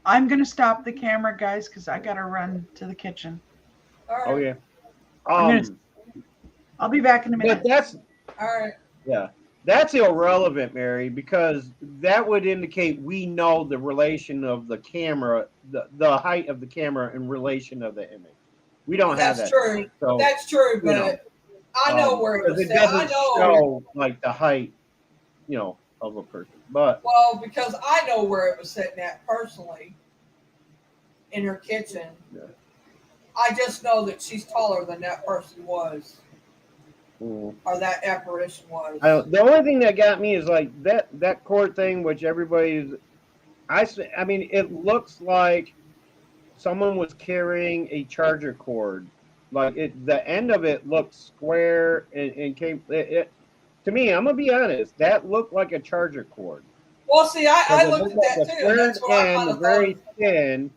I'm gonna stop the camera, guys, because I gotta run to the kitchen. All oh right. yeah, I'm gonna. um, I'll be back in a but minute. All right. yeah, that's irrelevant, Mary, because that would indicate we know the relation of the camera, the height of the camera in relation of the image. We don't have That's that data, true. so That's true. you know, But I know where it because was it set. I doesn't know. show like the height, you know, of a person. But Well, because I know where it was sitting at personally in her kitchen. yeah. I just know that she's taller than that person was, Mm. or that apparition was. The only thing that got me is like that cord thing, which everybody's. I mean, it looks like someone was carrying a charger cord. Like the end of it looked square and came. To me, I'm gonna be honest. That looked like a charger cord Well, see, because I it looked looked at like that a too, and square that's what I end, kind of thought. very thin,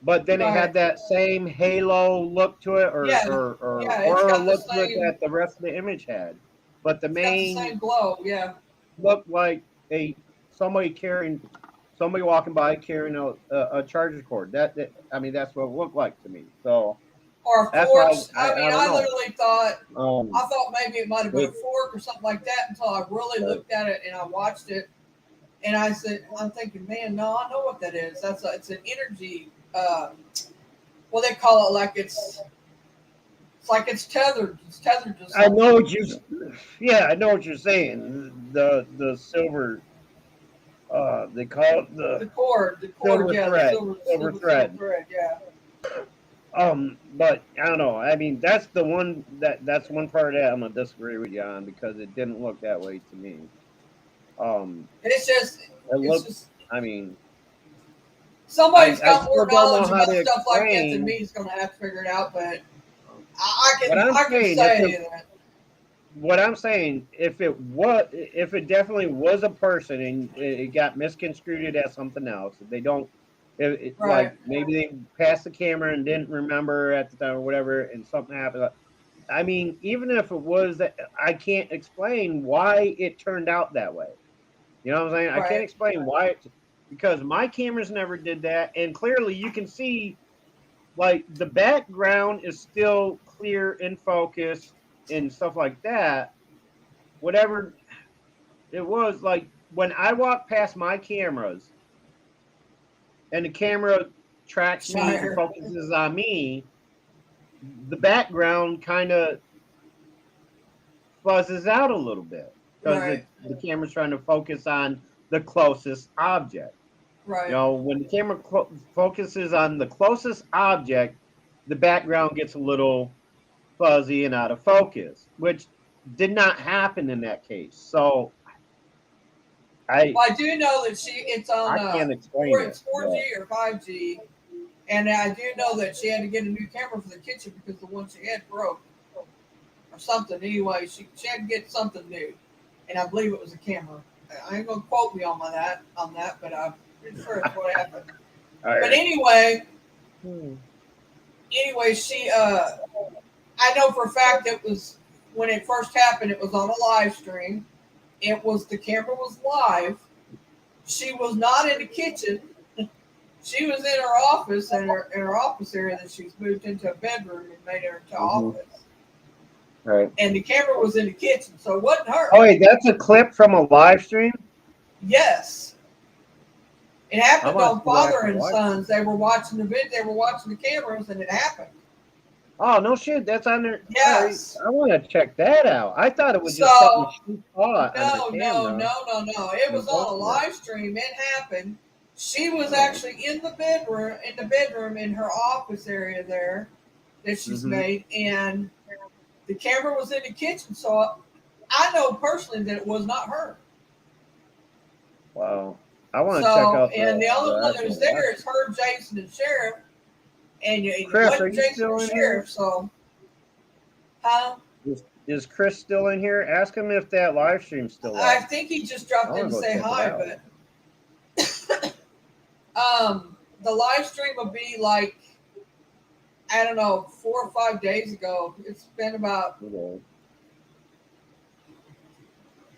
but then it Right. had that same halo look to it, Yeah. or Yeah. It's aura got the look to it same. that the rest of the image had. But the It's got the main same glow. Yeah. looked like a somebody somebody walking by carrying a charger cord. I mean that's what it looked like to me. So Or a that's why fork. I mean, I don't I know. literally thought. I Um, thought maybe it might have been a it, fork or something like that until I really looked at it and I watched it, and I said, I'm thinking, man, no, I know what that is. It's an energy. What they call it, like it's like it's tethered. It's tethered to I know something. what you. Yeah, I know what you're saying. The silver. They call it The the cord, silver yeah, the thread. Silver silver thread. thread, yeah. But I don't know. I mean, that's the one that's one part that I'm gonna disagree with you on because it didn't look that way to me. And It it's looked. just I mean, somebody's I got more still don't know knowledge how about to stuff like that than me explain is going to have to figure it out. But what I'm I can saying. say that. What I'm saying, if it definitely was a person and it got misconstrued as something else, if they don't, Right, like maybe they passed the camera and didn't remember at the time or whatever, and something happened. I mean, even if it was that, I can't explain why it turned out that way. You know what I'm saying? I can't right, explain why because my cameras never did that, and clearly you can see like the background is still clear in focus and stuff like that. Whatever it was, like when I walk past my cameras and the camera tracks me and Shire. focuses on me, the background kind of fuzzes out a little bit because Right, the camera's trying to focus on the closest object. Right. You know, when the camera focuses on the closest object, the background gets a little fuzzy and out of focus, which did not happen in that case. So I Well, I do know that it's on I can't explain it. it's 4G or 5G, and I do know that she had to get a new camera for the kitchen because the one she had broke or something. Anyway, she had to get something new, and I believe it was a camera. I ain't gonna quote me on that, but I'm pretty sure it's what happened. All But right. anyway, she I know for a fact it was when it first happened. It was on a live stream. It was the camera was live. She was not in the kitchen. She was in her office in her office area that she's moved into a bedroom and made her into office. Right. And the camera was in the kitchen, so it wasn't her. Oh wait, that's a clip from a live stream? Yes. It happened I on must have Father and watched Sons. They were watching they were watching the cameras and it happened. Oh no shit, that's on there. Yes. All right. I want to check that out. I thought it was just So something she caught on the camera. no. It was on a live stream. It happened. She was actually in the bedroom in her office area there that she's made, and the camera was in the kitchen. So I know personally that it was not her. Wow. I want to check out and the only one that was there is her, Jason, and Sheriff. And it Chris, wasn't are you Jason still or in Sheriff, so huh? Is Chris still in here? Ask him if that live stream's still I up. think he just dropped in to say hi, but the live stream will be like, I don't know, 4 or 5 days ago. It's been about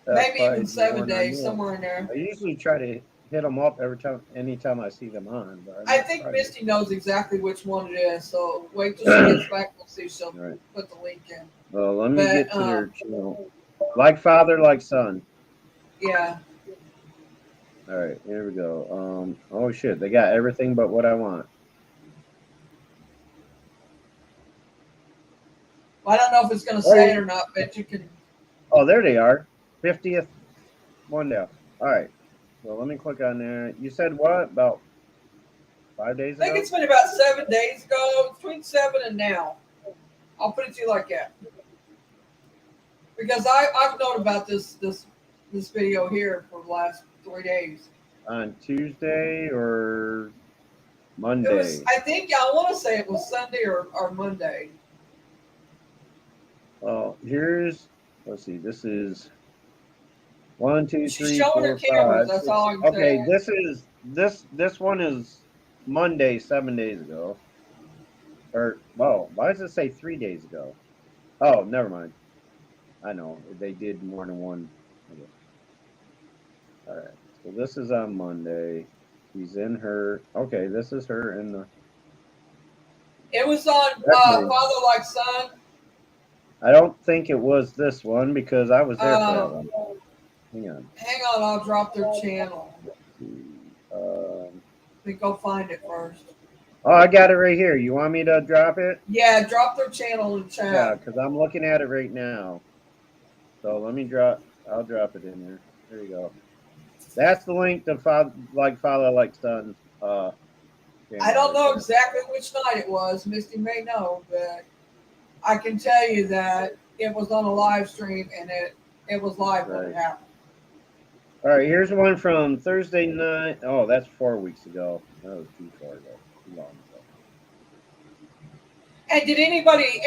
maybe even 7 days, somewhere in there. I usually try to hit them up anytime I see them on. But I think Misty knows exactly which one it is, so wait till she gets back. We'll see if she'll put the link in. Well, let me get to their channel. Like father, like son. Yeah. All right, here we go. Oh shit, they got everything but what I want. Well, I don't know if it's going to say it or not, but you can. Oh, there they are. 50th one down. All right. So let me click on there. You said what? About 5 days ago? I think it's been about 7 days ago, between 7 and now. I'll put it to you like that. Because I've known about this video here for the last 3 days. On Tuesday or Monday? It was, I want to say it was Sunday or Monday. Well, let's see, this is 1, 2, 3, She's showing 4, her cameras, 5, that's 6. all I can Okay, say. this one is Monday, 7 days ago. Or, well, why does it say 3 days ago? Oh, never mind. I know, they did more than one. Okay. All right, so this is on Monday. She's in her, okay, this is her in the. It was on Father Like Son. I don't think it was this one because I was there for that one. Hang on, I'll drop their channel. Let me go find it first. Oh, I got it right here. You want me to drop it? Yeah, drop their channel in chat. Yeah, because I'm looking at it right now. So let me I'll drop it in there. There you go. That's the link to Father Like Son. I don't know exactly which night it was. Misty may know, but I can tell you that it was on a live stream and it was live when it happened. All right, here's one from Thursday night. Oh, that's 4 weeks ago. That was too far ago. Too long ago. And did anybody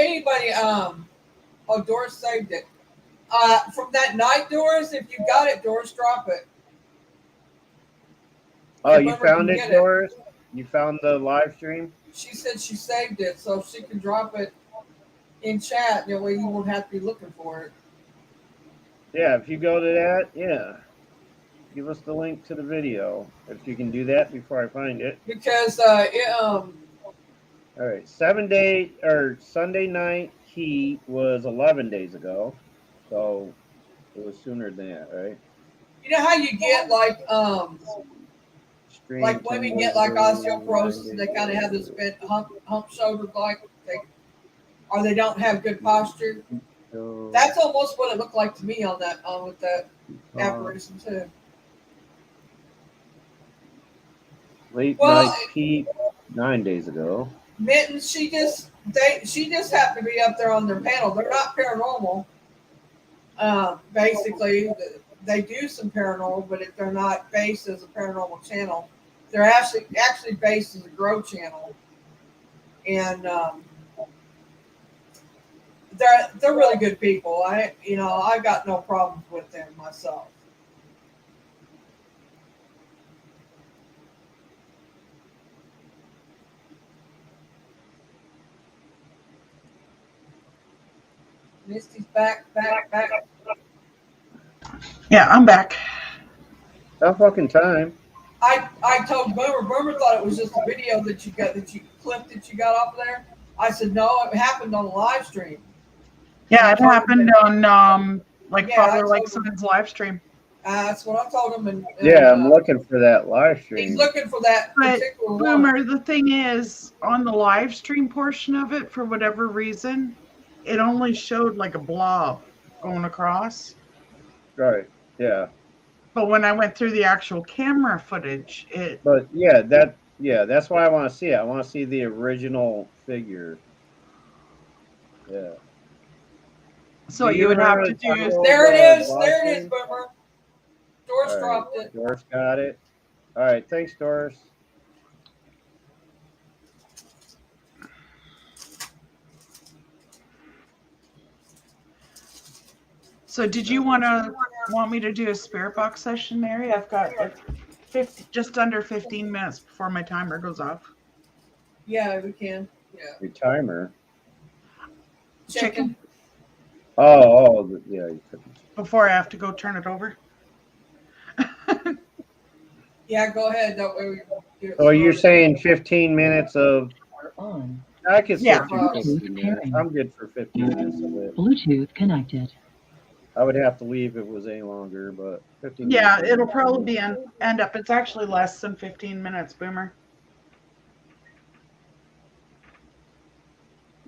Doris saved it. From that night, Doris, if you got it, Doris, drop it. Oh, you found it, Doris? You found the live stream? She said she saved it, so she can drop it in chat. That way you won't have to be looking for it. Yeah, if you go to that, yeah. Give us the link to the video if you can do that before I find it. Because all right, Sunday night heat was 11 days ago, so it was sooner than that, right? You know how you get like women get like osteoporosis and they kind of have this bent hump shoulders, like they don't have good posture. That's almost what it looked like to me with that apparition too. Late Well, night Pete 9 days ago. Mittens, she just happened to be up there on their panel. They're not paranormal. Basically, they do some paranormal, but if they're not based as a paranormal channel, they're actually based as a grow channel, and they're really good people. I got no problems with them myself. Misty's back. Yeah, I'm back. About fucking time. I told Boomer. Boomer thought it was just a video that you clipped that you got off there. I said no, it happened on a live stream. Yeah, it happened on Father Like told him. Son's live stream. That's what I told him. And Yeah, I'm looking for that live stream. he's looking for that But particular Boomer, one. the thing is, on the live stream portion of it, for whatever reason, it only showed like a blob going across. Right. Yeah. But when I went through the actual camera footage, it. But yeah, that's why I want to see it. I want to see the original figure. Yeah. So you would have to do. There it is. There it is, Boomer. Doris dropped it. Doris got it. All right. Thanks, Doris. So did you want me to do a spirit box session, Mary? I've got like just under 15 minutes before my timer goes off. Yeah, we can. Yeah. Your timer. Chicken. Oh, yeah. You couldn't. Before I have to go turn it over. Yeah, go ahead. That way we do it. So you're saying 15 minutes of. I could sit through 15 minutes. I'm good for 15 minutes of it. Bluetooth connected. I would have to leave if it was any longer, but 15 Yeah, minutes. it'll probably be end up. It's actually less than 15 minutes, Boomer.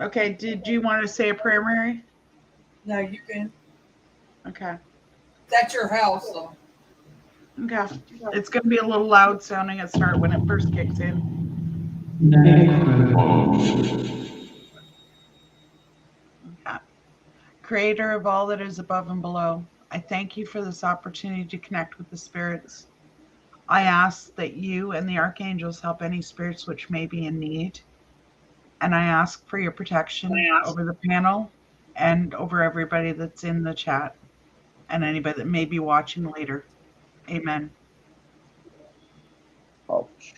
Okay, did you want to say a prayer, Mary? No, you can. Okay. That's your house, though. Okay. It's going to be a little loud sounding at start when it first kicks in. Okay. Creator of all that is above and below, I thank you for this opportunity to connect with the spirits. I ask that you and the archangels help any spirits which may be in need. And I ask for your protection over the panel and over everybody that's in the chat and anybody that may be watching later. Amen. Ouch.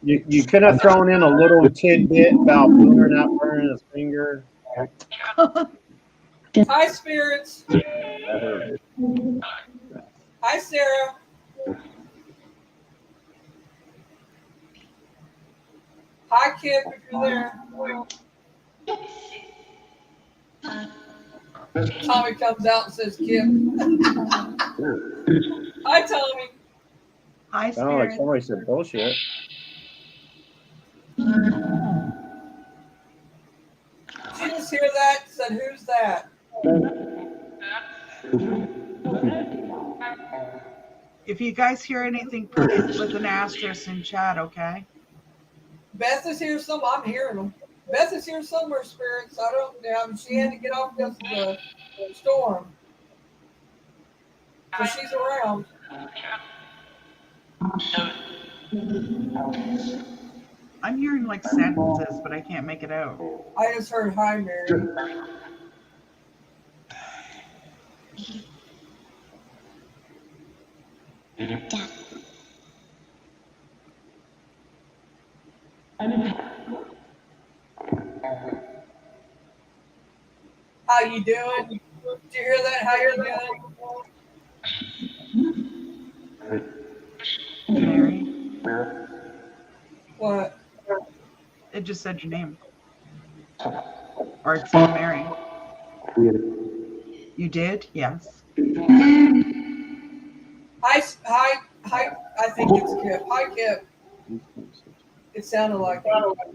You could have thrown in a little tidbit about Boomer not burning his finger. Hi, spirits. Hi, Sarah. Hi, Kip, if you're there. Tommy comes out and says, Kip. Hi, Tommy. Hi, Sounded like Spirit. somebody said bullshit. Did you just hear that? Said, who's that? If you guys hear anything, put it with an asterisk in chat, okay? Beth is here somewhere. I'm hearing them. Beth is here somewhere, spirits. I don't know. She had to get off because of the storm. So she's around. I'm hearing like sentences, but I can't make it out. I just heard hi, Mary. How you doing? Did you hear that? How you doing? Mary, What? it just said your name. Or it said Mary. You did? Yes. Hi. I think it's Kip. Hi, Kip. It sounded like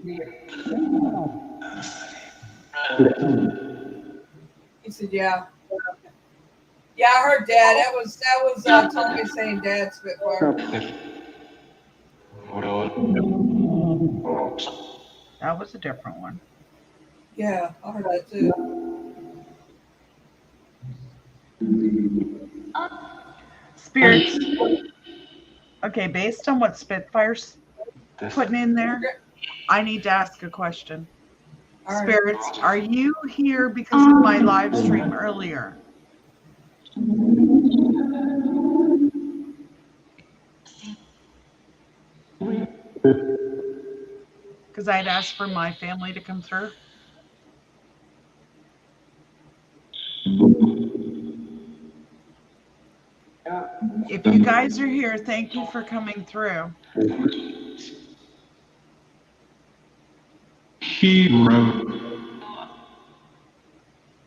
it. He said, yeah. Yeah, I heard Dad. That was Tommy saying Dad Spitfire. That was a different one. Yeah, I heard that too. Spirits. Okay, based on what Spitfire's putting in there, Okay. I need to ask a question. All right. Spirits, are you here because of my live stream earlier? Because I'd asked for my family to come through. If you guys are here, thank you for coming through.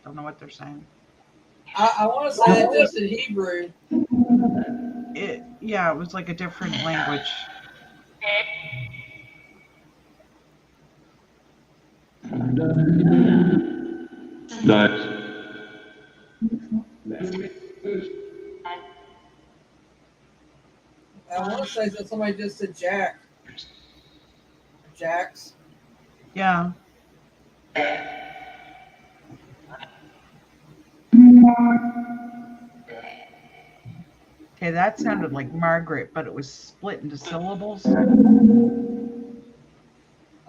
Don't know what they're saying. I want to say that just in Hebrew. Yeah, it was like a different language. I want to say that somebody just said Jack. Jax. Yeah. Okay, that sounded like Margaret, but it was split into syllables.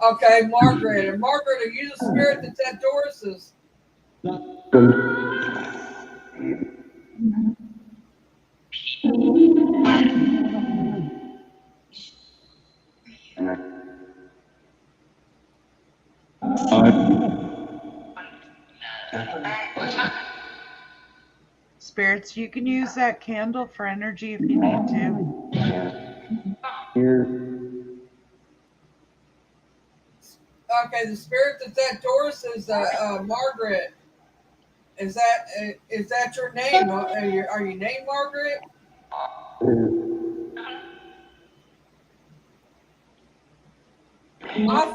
Okay, Margaret. And Margaret, are you the spirit that's at Doris's? Spirits, you can use that candle for energy if you need to. Okay, the spirit that's at Doris's, Margaret. Is that your name? Are you named Margaret? I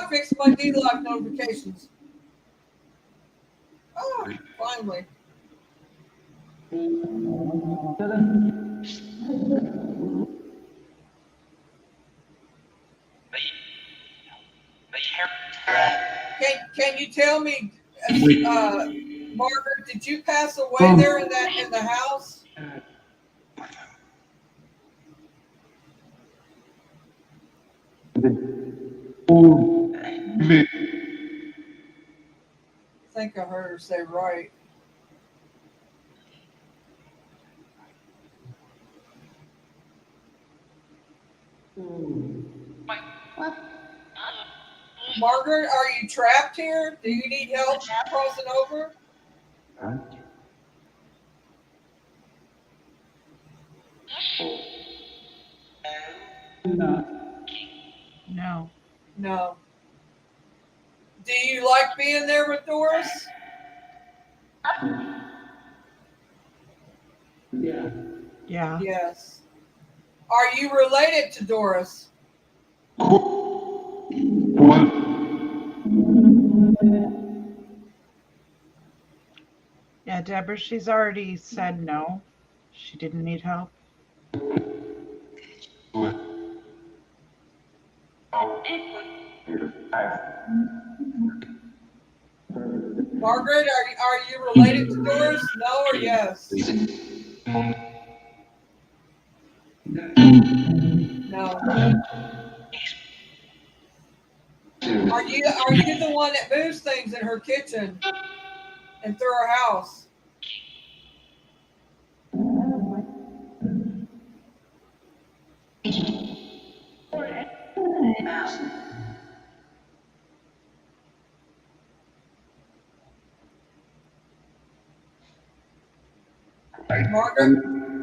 fixed my D-Lock notifications. Oh, finally. Can you tell me, Margaret, did you pass away there in the house? I think I heard her say right. Margaret, are you trapped here? Do you need help crossing over? No. No. Do you like being there with Doris? Yeah. Yes. Are you related to Doris? Yeah, Deborah, she's already said no. She didn't need help. Margaret, are you related to Doris? No or yes? No. Are you the one that moves things in her kitchen and through her house?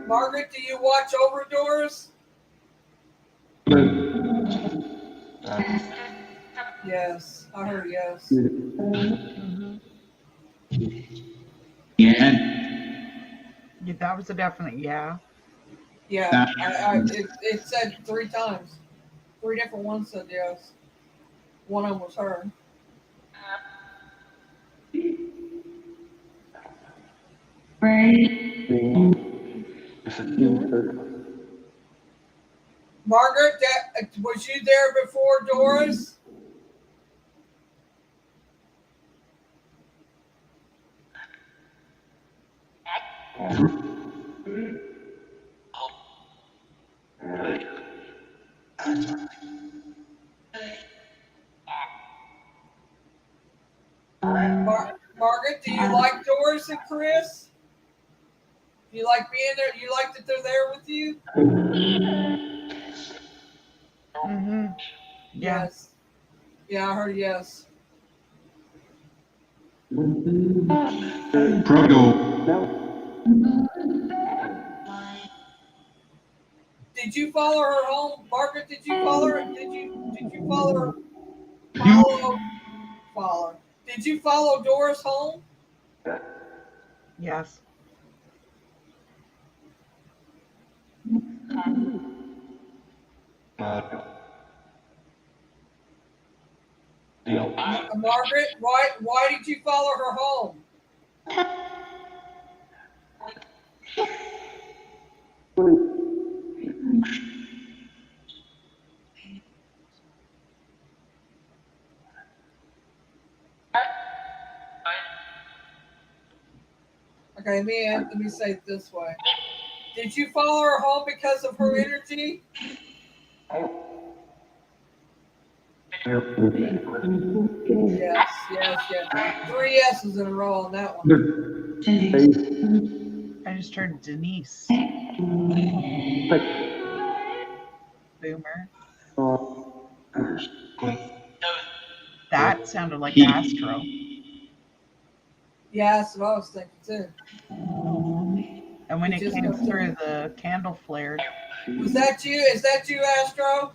Margaret, do you watch over Doris? Yes, I heard yes. Mm-hmm. Yeah, that was a definite yeah. Yeah, it said 3 times. 3 different ones said yes. One of them was her. Right. Margaret, was you there before Doris? Margaret, do you like Doris and Chris? Do you like being there? You like that they're there with you? Mm-hmm. Yeah. Yes. Yeah, I heard yes. Did you follow her home, Margaret? Did you follow her? Did you follow her? Follow. Did you follow Doris home? Yes. Margaret, why did you follow her home? Okay, let me say it this way. Did you follow her home because of her energy? Yes, yes, yes. 3 yeses in a row on that one. I just heard Denise. Boomer. That sounded like Astro. Yeah, that's what I was thinking too. And when it came through, the candle flared. Was that you? Is that you, Astro?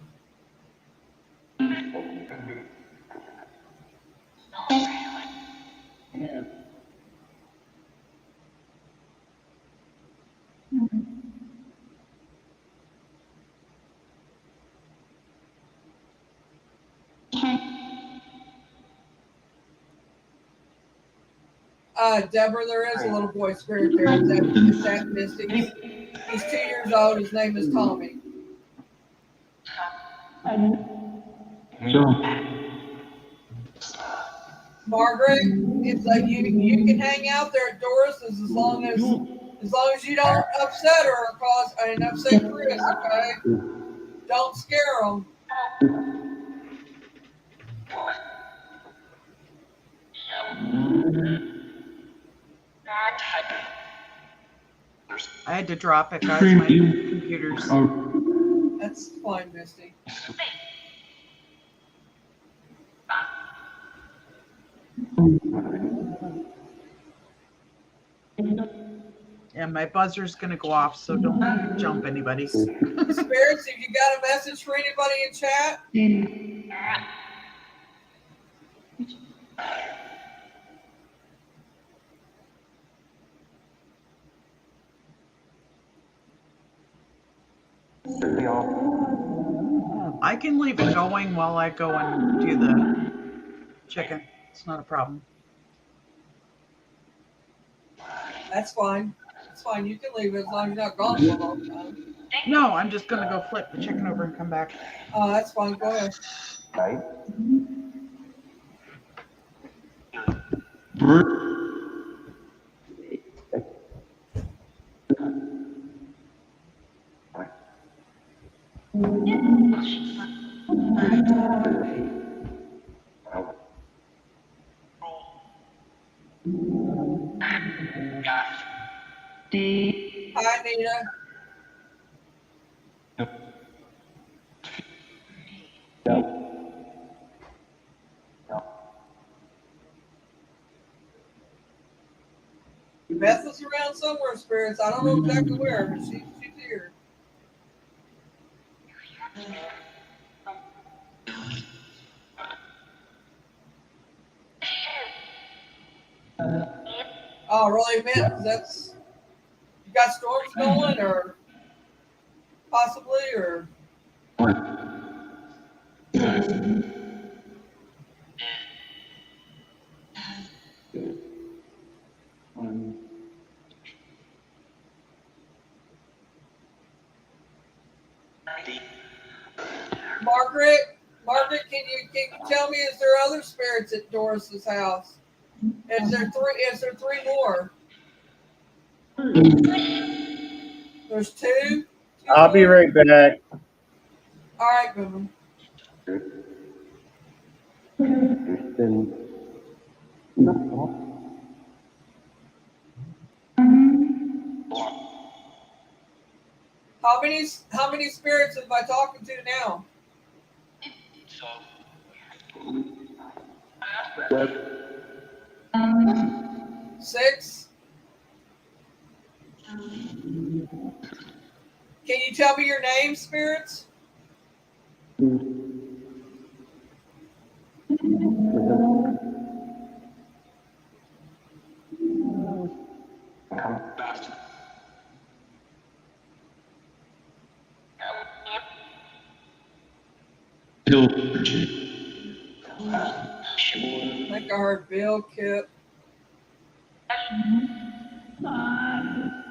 Deborah, there is a little boy spirit there. Is that Misty? He's 2 years old. His name is Tommy. Margaret, it's like you can hang out there at Doris as long as you don't upset her or cause and upset Chris. Okay, don't scare them. I had to drop it, guys. My computer's. That's fine, Misty. Yeah, my buzzer's going to go off, so don't jump anybody. Spirits, if you got a message for anybody in chat? I can leave it going while I go and do the chicken. It's not a problem. That's fine. It's fine. You can leave it as long as you're not gone for a long time. No, I'm just going to go flip the chicken over and come back. Oh, that's fine. Go ahead. Hi, Nina. Beth is around somewhere, spirits. I don't know exactly where, but she's here. Oh, really, man? That's you got storms going, or possibly, or Margaret, can you tell me, is there other spirits at Doris's house? Is there three more? There's two. I'll be right back. All right, Boomer. How many spirits am I talking to now? Six. Can you tell me your name, spirits? I think I heard Bill, Kip,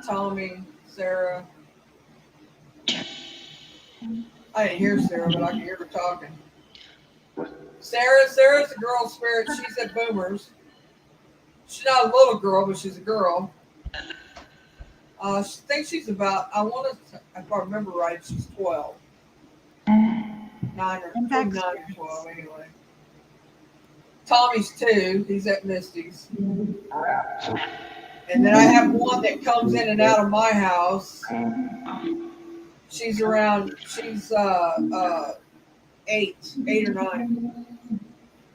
Tommy, Sarah. I didn't hear Sarah, but I could hear her talking. Sarah's the girl spirit. She's at Boomer's. She's not a little girl, but she's a girl. I think she's about, if I remember right, she's 12. 9 or 12 anyway. Tommy's 2. He's at Misty's. And then I have one that comes in and out of my house. She's 8 or 9. I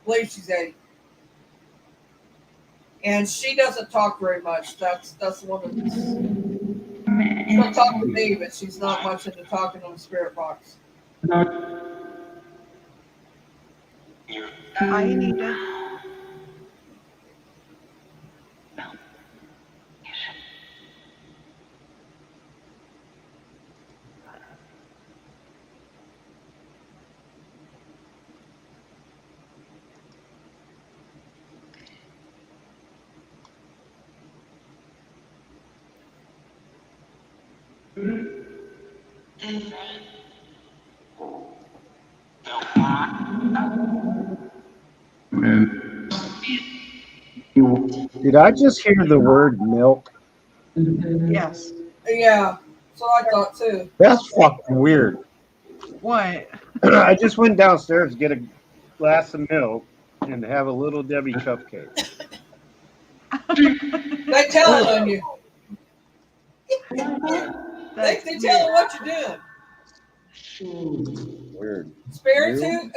believe she's 8. And she doesn't talk very much. That's the one that's, she'll talk to me, but she's not much into talking on the spirit box. Hi, Anita. Did I just hear the word milk? Yes. Yeah, so I thought too. That's fucking weird. What? I just went downstairs to get a glass of milk and have a little Debbie cupcake. They telling on you. They telling what you're doing. Weird. Spirits, who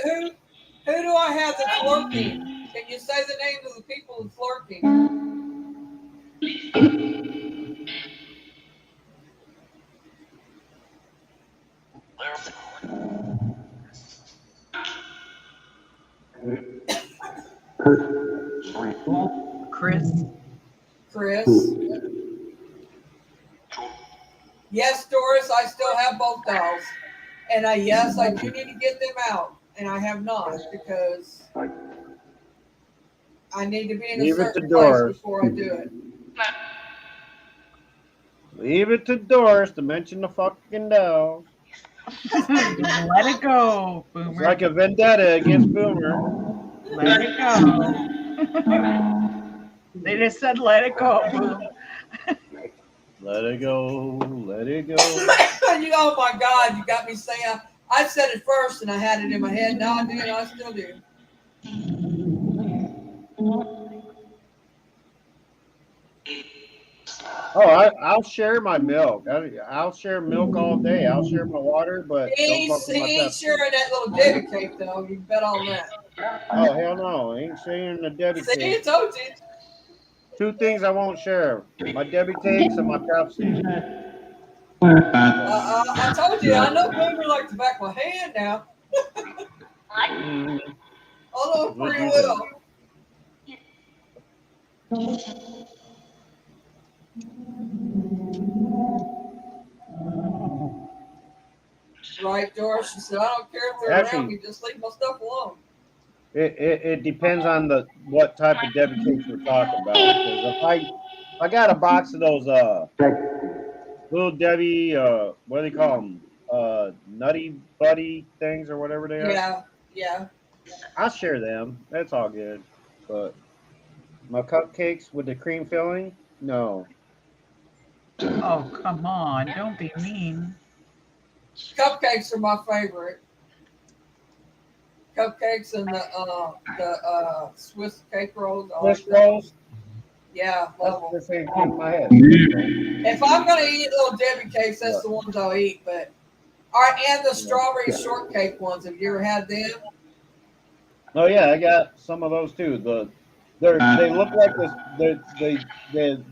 do I have that's lurking? Can you say the names of the people that's lurking? Chris. Yes, Doris, I still have both dolls. And I do need to get them out. And I have not, because I need to be in a certain place before I do it. Leave it to Doris to mention the fucking dolls. Let it go, Boomer. It's like a vendetta against Boomer. Let it go. They just said, let it go, Boomer. Let it go. Let it go. Oh my God, you got me saying. I said it first and I had it in my head. Now I do, and I still do. Oh, I'll share my milk. I'll share milk all day. I'll share my water, but He ain't sharing that little Debbie cake, though. You bet on that. Oh, hell no. I ain't sharing the Debbie See, cake. I told you. 2 things I won't share. My Debbie cakes and my Pepsi. I told you. I know Boomer like the back of my hand now. Although pretty well. Right, Doris. She said, I don't care if they're around me, just leave my stuff alone. It depends on what type of Debbie cakes we're talking about. Because if I got a box of those little Debbie, what do they call them? Nutty Buddy things or whatever they are. Yeah, yeah. I'll share them. That's all good. But my cupcakes with the cream filling, no. Oh, come on. Don't be mean. Cupcakes are my favorite. Cupcakes and the Swiss cake rolls. I like Swiss them. rolls. Yeah, That's love them. the same thing in my head. Swiss rolls. If I'm gonna eat little Debbie cakes, that's Yeah. the ones I'll eat. But all right, and the strawberry shortcake ones. Have you ever had them? Oh yeah, I got some of those too. They look like this.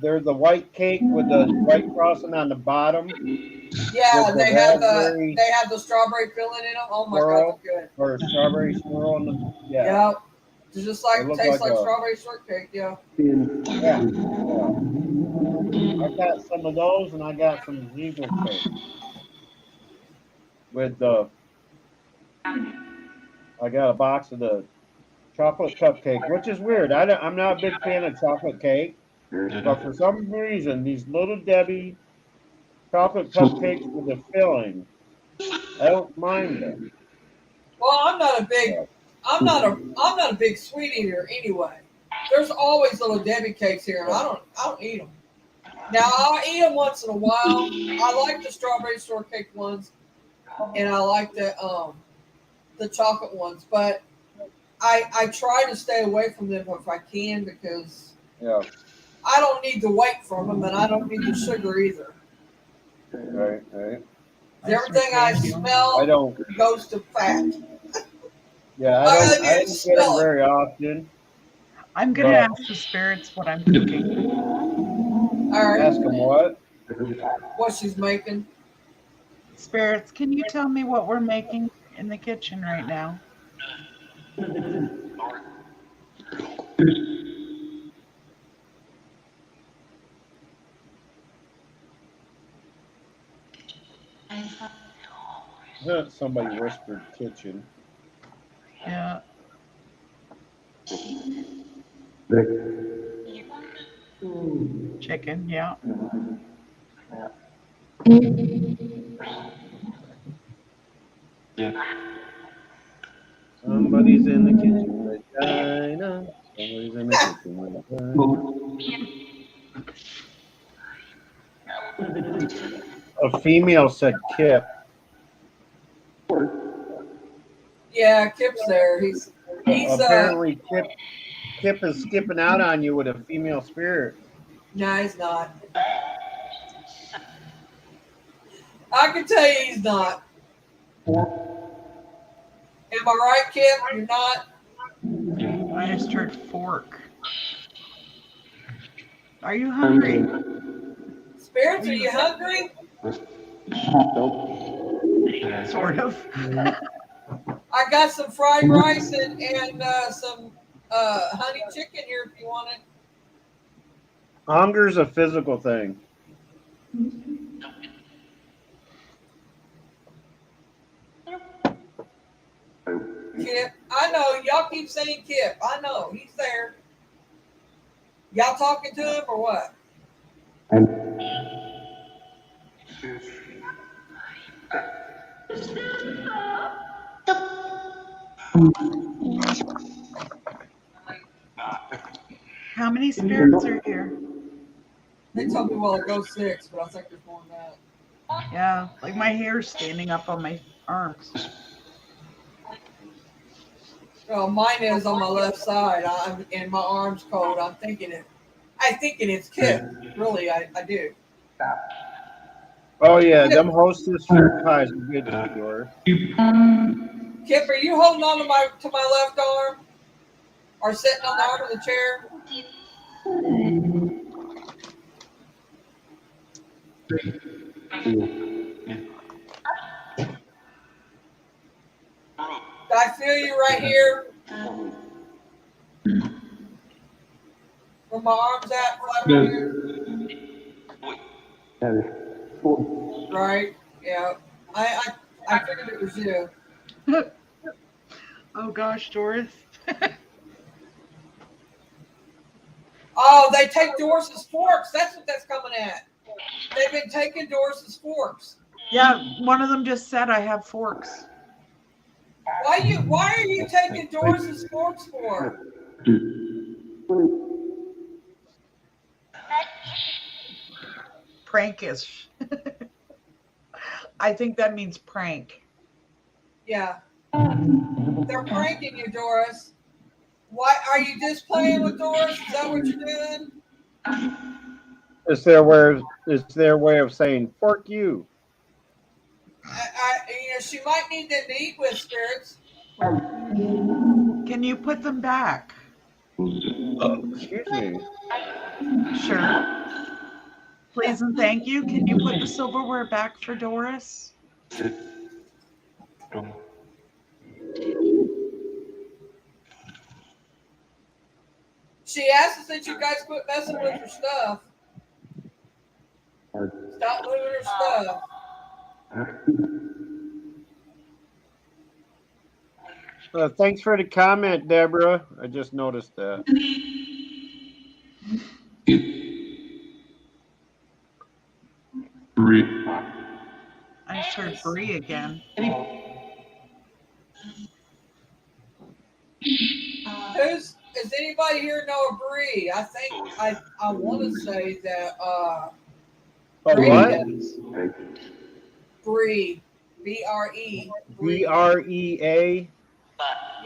They're the white cake with the white frosting on the bottom Yeah, with the they raspberry have the strawberry filling in them. Oh my god, swirl they're good. or strawberry swirl. In them. Yeah, Yeah, it's just they like look tastes like like a strawberry shortcake. Yeah. yeah. I got some of those, and I got some Ziegler cake with the. I got a box of the chocolate cupcake, which is weird. I'm not a big fan of chocolate cake, but for some reason, these little Debbie chocolate cupcakes with the filling, I don't mind them. Well, But, I'm not a big sweet eater anyway. There's always little Debbie cakes here, and I don't eat them. Now I'll eat them once in a while. I like the strawberry shortcake ones, and I like the chocolate ones, but I try to stay away from them if I can because yeah, I don't need the weight from them, and I don't need the sugar either. right. Everything I I smell don't. goes to fat. Yeah, I I need to don't get them smell it. very often. I'm going to ask the spirits what I'm cooking. All right, Ask them what. what she's making. Spirits, can you tell me what we're making in the kitchen right now? Somebody whispered kitchen. Yeah. Chicken, yeah. Somebody's in the kitchen with Dinah. Somebody's in the kitchen with Dinah. A female said Kip. Yeah, Kip's there. He's Apparently Kip is skipping out on you with a female spirit. no, he's not. I can tell you he's not. Am I right, Kip? You're not? I just heard fork. Are you hungry? Spirits, are you hungry? Sort of. I got some fried rice and some honey chicken here if you want it. Hunger's a physical thing. Kip, I know. Y'all keep saying Kip. I know. He's there. Y'all talking to him or what? How many spirits are here? They told me, well, it goes 6, but I think there's more than that. Yeah, like my hair's standing up on my arms. Well, mine is on my left side. And my arm's cold. I'm thinking it's Kip. Really, I do. Oh yeah, them hostess fruit pies are good to your. Kip, are you holding on to my left arm? Or sitting on the arm of the chair? Do I feel you right here? Where my arm's at, right here? Right? Yeah. I figured it was you. Oh gosh, Doris. Oh, they take Doris's forks. That's what that's coming at. They've been taking Doris's forks. Yeah, one of them just said I have forks. Why are you taking Doris's forks for? Prankish. I think that means prank. Yeah. They're pranking you, Doris. Why are you just playing with Doris? Is that what you're doing? It's their way of saying "fork you." She might need them to eat with, spirits. Can you put them back? Excuse me. Sure. Please and thank you. Can you put the silverware back for Doris? She asks that you guys quit messing with her stuff. Stop moving her stuff. Thanks for the comment, Deborah. I just noticed that. I just heard Bree again. Does anybody here know a Bree? I think I want to say that Brady What? does. Bree, B-R-E. BREA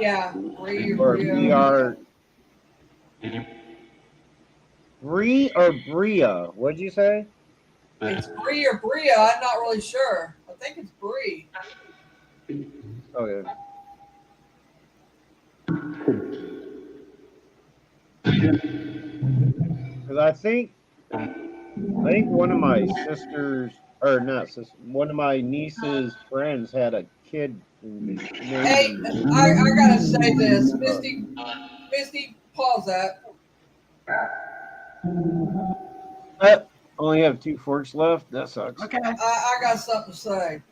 Yeah, Bree or Bria. Bree or Bria? What'd you say? It's Bree or Bria. I'm not really sure. I think it's Bree. Oh yeah. Because I think one of my sisters, or not sister, one of my niece's friends had a kid named. Hey, I gotta say this, Misty, pause that. Only have 2 forks left. That sucks. Okay. I got something to say.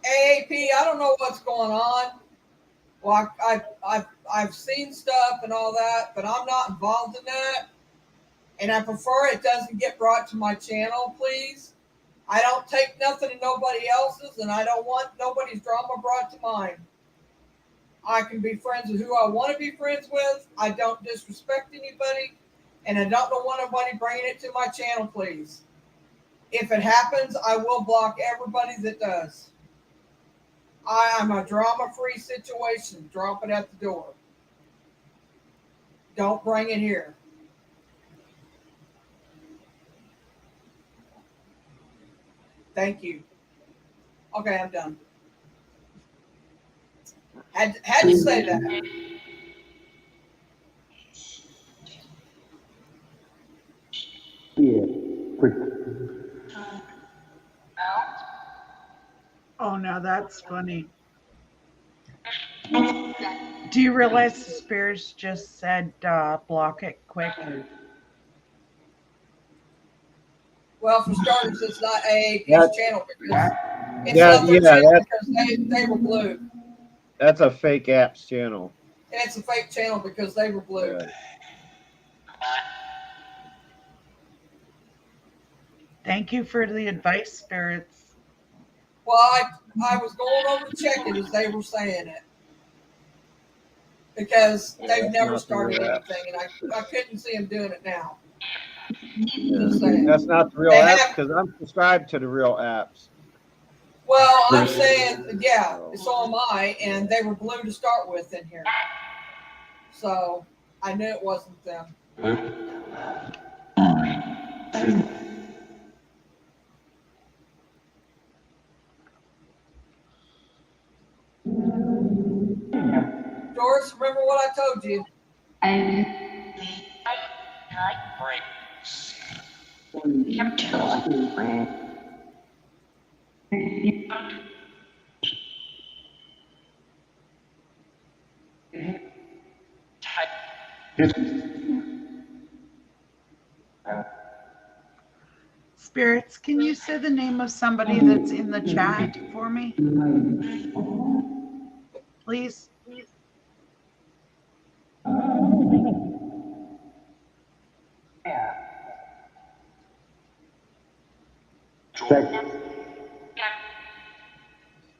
AAP, I don't know what's going on. Well, I've seen stuff and all that, but I'm not involved in that. And I prefer it doesn't get brought to my channel, please. I don't take nothing to nobody else's, and I don't want nobody's drama brought to mine. I can be friends with who I want to be friends with. I don't disrespect anybody, and I don't want nobody bringing it to my channel, please. If it happens, I will block everybody that does. I'm a drama-free situation. Drop it at the door. Don't bring it here. Thank you. Okay, I'm done. Had to say that. Oh, now that's funny. Do you realize the spirits just said block it quick? Well, for starters, it's not AAP's That- channel because it's Yeah, not their yeah, channel that, because they were blue. that's a fake apps channel. And it's a fake channel because they were blue. Yeah. Thank you for the advice, spirits. Well, I was going over to check it as they were saying it. Because they've never not the started real anything, and I couldn't see them doing it now. Yeah. Just saying. That's not the real They apps have- because I'm subscribed to the real apps. Well, I'm saying, yeah, so am I, and they were blue to start with in here. So I knew it wasn't them. Doris, remember what I told you. Spirits, can you say the name of somebody that's in the chat for me? Please?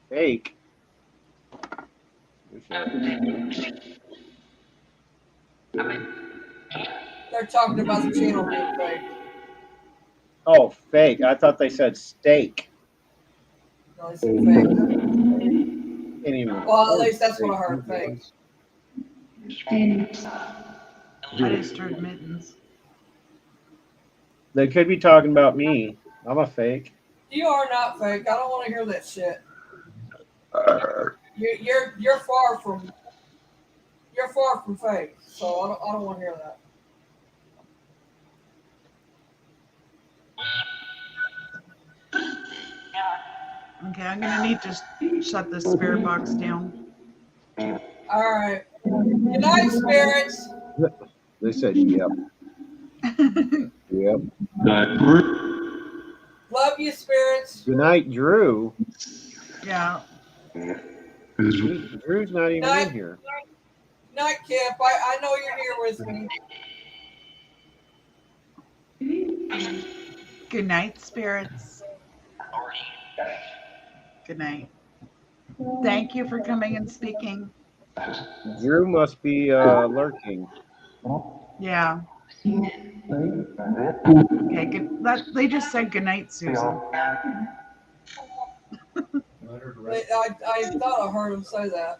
Fake. They're talking about the channel being fake. Oh, fake. I thought they said steak. No, they said fake. Can't even Well, at afford least that's what I steak heard. these Fake. days. I just heard mittens. They could be talking about me. I'm a fake. You are not fake. I don't want to hear that shit. You're far from fake. So I don't want to hear that. Okay, I'm gonna need to shut this spirit box down. All right. Good night, spirits. They said, yep. Yep. Love you, spirits. Good night, Drew. Yeah. Drew's not even Night. in here. Night, Kip. I know you're here with me. Good night, spirits. Good night. Thank you for coming and speaking. Drew must be lurking. Yeah. Okay, they just said good night, Susan. I thought I heard him say that.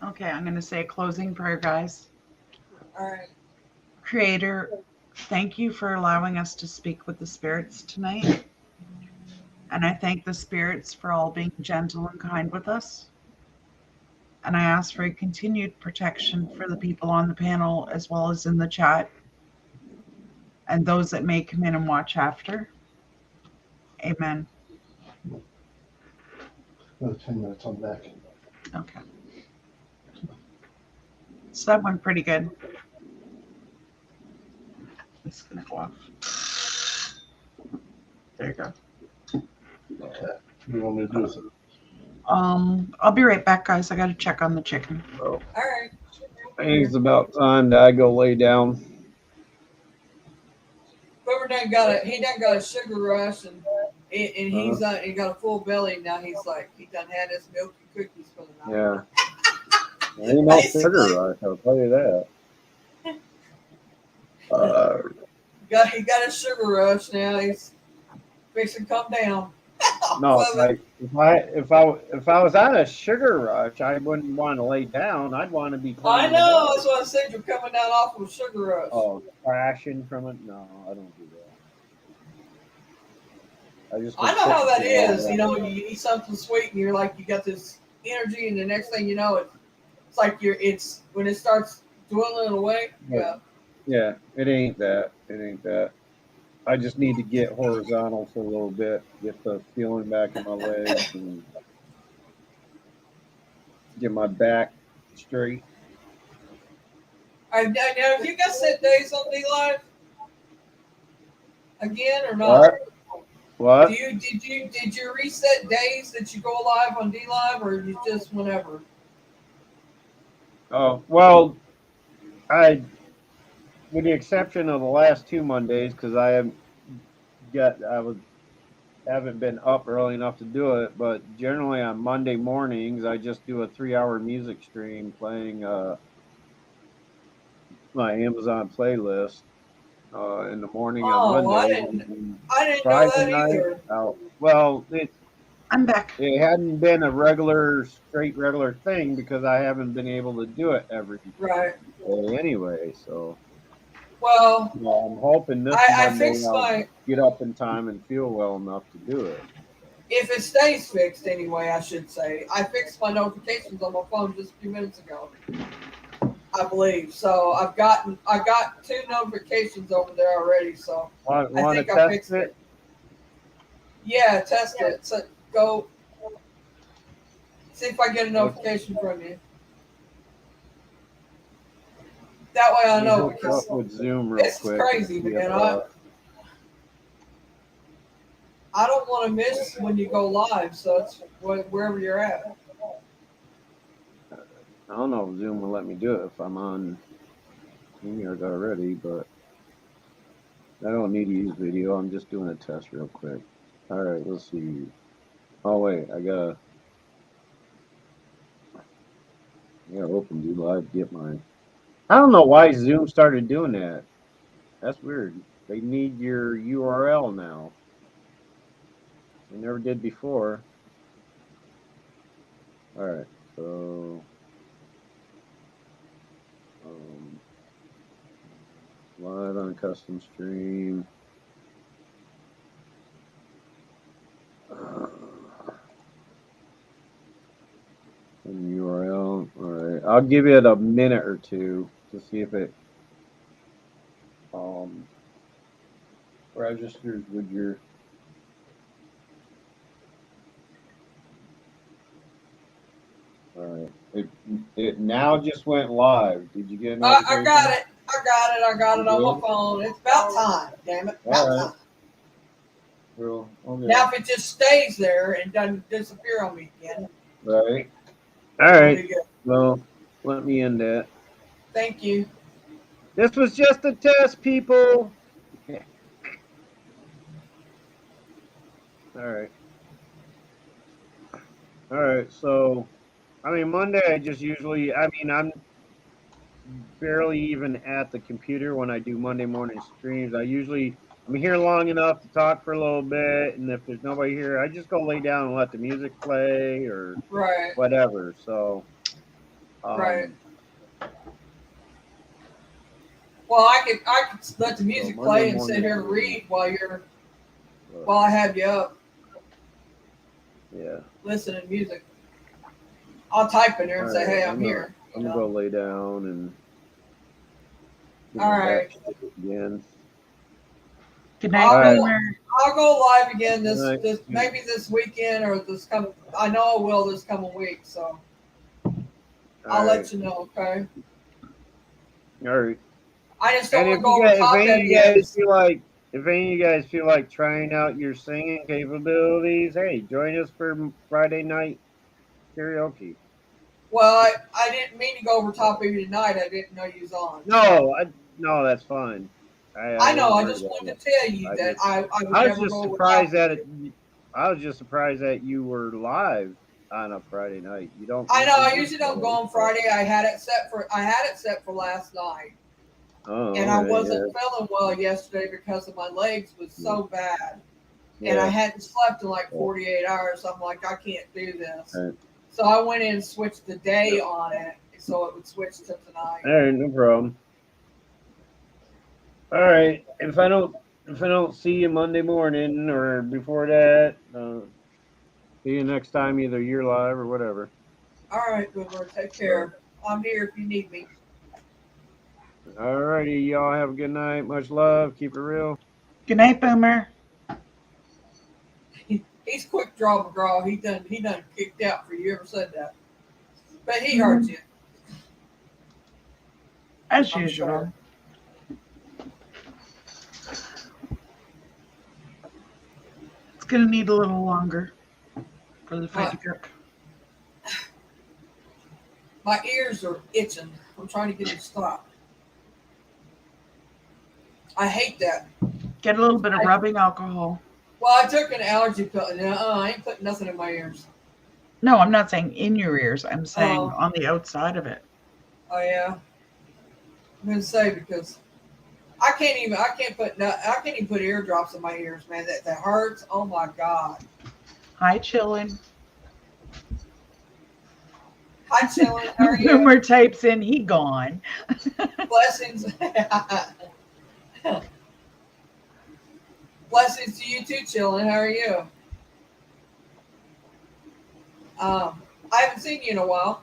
Okay, I'm going to say a closing prayer, guys. All right. Creator, thank you for allowing us to speak with the spirits tonight. And I thank the spirits for all being gentle and kind with us. And I ask for a continued protection for the people on the panel as well as in the chat and those that may come in and watch after. Amen. Another 10 minutes on back. Okay. So that went pretty good. It's going to go off. There you go. What do you want me to do with it? I'll be right back, guys. I got to check on the chicken. Oh, All right. I think it's about time that I go lay down. Whoever done got a sugar rush and he's he got a full belly now. He's like he done had his milky cookies for the night. Yeah. Ain't no sugar rush, I'll tell you that. He got a sugar rush now. He's fixing to come down. No, like if I was on a sugar rush, I wouldn't want to lay down. I'd want to be. I know. That's what I said. You're coming down off of a sugar rush. Oh, crashing from it? No, I don't do that. I know how that is. You know, when you eat something sweet and you're like, you got this energy, and the next thing you know, it's like it's when it starts dwindling away. Yeah. Yeah, it ain't that. It ain't that. I just need to get horizontal for a little bit, get the feeling back in my legs, and get my back straight. Now, have you guys set days on D Live again or not? What? Did you reset days that you go live on D Live, or you just whenever? Oh well, with the exception of the last 2 Mondays, because I haven't been up early enough to do it. But generally on Monday mornings, I just do a 3-hour music stream playing my Amazon playlist in the morning on Monday. I didn't know that either. Well, I'm back. It hadn't been a regular thing because I haven't been able to do it every day anyway. So. Well, I'm hoping this Monday I'll get up in time and feel well enough to do it. If it stays fixed anyway, I should say. I fixed my notifications on my phone just a few minutes ago, I believe. So I got 2 notifications over there already. So I think I fixed it. Yeah, test it. So go see if I get a notification from you. That way I know, because with Zoom real it's quick. crazy, man. I don't want to miss when you go live, so it's wherever you're at. I don't know if Zoom will let me do it if I'm on StreamYard already, but I don't need to use video. I'm just doing a test real quick. All right, let's see. Oh wait, I gotta open Do Live. Get mine. I don't know why Zoom started doing that. That's weird. They need your URL now. They never did before. All right, so live on custom stream. And URL. All right, I'll give it a minute or two to see if it registers with your. All right, it now just went live. Did you get a notification? I got it. I got it on my Good. phone. It's about time, damn it. About All right. time. Well, okay. Now, if it just stays there and doesn't disappear on me again, Right. All I'll right. be good. Well, let me end that. Thank you. This was just a test, people. All right. All right. So, I mean, Monday, I'm barely even at the computer when I do Monday morning streams. I'm here long enough to talk for a little bit. And if there's nobody here, I just go lay down and let the music play or Right. whatever. So, Right. Well, I could let the music So play Monday and sit morning here and stream. read while I have you up Yeah. listening to music. I'll type in there and say, All right, "Hey, I'm here." I'm gonna go lay down and get All my right. back again. Good night, All right. Boomer. I'll go live again Good night. this maybe this weekend or this coming. I know I will this coming week, so I'll let you know. Okay. All right. I just don't And want to go over top of you. if any of you guys feel like trying out your singing capabilities, hey, join us for Friday night karaoke. Well, I didn't mean to go over top of you tonight. I didn't know you was on. No, that's fine. I know. wouldn't I worry just about wanted that. to tell you that I would I was never just go over surprised top that of you. I was just surprised that you were live on a Friday night. You don't. I know. I do usually don't go Fridays, on Friday. I had it set for last night, Oh, and I okay, wasn't feeling well yesterday because of my legs was so bad, yeah. and I hadn't slept in like Yeah. 48 hours. So I'm like, I can't do this. Right. So I went in and switched the day on it, so it would switch to tonight. All right, no problem. All right, if I don't see you Monday morning or before that, see you next time. Either you're live or whatever. All right, Boomer. Take care. I'm here if you need me. All righty, y'all have a good night. Much love. Keep it real. Good night, Boomer. He's quick draw McGraw. He done kicked out for you ever said that. But he heard you. As I'm usual. sure. It's going to need a little longer for the food to cook. My ears are itching. I'm trying to get them to stop. I hate that. Get a little bit of rubbing alcohol. Well, I took an allergy pill. I ain't putting nothing in my ears. No, I'm not saying in your ears. I'm saying Oh. on the outside of it. Oh yeah. I'm gonna say because I can't even put eardrops in my ears, man. That hurts. Oh my god. Hi, chillin'. Hi, chillin'. How are you? Boomer types in, he gone. Blessings. Blessings to you too, chillin'. How are you? I haven't seen you in a while.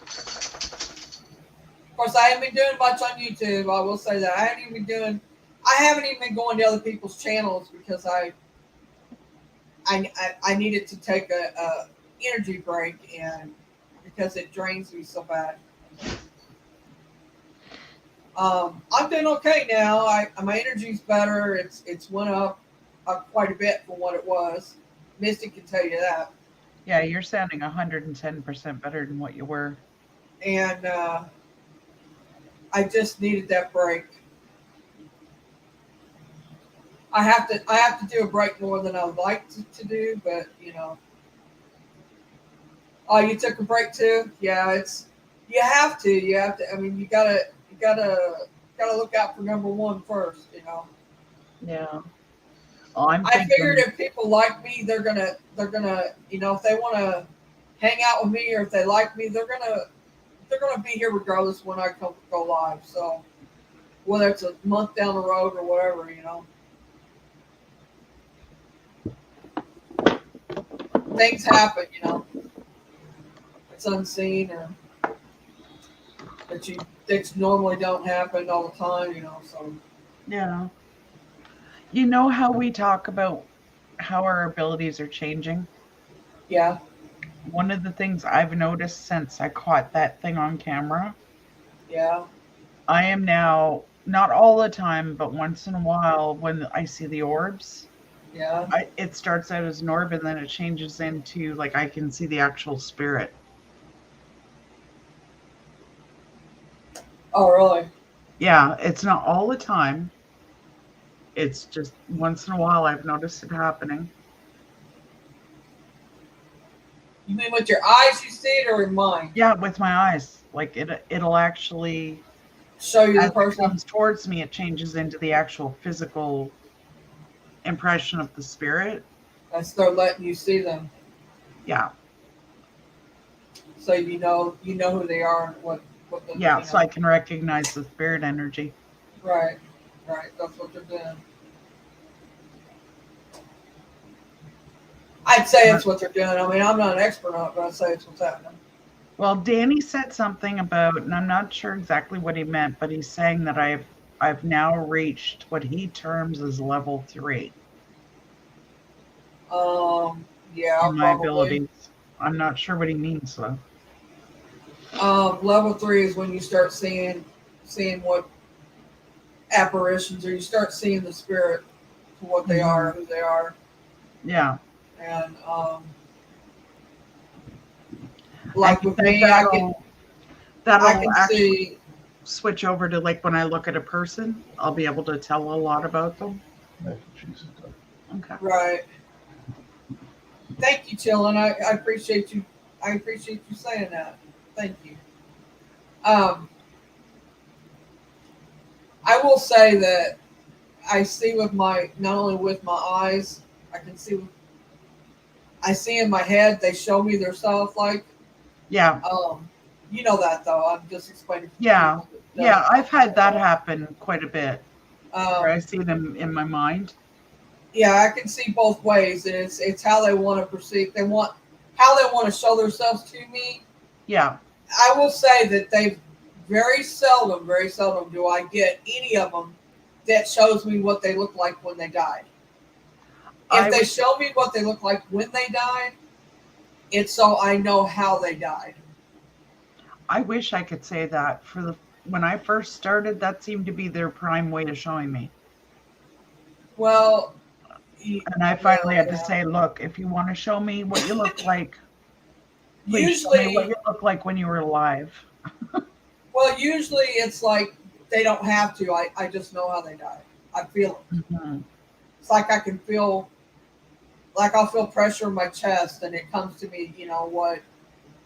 Of course, I haven't been doing much on YouTube. I will say that I haven't even been going to other people's channels because I needed to take a energy break and because it drains me so bad. I'm doing okay now. My energy's better. It's went up quite a bit from what it was. Misty can tell you that. Yeah, you're sounding 110% better than what you were. And I just needed that break. I have to do a break more than I would like to do, but you know. Oh, you took a break too? Yeah, it's you have to. You have to. I mean, you gotta look out for number one first. You know. Yeah. Oh, I'm I figured thinking. if people like me, they're gonna you know if they want to hang out with me or if they like me, they're gonna be here regardless when I go live. So whether it's a month down the road or whatever, you know, things happen. You know, it's unseen or that normally don't happen all the time. You know, so Yeah. You know how we talk about how our abilities are changing? yeah, One of the things I've noticed since I caught that thing on camera, yeah, I am now, not all the time, but once in a while when I see the orbs, yeah. it starts out as an orb and then it changes into like I can see the actual spirit. Oh, really? Yeah, it's not all the time. It's just once in a while I've noticed it happening. You mean with your eyes you see it or in mine? Yeah, with my eyes. Like it'll actually, Show you the as it person? comes towards me, it changes into the actual physical impression of the spirit. That's they're letting you see them, Yeah. so you know who they are and what the Yeah, you so I know. can recognize the spirit energy. Right, right. That's what they're doing. I'd say it's what they're doing. I mean, I'm not an expert on it, but I'd say it's what's happening. Well, Danny said something about, and I'm not sure exactly what he meant, but he's saying that I've now reached what he terms as level 3 Yeah, in my probably. abilities. I'm not sure what he means though. Level 3 is when you start seeing what apparitions, or you start seeing the spirit for what they Hmm. are, who they are, Yeah. and And like he with said me, I that'll can actually see. switch over to like when I look at a person, I'll be able to tell a lot about them. Mac and cheese is done. Okay. Right. Thank you, Chillin. I appreciate you. I appreciate you saying that. Thank you. Um, I will say that I see with my not only with my eyes, I can see. I see in my head. They show me their self. Like, Yeah. you know that though. I'm just explaining for Yeah. people that Yeah. don't I've had that know happen quite a bit that. where I see them in my mind. Yeah, I can see both ways, and it's how they want to perceive. They want how they want to show themselves to me. Yeah. I will say that they very seldom do I get any of them that shows me what they look like when they died. If I they would show me what they look like when they died, it's so I know how they died. I wish I could say that for the when I first started, that seemed to be their prime way of showing me. Well, And I finally well, had to yeah. say, look, if you want to show me what you look like, please show me what Usually, you look like when you were alive. usually it's like they don't have to. I just know how they died. I feel it. Mhm. It's like I can feel like I'll feel pressure in my chest, and it comes to me,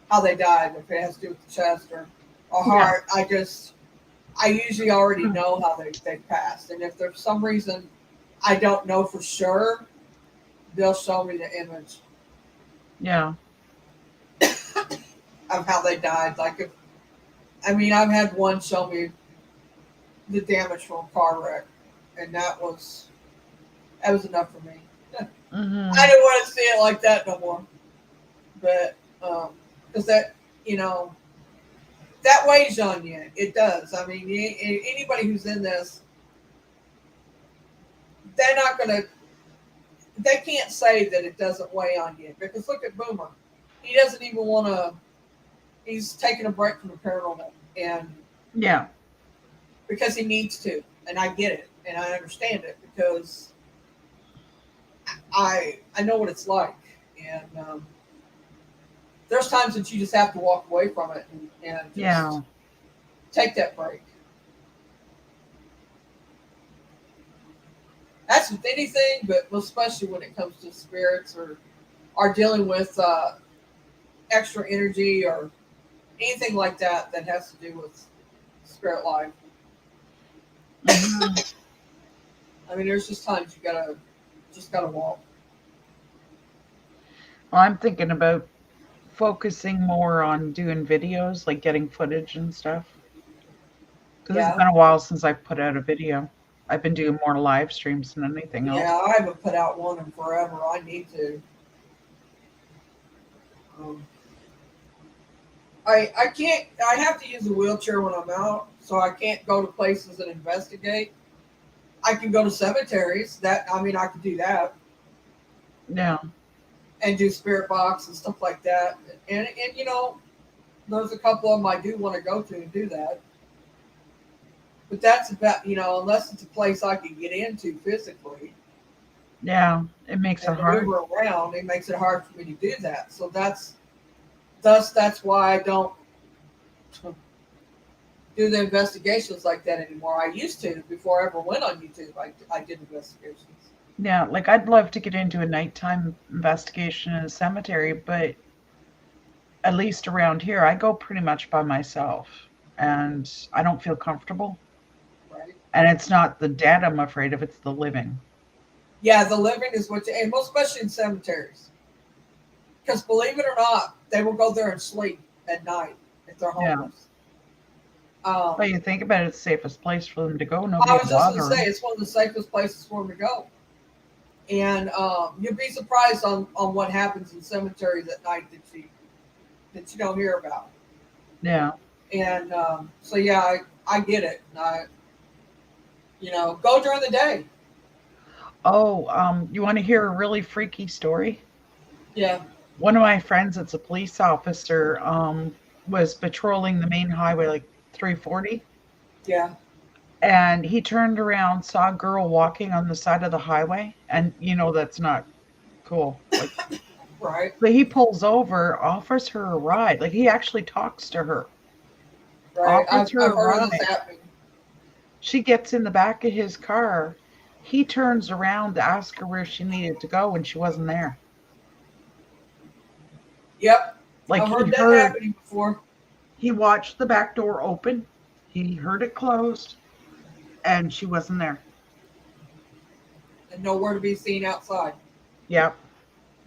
how they died, if it has to do with the chest or Yeah. heart. I usually already know how they passed, and if there's some reason I don't know for sure, they'll show me the image Yeah. of how they died. Like I've had one show me the damage from a car wreck, and that was enough for me. I Hmm. didn't want to see it like that no more, but because that you know that weighs on you. It does. I mean, anybody who's in this, they're not gonna. They can't say that it doesn't weigh on you because look at Boomer. He doesn't even want to. He's taking a break from the paranormal, and Yeah. because he needs to, and I get it, and I understand it because I know what it's like, and there's times that you just have to walk away from it and just Yeah. take that break. That's with anything, but especially when it comes to spirits or are dealing with extra energy or anything like that that has to do with spirit life. Mhm. I mean, there's just times you gotta walk. Well, I'm thinking about focusing more on doing videos, like getting footage and stuff. Because it's Yeah, been a while since I've put out a video. I've been doing more live streams than anything else. yeah. I haven't put out one in forever. I need to. Um, I can't. I have to use a wheelchair when I'm out, so I can't go to places and investigate. I can go to cemeteries. That I mean, I could do that Yeah. and do spirit box and stuff like that. And you know, there's a couple of them I do want to go to and do that. But that's about unless it's a place I can get into physically Yeah. It makes it and hard. maneuver around, it makes it hard for me to do that. So that's why I don't do the investigations like that anymore. I used to before I ever went on YouTube. I did investigations. Yeah. Like I'd love to get into a nighttime investigation in a cemetery, but at least around here, I go pretty much by myself and I don't feel comfortable. Right? And it's not the dead I'm afraid of, it's the living. Yeah, the living is and most especially in cemeteries. Because believe it or not, they will go there and sleep at night if they're Yeah. homeless. But you think about it, it's the safest place for them to go. I Nobody was will just going bother to say them. it's one of the safest places for them to go. And you'll be surprised on what happens in cemeteries at night that you don't hear about. Yeah. And so yeah, I get it. Go during the day. Oh, you want to hear a really freaky story? Yeah, One of my friends that's a police officer was patrolling the main highway like 340, yeah, and he turned around, saw a girl walking on the side of the highway, and that's not cool. Like, right, but he pulls over, offers her a ride. Like he actually talks to her, right. offers I've her a heard of this ride. happening. She gets in the back of his car. He turns around to ask her where she needed to go when she wasn't there. Yep, Like I've heard that happening before. he watched the back door open, he heard it closed, and she wasn't there. And nowhere to be seen outside. Yep.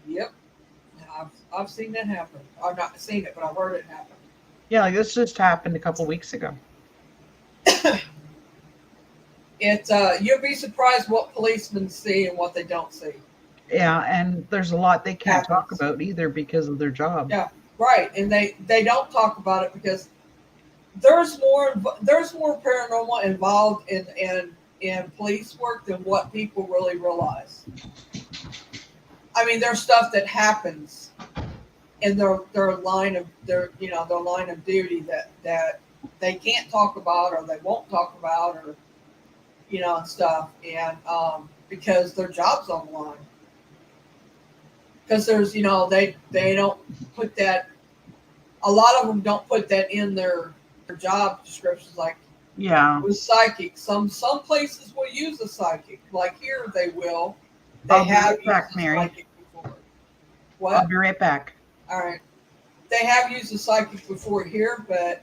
Yep, I've seen that happen. I've not seen it, but I've heard it happen. Yeah, like this just happened a couple weeks ago. You'll be surprised what policemen see and what they don't see. Yeah, and there's a lot they can't talk Happens. about either because of their job. Yeah, right. And they don't talk about it because there's more paranormal involved in police work than what people really realize. I mean, there's stuff that happens in their line of their line of duty that they can't talk about or they won't talk about or and stuff and because their job's on the line. Because there's they don't put that. A lot of them don't put that in their job descriptions, like Yeah. with psychic. Some places will use a psychic, like here they will. They I'll be have right back, used a Mary. psychic before. What? I'll be right back. All right. They have used a psychic before here, but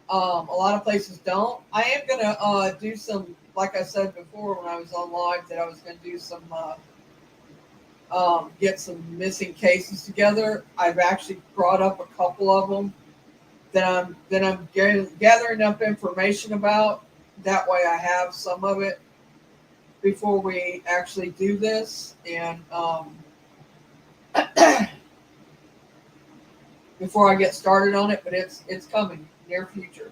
a lot of places don't. I am gonna do some, like I said before when I was on live, that I was gonna do some get some missing cases together. I've actually brought up a couple of them that I'm gathering up information about. That way, I have some of it before we actually do this, and before I get started on it. But it's coming near future.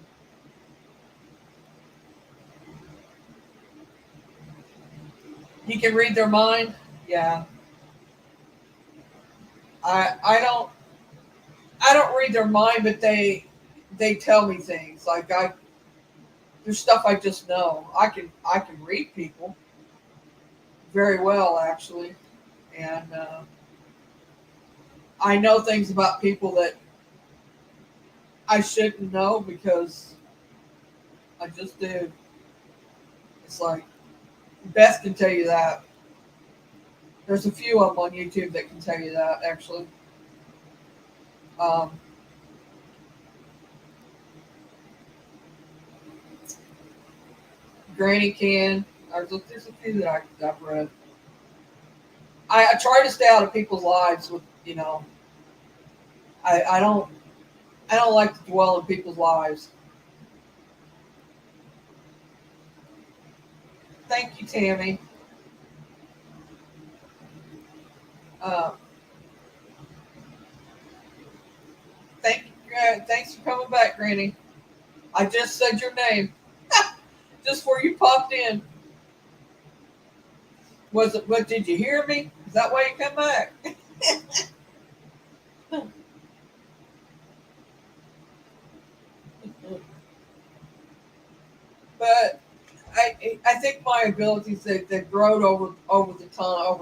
You can read their mind. Yeah. I don't read their mind, but they tell me things. Like there's stuff I just know. I can read people very well, actually, and I know things about people that I shouldn't know because I just do. It's like Beth can tell you that. There's a few of them on YouTube that can tell you that, actually. Um, Granny can. There's a few that I've read. I try to stay out of people's lives with, I don't like to dwell in people's lives. Thank you, Tammy. Uh, thanks for coming back, Granny. I just said your name. Just before you popped in. Was it? What did you hear me? Is that why you come back? But I think my abilities they've grown over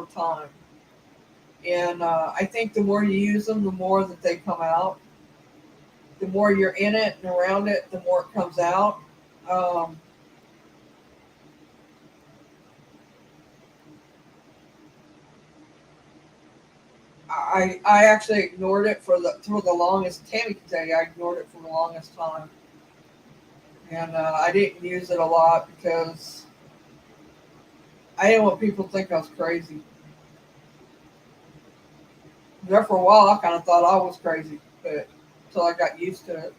time, and I think the more you use them, the more that they come out. The more you're in it and around it, the more it comes out. Um, I actually ignored it for the longest. Tammy can tell you, I ignored it for the longest time, and I didn't use it a lot because I didn't want people to think I was crazy. There for a while, I kind of thought I was crazy, but until I got used to it.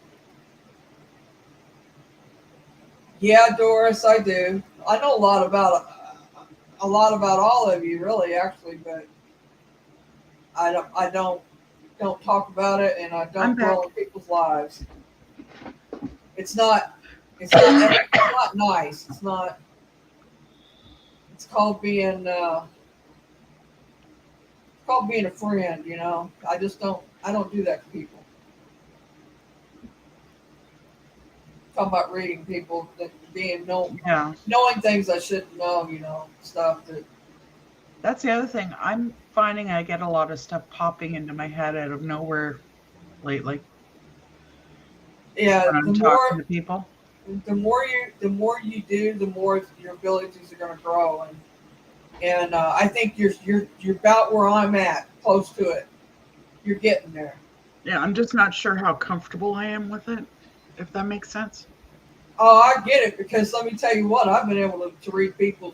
Yeah, Doris, I do. I know a lot about all of you, really, actually, but I don't talk about it, and I I'm don't back. dwell in people's lives. It's not it's not nice. It's not. It's called being a friend. I just don't. I don't do that to people. Talking about reading people, that Yeah. knowing things I shouldn't know. Stuff that. That's the other thing. I'm finding I get a lot of stuff popping into my head out of nowhere lately Yeah, when I'm talking to people. the more you do, the more your abilities are going to grow, and I think you're about where I'm at, close to it. You're getting there. Yeah, I'm just not sure how comfortable I am with it, if that makes sense. Oh, I get it, because let me tell you what, I've been able to read people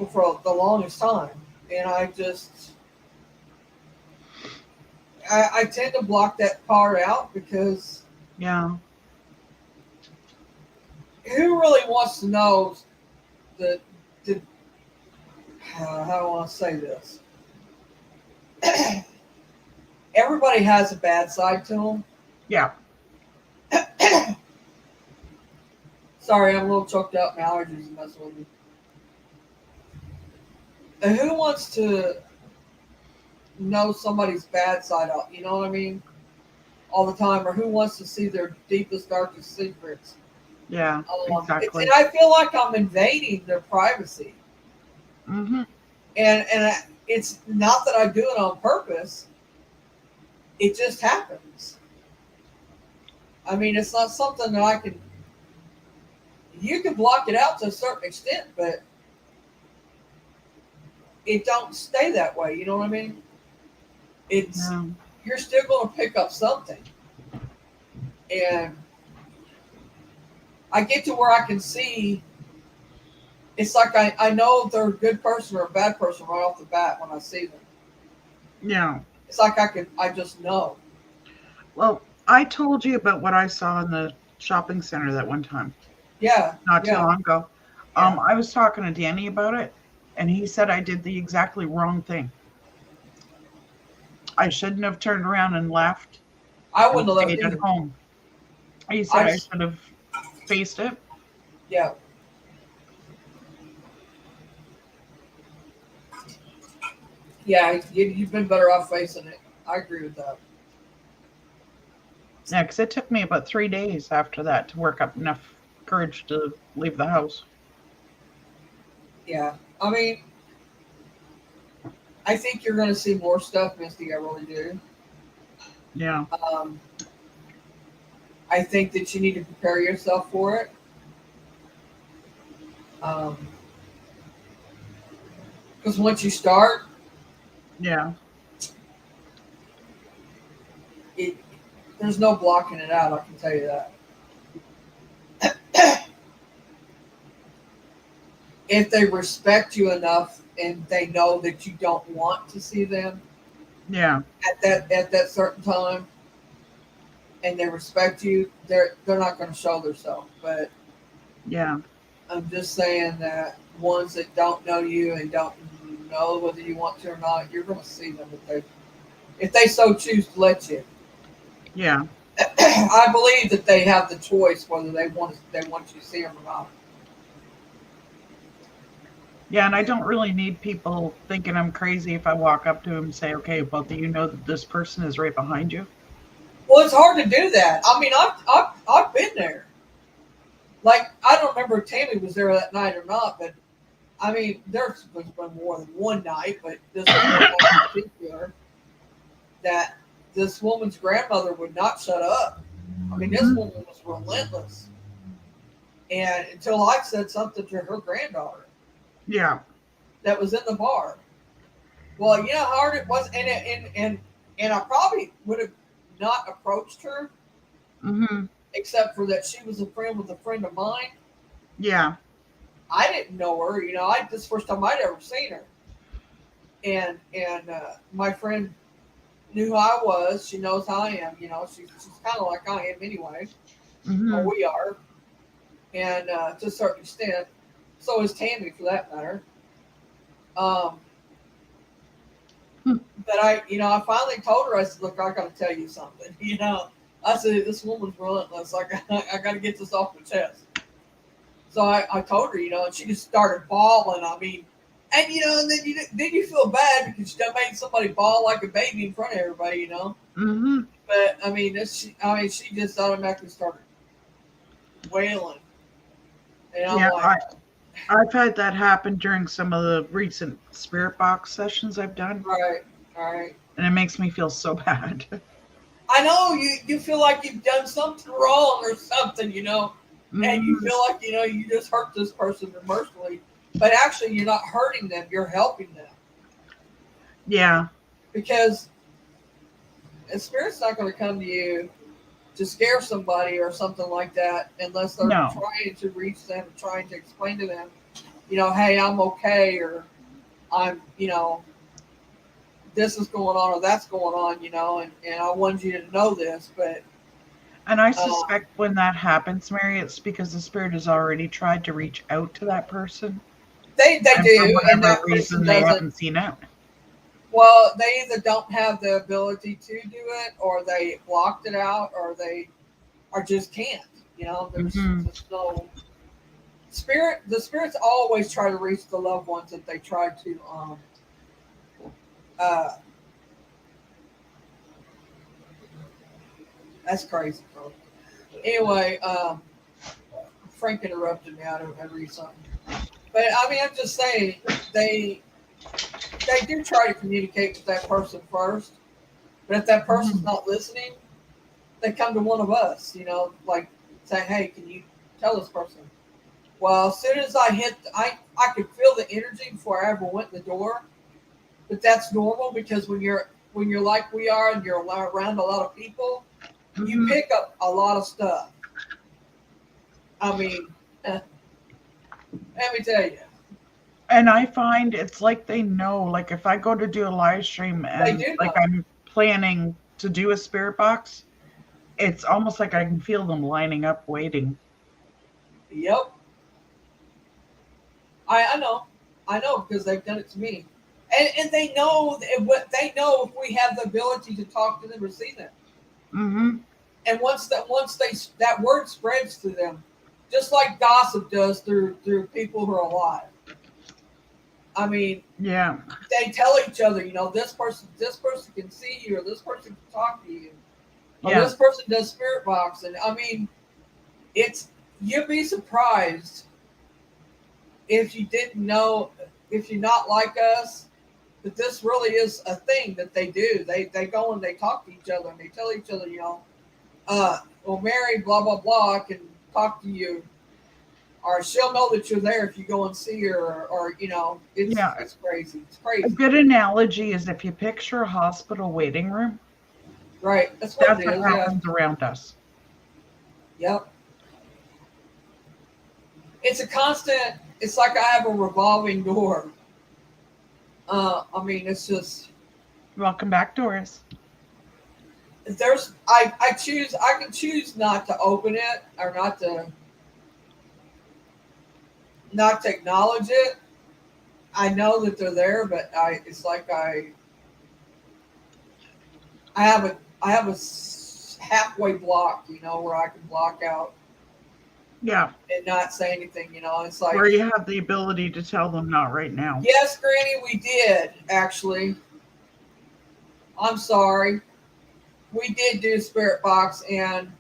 for the longest time, and I tend to block that part out because Yeah. who really wants to know the how do I want to say this? Everybody has a bad side to Yeah. them. Sorry, I'm a little choked up. My allergies are messing with me. And who wants to know somebody's bad side out? You know what I mean? All the time, or who wants to see their deepest, darkest secrets? Yeah. Exactly. And I feel like I'm invading their privacy, Mm-hmm. and it's not that I do it on purpose. It just happens. I mean, it's not something that I can. You can block it out to a certain extent, but it don't stay that way. You know what I mean? It's Yeah. You're still going to pick up something, and I get to where I can see. It's like I know if they're a good person or a bad person right off the bat when I see them. Yeah. It's like I just know. Well, I told you about what I saw in the shopping center that one time, Yeah, not too yeah, long ago. yeah. I was talking to Danny about it, and he said I did the exactly wrong thing. I shouldn't have turned around and left I and wouldn't have left stayed at either. home. He said I I should have faced it. Yeah, yeah. You've been better off facing it. I agree with that. Yeah, because it took me about 3 days after that to work up enough courage to leave the house. Yeah, I mean, I think you're going to see more stuff, Misty. I really do. Yeah. Um, I think that you need to prepare yourself for it. Because once you start, Yeah. there's no blocking it out. I can tell you that. If they respect you enough and they know that you don't want to see them Yeah. at that certain time, and they respect you, they're not going to show themselves. But Yeah. I'm just saying that ones that don't know you and don't know whether you want to or not, you're going to see them if they so choose to let you. Yeah. I believe that they have the choice whether they want you to see them or not. Yeah, and I don't really need people thinking I'm crazy if I walk up to them and say, okay, well, do you know that this person is right behind you? Well, it's hard to do that. I mean, I've been there. Like, I don't remember if Tammy was there that night or not, but I mean, there's been more than one night, but this was one night in particular that this woman's grandmother would not shut up. I mean, this woman was relentless. And until I said something to her granddaughter Yeah. that was in the bar. Well, you know how hard it was, and I probably would have not approached her, Mm-hmm. except for that she was a friend with a friend of mine. Yeah. I didn't know her, this is the first time I'd ever seen her, and my friend knew who I was. She knows how I am. She's kind of like I am anyway, Mm-hmm. or we are, and to a certain extent, so is Tammy for that matter. But I finally told her. I said, "Look, I got to tell you something." I said, "This woman's relentless. I got to get this off my chest." So I told her, and she just started bawling. I mean, and then you feel bad because you done made somebody bawl like a baby in front of everybody, Mm-hmm. But I mean, she just automatically started wailing, and I'm Yeah. like, I've had that happen during some of the recent spirit box sessions I've done, all right. and it makes me feel so bad. I know you feel like you've done something wrong or something, and you Mm-hmm. feel like you just hurt this person mercifully, but actually you're not hurting them, you're helping them Yeah. because a spirit's not going to come to you to scare somebody or something like that unless they're No. trying to reach them, trying to explain to them, hey, I'm okay, or I'm, this is going on or that's going on, and I wanted you to know this, but And I suspect when that happens, Mary, it's because the spirit has already tried to reach out to that person. they And for do, and whatever that reason, person they doesn't. haven't seen it. Well, they either don't have the ability to do it, or they blocked it out, or they just can't. There's Mhm. just no spirit. The spirits always try to reach the loved ones that they try to. Uh, that's crazy, bro. Anyway, Frank interrupted me. I read something, but I mean, I'm just saying they do try to communicate with that person first, but if that person's Mhm. not listening, they come to one of us, like say, hey, can you tell this person? Well, as soon as I hit, I could feel the energy before I ever went in the door, but that's normal because when you're like we are and you're around a lot of people, you Mhm. pick up a lot of stuff. I mean, let me tell you, And I find it's like they know, like if I go to do a live stream they and do like know. I'm planning to do a spirit box, it's almost like I can feel them lining up waiting. Yep, I know because they've done it to me, and they know what they know if we have the ability to talk to them or see them. Mm-hmm. And once that word spreads to them, just like gossip does through people who are alive. I mean, Yeah. they tell each other, this person can see you, or this person can talk to you, or Yeah. this person does spirit box, and I mean, you'd be surprised if you didn't know, if you're not like us, that this really is a thing that they do. They go and they talk to each other and they tell each other, well, Mary, blah blah blah, can talk to you, or she'll know that you're there if you go and see her, or you know, Yeah. it's crazy. It's A crazy. good analogy is if you picture a hospital waiting room, Right. That's what that's it what is. Yeah. happens around us. Yep. It's a constant. It's like I have a revolving door. I mean, it's just Welcome back, Doris. there's I can choose not to open it or not to acknowledge it. I know that they're there, but it's like I have a halfway block, you know, where I can block out Yeah. and not say anything, you know. It's like, Where you have the ability to tell them not right now. yes, Granny, we did actually. I'm sorry, we did do Spirit Box, and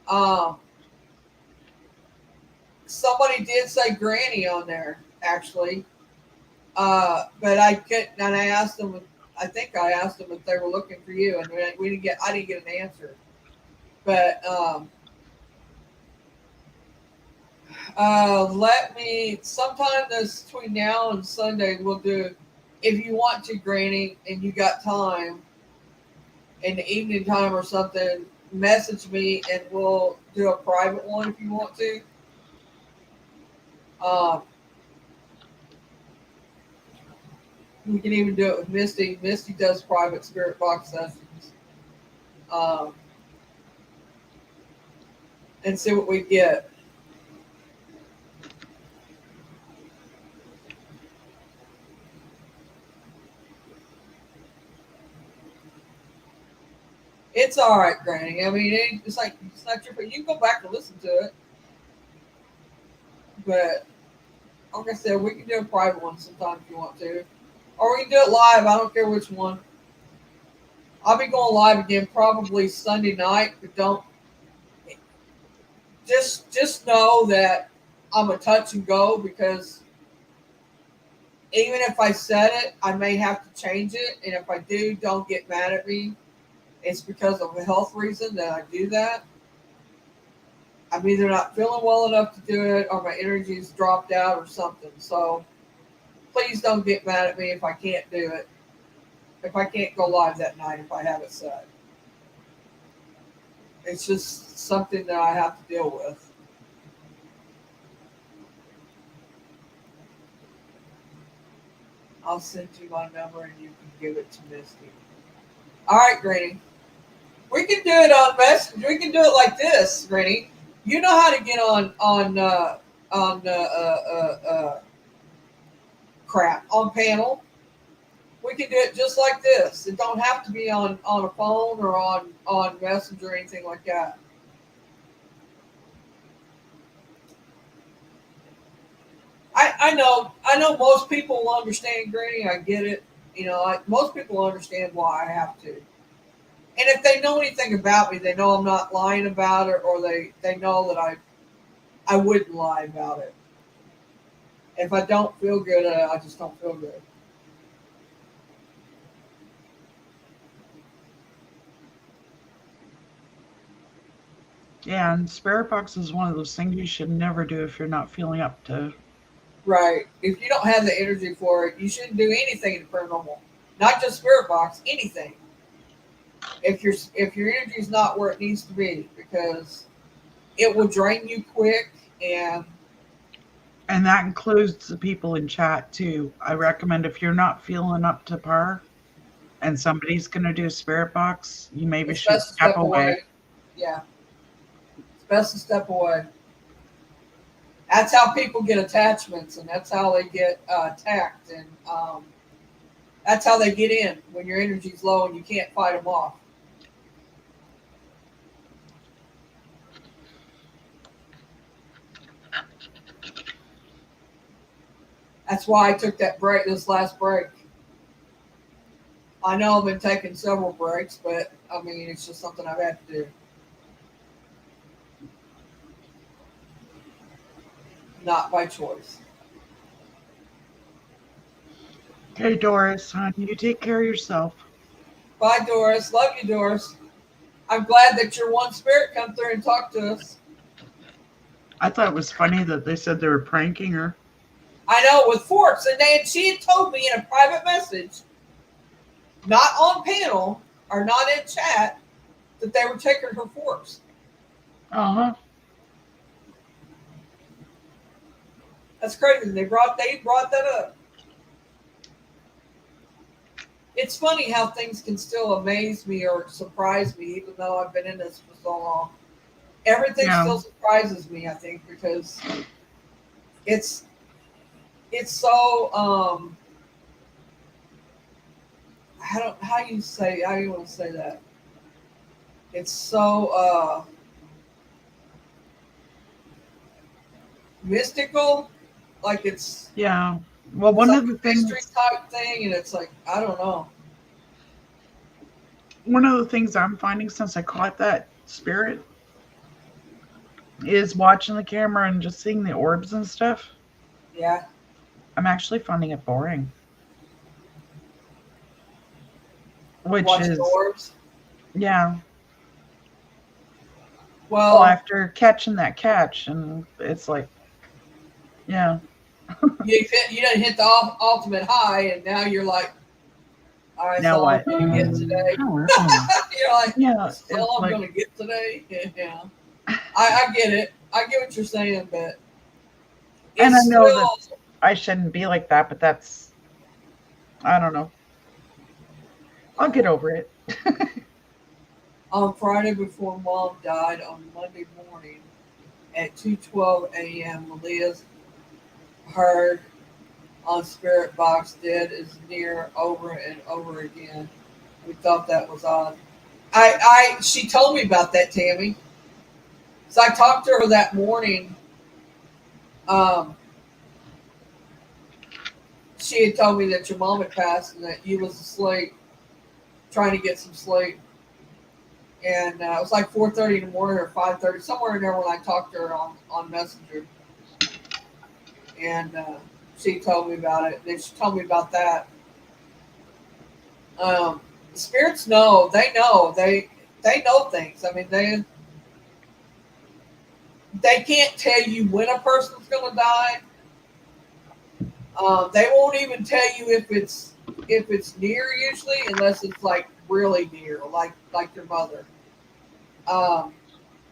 um, somebody did say Granny on there actually. But I couldn't, and I asked them. I think I asked them if they were looking for you, and we didn't get. I didn't get an answer. But let me sometime this between now and Sunday we'll do. If you want to, Granny, and you got time in the evening time or something, message me and we'll do a private one if you want to. Um, we can even do it with Misty. Misty does private spirit box sessions. Um, and see what we get. It's all right, Granny. I mean, it's like it's not your. You can go back and listen to it, but like I said, we can do a private one sometime if you want to, or we can do it live. I don't care which one. I'll be going live again probably Sunday night, but don't just know that I'm a touch and go because even if I said it, I may have to change it, and if I do, don't get mad at me. It's because of a health reason that I do that. I'm either not feeling well enough to do it or my energy's dropped out or something. So please don't get mad at me if I can't do it. If I can't go live that night, if I have it set. It's just something that I have to deal with. I'll send you my number and you can give it to Misty. All right, Granny. We can do it on Messenger. We can do it like this, Granny. You know how to get on panel. We can do it just like this. It don't have to be on a phone or on Messenger or anything like that. I know most people will understand, Granny. I get it. You know, most people understand why I have to. And if they know anything about me, they know I'm not lying about it, or they know that I wouldn't lie about it. If I don't feel good, I just don't feel good. Yeah, and spirit box is one of those things you should never do if you're not feeling up to. Right. If you don't have the energy for it, you shouldn't do anything in the paranormal. Not just spirit box, anything. If your energy is not where it needs to be, because it will drain you quick, and that includes the people in chat too. I recommend if you're not feeling up to par and somebody's going to do a spirit box, you maybe it's should best to step step away. away. Yeah. It's best to step away. That's how people get attachments, and that's how they get attacked, and that's how they get in when your energy's low and you can't fight them off. That's why I took that break, this last break. I know I've been taking several breaks, but I mean, it's just something I've had to do. Not by choice. Okay, Doris, hon, you take care of yourself. Bye, Doris. Love you, Doris. I'm glad that your one spirit come through and talk to us. I thought it was funny that they said they were pranking her. I know, with forks. And she had told me in a private message, not on panel or not in chat, that they were taking her forks. Uh-huh. That's crazy. They brought that up. It's funny how things can still amaze me or surprise me, even though I've been in this for so long. Everything still surprises me, I think, because it's so how do you want to say that? It's so mystical, like it's Yeah. Well, it's one like of the a mystery things type thing, and it's like I don't know. I'm finding since I caught that spirit is watching the camera and just seeing the orbs and stuff. Yeah. I'm actually finding it boring. Which Watching is, orbs. yeah. Well, Well, after catching that catch, and it's like, yeah. you didn't hit the ultimate high, and now you're like, all right, Now so I'm what? gonna get today. You're like, Yeah, that's it's all I'm like, gonna get today. Yeah, I get it. I get what you're saying, but and I it's know that still I shouldn't be like that, but that's, I don't know. I'll get over it. on Friday before Mom died on Monday morning at 2:12 a.m. Malia's heard on Spirit Box dead is near over and over again. We thought that was odd. She told me about that, Tammy. So I talked to her that morning. Um, she had told me that your mom had passed and that you was asleep, trying to get some sleep. And it was like 4:30 in the morning or 5:30, somewhere in there when I talked to her on Messenger. And she told me about it. Then she told me about that. The spirits know. They know. They know things. I mean, they can't tell you when a person's going to die. They won't even tell you if it's near usually, unless it's like really near, like your mother. Um,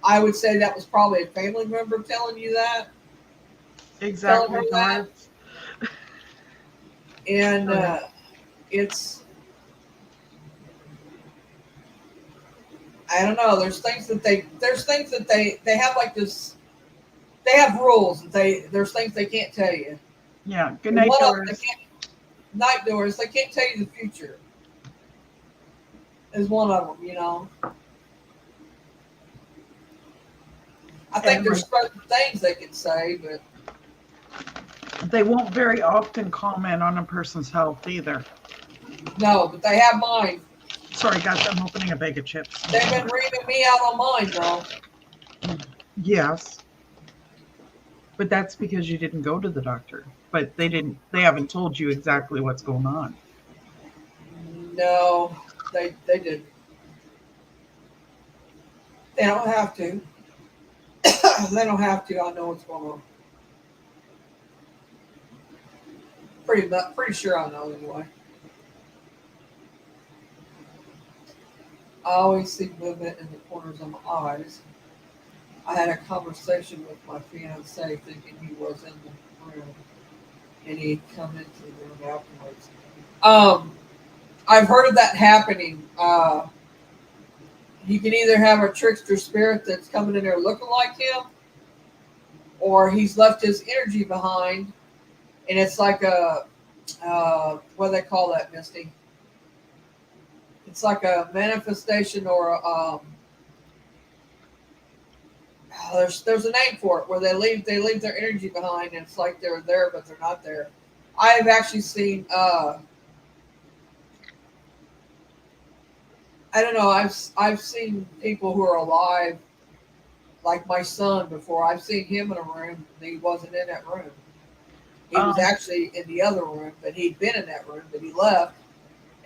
I would say that was probably a family member telling you that, telling her Exactly, that, Doris. and Sorry. it's I don't know. There's things that they have like this. They have rules that there's things they can't tell you. Yeah. Good And night, one of them they Doris. can't night doors. They can't tell you the future. Is one of them. I think And there's certain things they can say, but they won't very often comment on a person's health either. no, but they have mine. Sorry, guys, I'm opening a bag of chips. They've been reaming me out on mine, girl. Yes. But that's because you didn't go to the doctor. But they haven't told you exactly what's going on. No, they didn't. They don't have to. They don't have to. I know what's going on. Pretty sure I know anyway. I always see movement in the corners of my eyes. I had a conversation with my fiance thinking he was in the room, and he'd come into the room afterwards. I've heard of that happening. You can either have a trickster spirit that's coming in there looking like him, or he's left his energy behind, and it's like a what do they call that, Misty? It's like a manifestation or there's a name for it where they leave their energy behind, and it's like they're there but they're not there. I have actually seen I don't know, I've seen people who are alive, like my son before. I've seen him in a room and he wasn't in that room. He was actually in the other room, but he'd been in that room, but he left.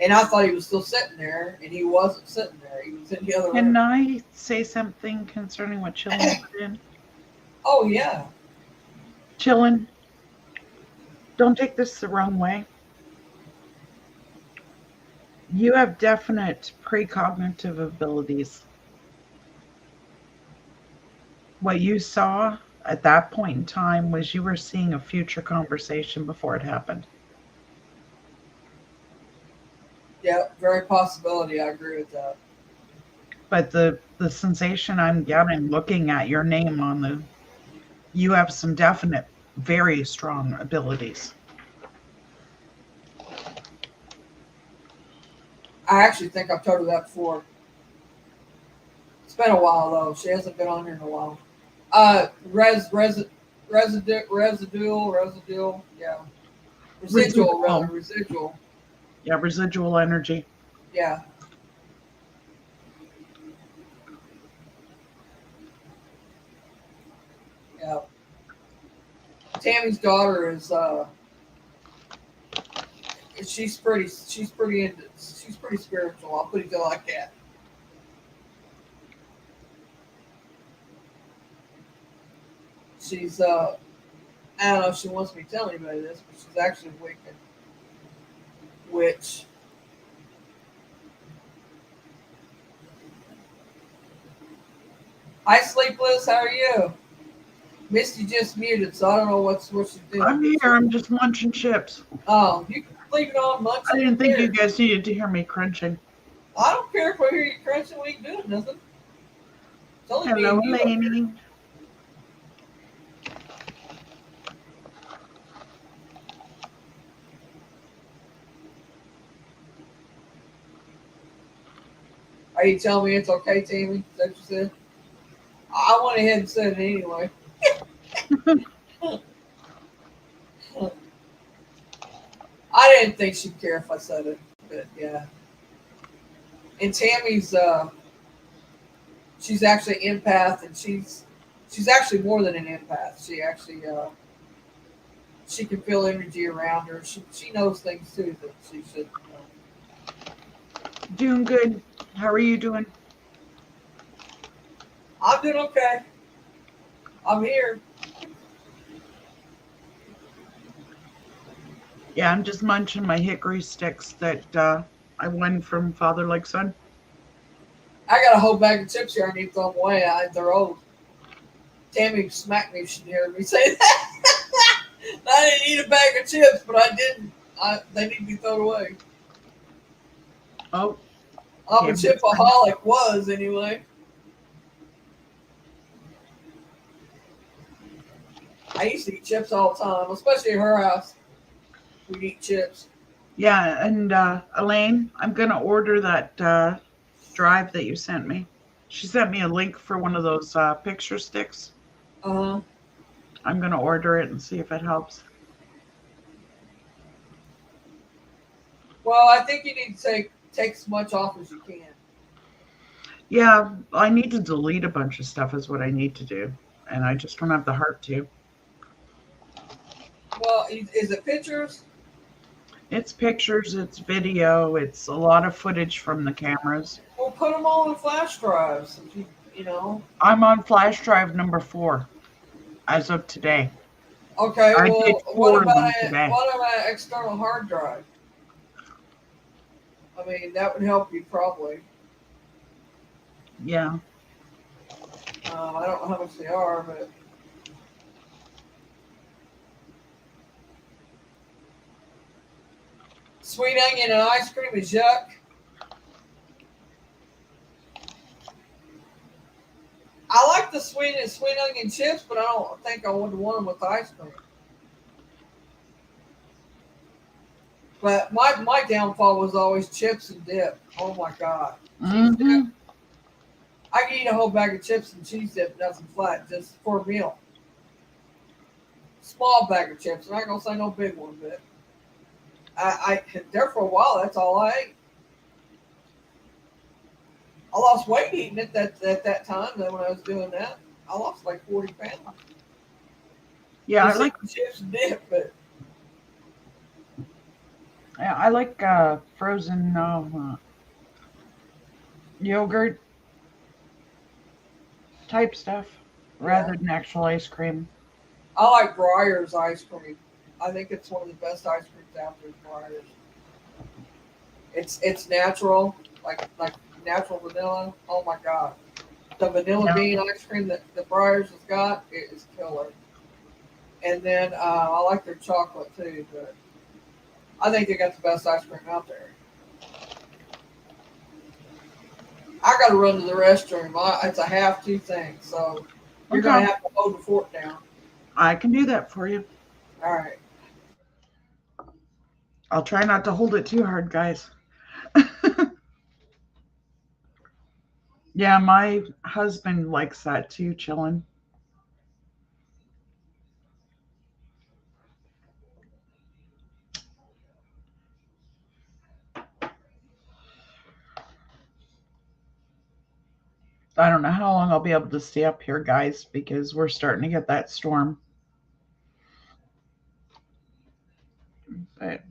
And I thought he was still sitting there, and he wasn't sitting there. He was in the other room. Can I say something concerning what Chilling put in? Oh yeah. Chillin'. Don't take this the wrong way. You have definite precognitive abilities. What you saw at that point in time was you were seeing a future conversation before it happened. Yeah, very possibility. I agree with that. But the sensation I'm getting looking at your name on the, you have some definite, very strong abilities. I actually think I've told her that before. It's been a while though. She hasn't been on here in a while. Residual. Yeah. Residual, rather. Residual. Yeah, residual energy. Yeah. Yeah. Tammy's daughter is she's pretty spiritual. I'll put it like that. She's I don't know if she wants me to tell anybody this, but she's actually wicked. Witch. Hi Sleepless, how are you? Misty just muted, so I don't know what she's doing. I'm here. I'm just munching chips. Oh, you can leave it on munching. I didn't think you guys needed to hear me crunching. I don't care if I hear you crunching. We ain't doing nothing. It's only me Hello, and you up here. lady. Are you telling me it's okay, Tammy? Is that what you said? I went ahead and said it anyway. I didn't think she'd care if I said it, but yeah. And Tammy's she's actually an empath, and she's actually more than an empath. She actually she can feel energy around her. She knows things too that she should know. Doing good. How are you doing? I'm doing okay. I'm here. Yeah, I'm just munching my hickory sticks that I won from Father Like Son. I got a whole bag of chips here. I need to throw them away. They're old. Tammy smacked me if she heard me say that. I didn't eat a bag of chips, but I didn't. They need to be thrown away. Oh. I'm a chipaholic, was anyway. I used to eat chips all the time, especially at her house. We'd eat chips. Yeah, and Elaine, I'm going to order that drive that you sent me. She sent me a link for one of those picture sticks. Uh-huh. I'm going to order it and see if it helps. Well, I think you need to take as much off as you can. Yeah, I need to delete a bunch of stuff is what I need to do. And I just don't have the heart to. Well, is it pictures? It's pictures, it's video, it's a lot of footage from the cameras. Well, put them all in flash drives. If you know. I'm on flash drive number 4 as of today. Okay, I well, did 4 of them today. what about an external hard drive? I mean, that would help you probably. Yeah. I don't know how much they are, but. Sweet onion and ice cream is yuck. I like the sweet onion chips, but I don't think I would want them with ice cream. But my downfall was always chips and dip. Oh my God. Cheese dip. I could eat a whole bag of chips and cheese dip, nothing flat, just for a meal. Small bag of chips. I'm not gonna say no big one, but I there for a while. That's all I ate. I lost weight eating it at that time. Then when I was doing that, I lost like 40 pounds. Yeah, I like chips and dip, but I like frozen yogurt type stuff. rather than actual ice cream. I like Breyer's ice cream. I think it's one of the best ice creams out there. Breyer's. It's natural, like natural vanilla. Oh my god, the vanilla Yeah. bean ice cream that the Breyer's has got, it is killer. And then I like their chocolate too, but I think they got the best ice cream out there. I got to run to the restroom. It's a have to thing, so you're Okay. gonna have to hold the fort down. I can do that for you. All right. I'll try not to hold it too hard, guys. Yeah, my husband likes that too, chilling. I don't know how long I'll be able to stay up here, guys, because we're starting to get that storm. But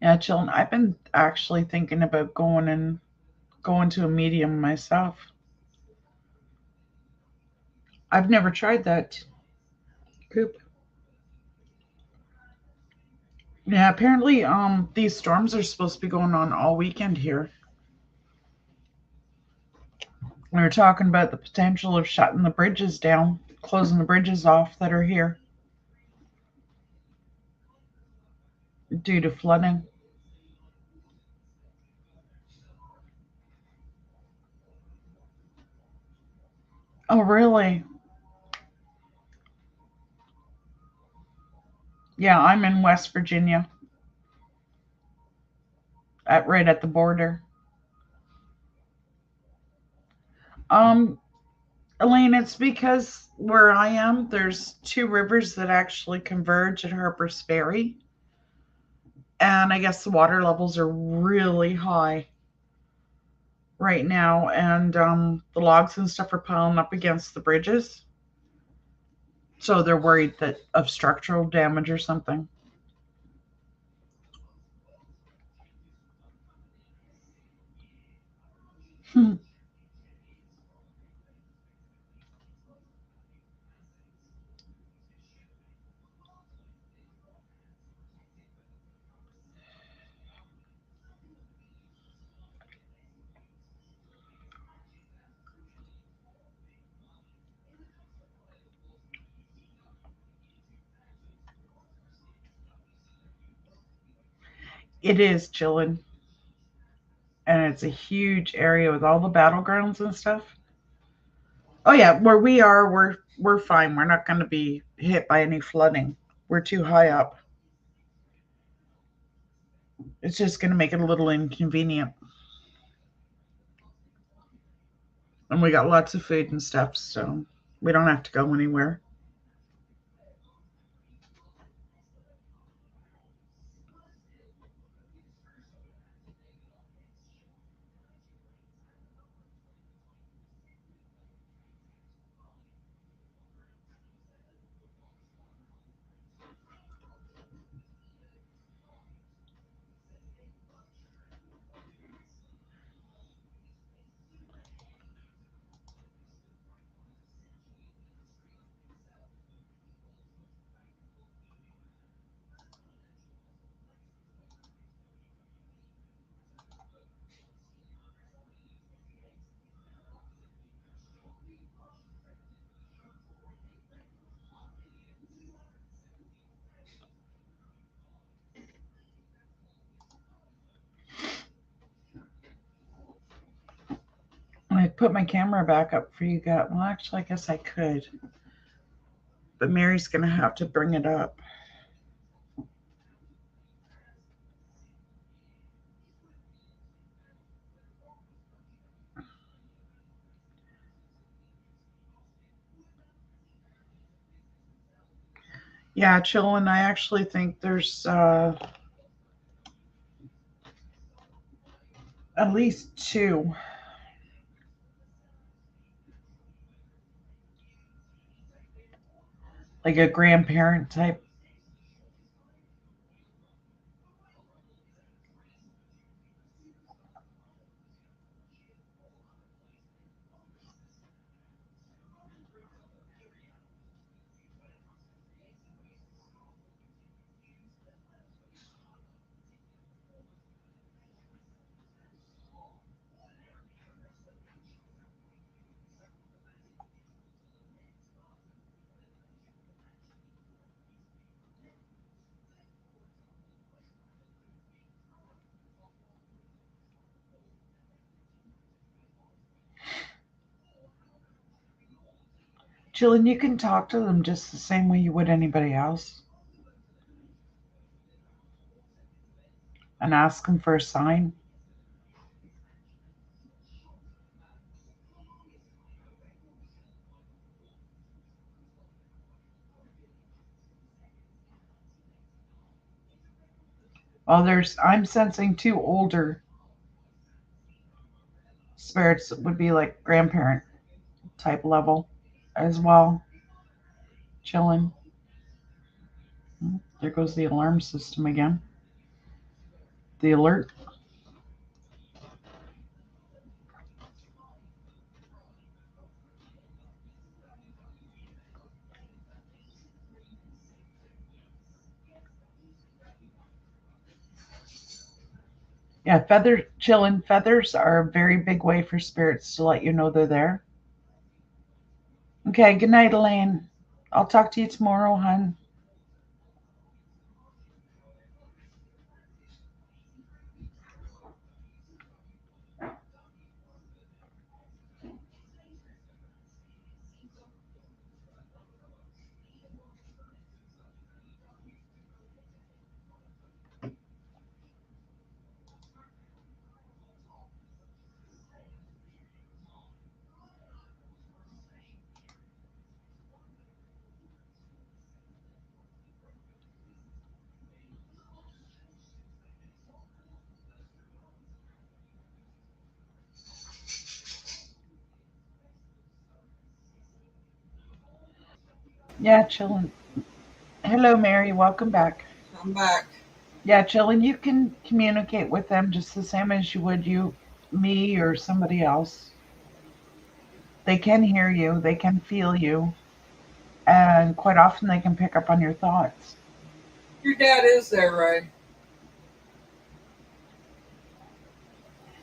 yeah, chilling. I've been actually thinking about going to a medium myself. I've never tried that. Coop. Yeah, apparently these storms are supposed to be going on all weekend here. We were talking about the potential of shutting the bridges down, closing the bridges off that are here due to flooding. Oh, really? Yeah, I'm in West Virginia, right at the border. Um, Elaine, it's because where I am, there's two rivers that actually converge at Harper's Ferry, and I guess the water levels are really high right now, and the logs and stuff are piling up against the bridges, so they're worried that of structural damage or something. It is chilling, and it's a huge area with all the battlegrounds and stuff. Oh yeah, where we are, we're fine. We're not going to be hit by any flooding. We're too high up. It's just going to make it a little inconvenient. And we got lots of food and stuff, so we don't have to go anywhere. I put my camera back up for you guys. Well, actually, I guess I could. But Mary's going to have to bring it up. Yeah, chillin'. I actually think there's at least two Like a grandparent type. Jillian, you can talk to them just the same way you would anybody else and ask them for a sign. Well, I'm sensing two older spirits that would be like grandparent type level as well. Chilling. There goes the alarm system again. The alert. Yeah, chilling feathers are a very big way for spirits to let you know they're there. Okay, good night, Elaine. I'll talk to you tomorrow, hon. Yeah, chilling. Hello, Mary. Welcome back. I'm back. Yeah, chilling. You can communicate with them just the same as you would me, or somebody else. They can hear you. They can feel you. And quite often they can pick up on your thoughts. Your dad is there, Ray.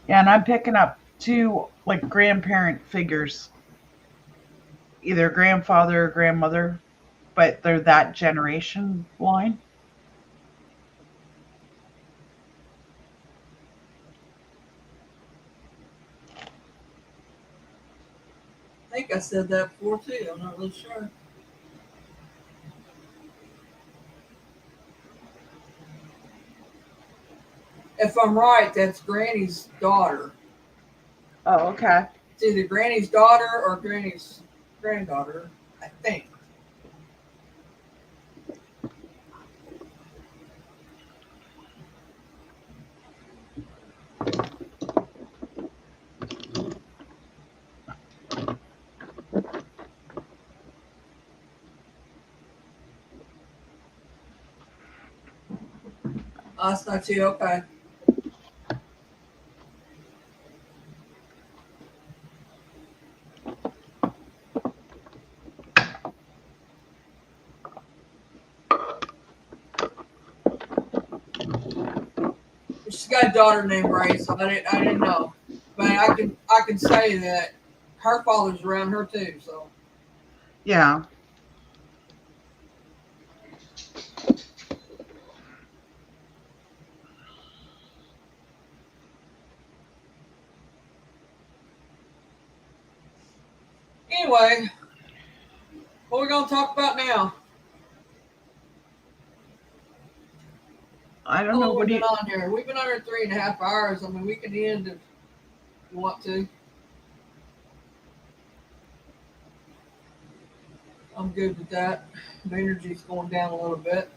Yeah, and I'm picking up two like grandparent figures, either grandfather or grandmother, but they're that generation line. I think I said that before too. I'm not really sure. If I'm right, that's Granny's daughter. Oh, okay. It's either Granny's daughter or Granny's granddaughter, I think. Oh, that's not you. Okay. She's got a daughter named Ray, so I didn't know, but I can say that her father's around her too. So Yeah. anyway, what are we gonna talk about now? I don't How know. long What have do we you? been on here? We've been on here 3.5 hours. I mean, we can end if you want to. I'm good with that. The energy's going down a little bit.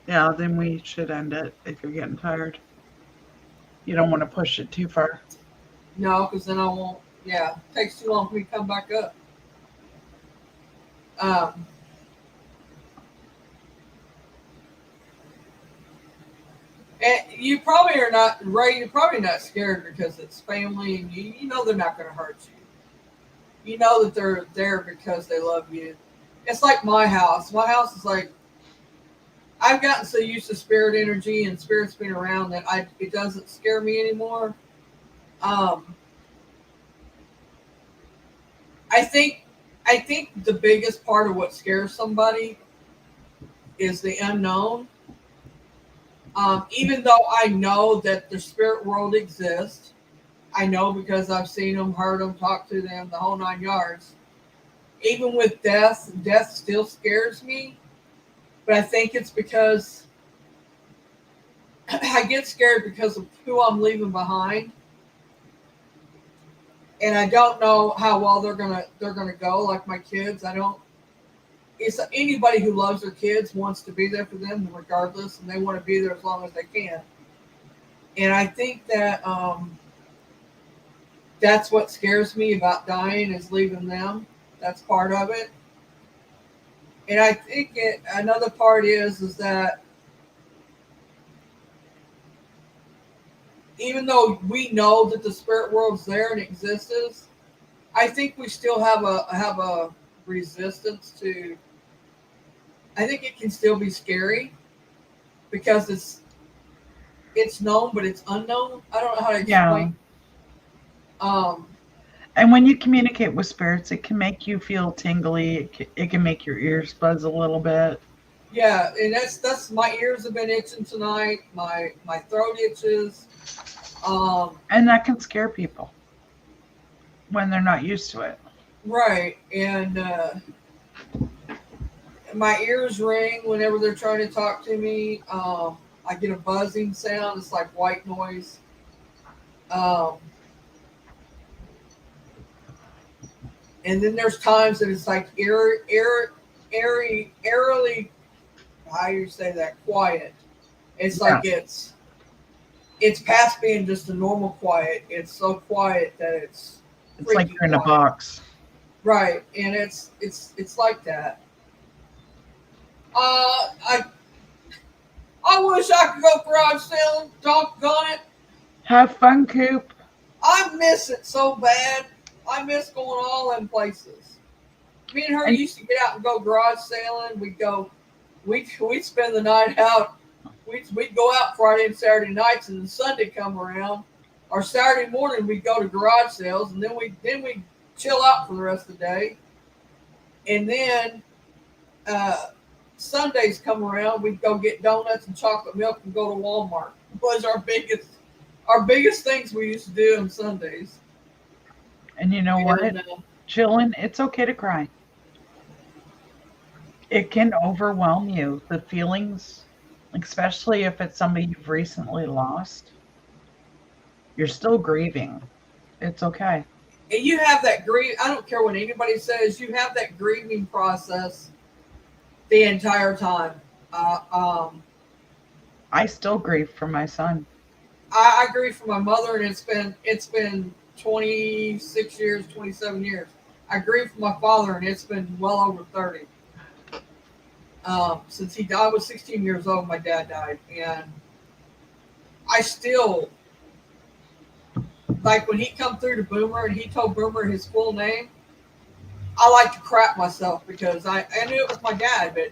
Yeah, then we should end it if you're getting tired. You don't want to push it too far. No, because then I won't. Yeah, it takes too long for me to come back up. Um, And you probably are not, Ray, you're probably not scared because it's family and you know they're not going to hurt you. You know that they're there because they love you. It's like my house. My house is like, I've gotten so used to spirit energy and spirits being around that it doesn't scare me anymore. Um, I think the biggest part of what scares somebody is the unknown. Even though I know that the spirit world exists, I know because I've seen them, heard them, talked to them, the whole 9 yards. Even with death still scares me. But I think it's because I get scared because of who I'm leaving behind, and I don't know how well they're gonna go. Like my kids, I don't. It's anybody who loves their kids wants to be there for them regardless, and they want to be there as long as they can. And I think that that's what scares me about dying is leaving them. That's part of it. And I think another part is that even though we know that the spirit world's there and exists, I think we still have a resistance to. I think it can still be scary because it's known but it's unknown. I don't know how to explain. Um, And when you communicate with spirits, it can make you feel tingly. It can make your ears buzz a little bit. yeah, and that's my ears have been itching tonight. My throat itches. And that can scare people when they're not used to it. Right, and my ears ring whenever they're trying to talk to me. I get a buzzing sound. It's like white noise. Um, and then there's times that it's like eerily, how you say that, quiet. It's like it's past being just a normal quiet. It's so quiet that it's like you're in a box. Right, and it's like that. I wish I could go garage sailing. Doggone it. Have fun, Coop. I miss it so bad. I miss going all them places. Me and her used to get out and go garage sailing. We'd spend the night out. We'd go out Friday and Saturday nights, and then Sunday come around. Or Saturday morning we'd go to garage sales, and then we chill out for the rest of the day. And then Sundays come around, we'd go get donuts and chocolate milk and go to Walmart. It was our biggest things we used to do on Sundays. And you know what? Chilling, it's okay to cry. It can overwhelm you, the feelings, especially if it's somebody you've recently lost. You're still grieving. It's okay. And you have that grief. I don't care what anybody says. You have that grieving process the entire time. I still grieve for my son. I grieve for my mother, and it's been 26 years, 27 years. I grieve for my father, and it's been well over 30. Since he died, I was 16 years old. My dad died, and I still like when he come through to Boomer and he told Boomer his full name. I like to crap myself because I knew it was my dad, but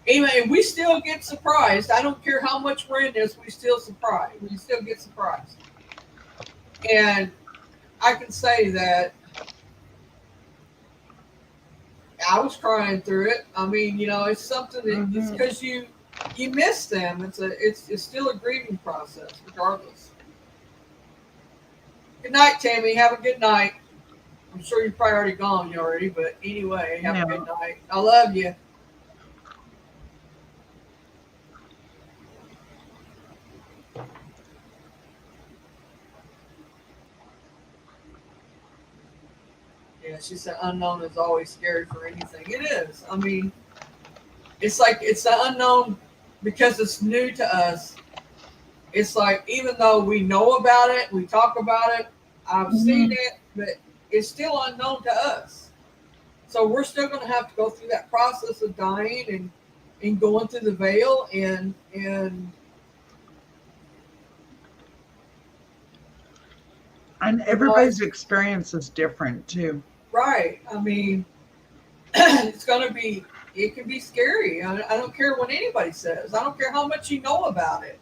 anyway, we still get surprised. I don't care how much we're in this, we still surprised. We still get surprised. And I can say that I was crying through it. I mean, it's something that it's because you miss them. It's still a grieving process, regardless. Good night, Tammy. Have a good night. I'm sure you're probably already gone already, but anyway, have a good night. I love you. Yeah, she said unknown is always scary for anything. It is. I mean, it's like it's the unknown because it's new to us. It's like even though we know about it, we talk about it, I've seen it, but it's still unknown to us. So we're still going to have to go through that process of dying and going through the veil and And You know, everybody's experience is different too. right. I mean, it's going to be, it can be scary. I don't care what anybody says. I don't care how much you know about it.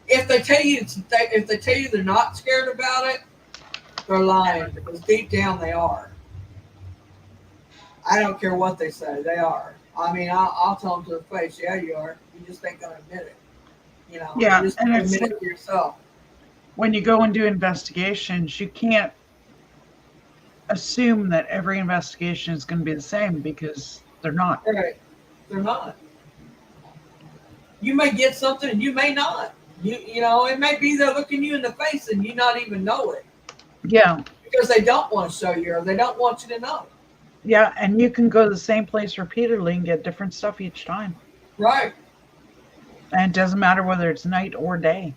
If they tell you, if they tell you they're not scared about it, they're lying because deep down they are. I don't care what they say, they are. I mean, I'll tell them to their face, yeah, you are. You just ain't going to admit it. You know, you Yeah, just and it's admit like it to yourself. when you go and do investigations, you can't assume that every investigation is going to be the same because they're not. Right. They're not. You may get something and you may not. You know, it may be they're looking you in the face and you not even know it Yeah, because they don't want to show you or they don't want you to know. yeah, and you can go to the same place repeatedly and get different stuff each time. Right. And it doesn't matter whether it's night or day.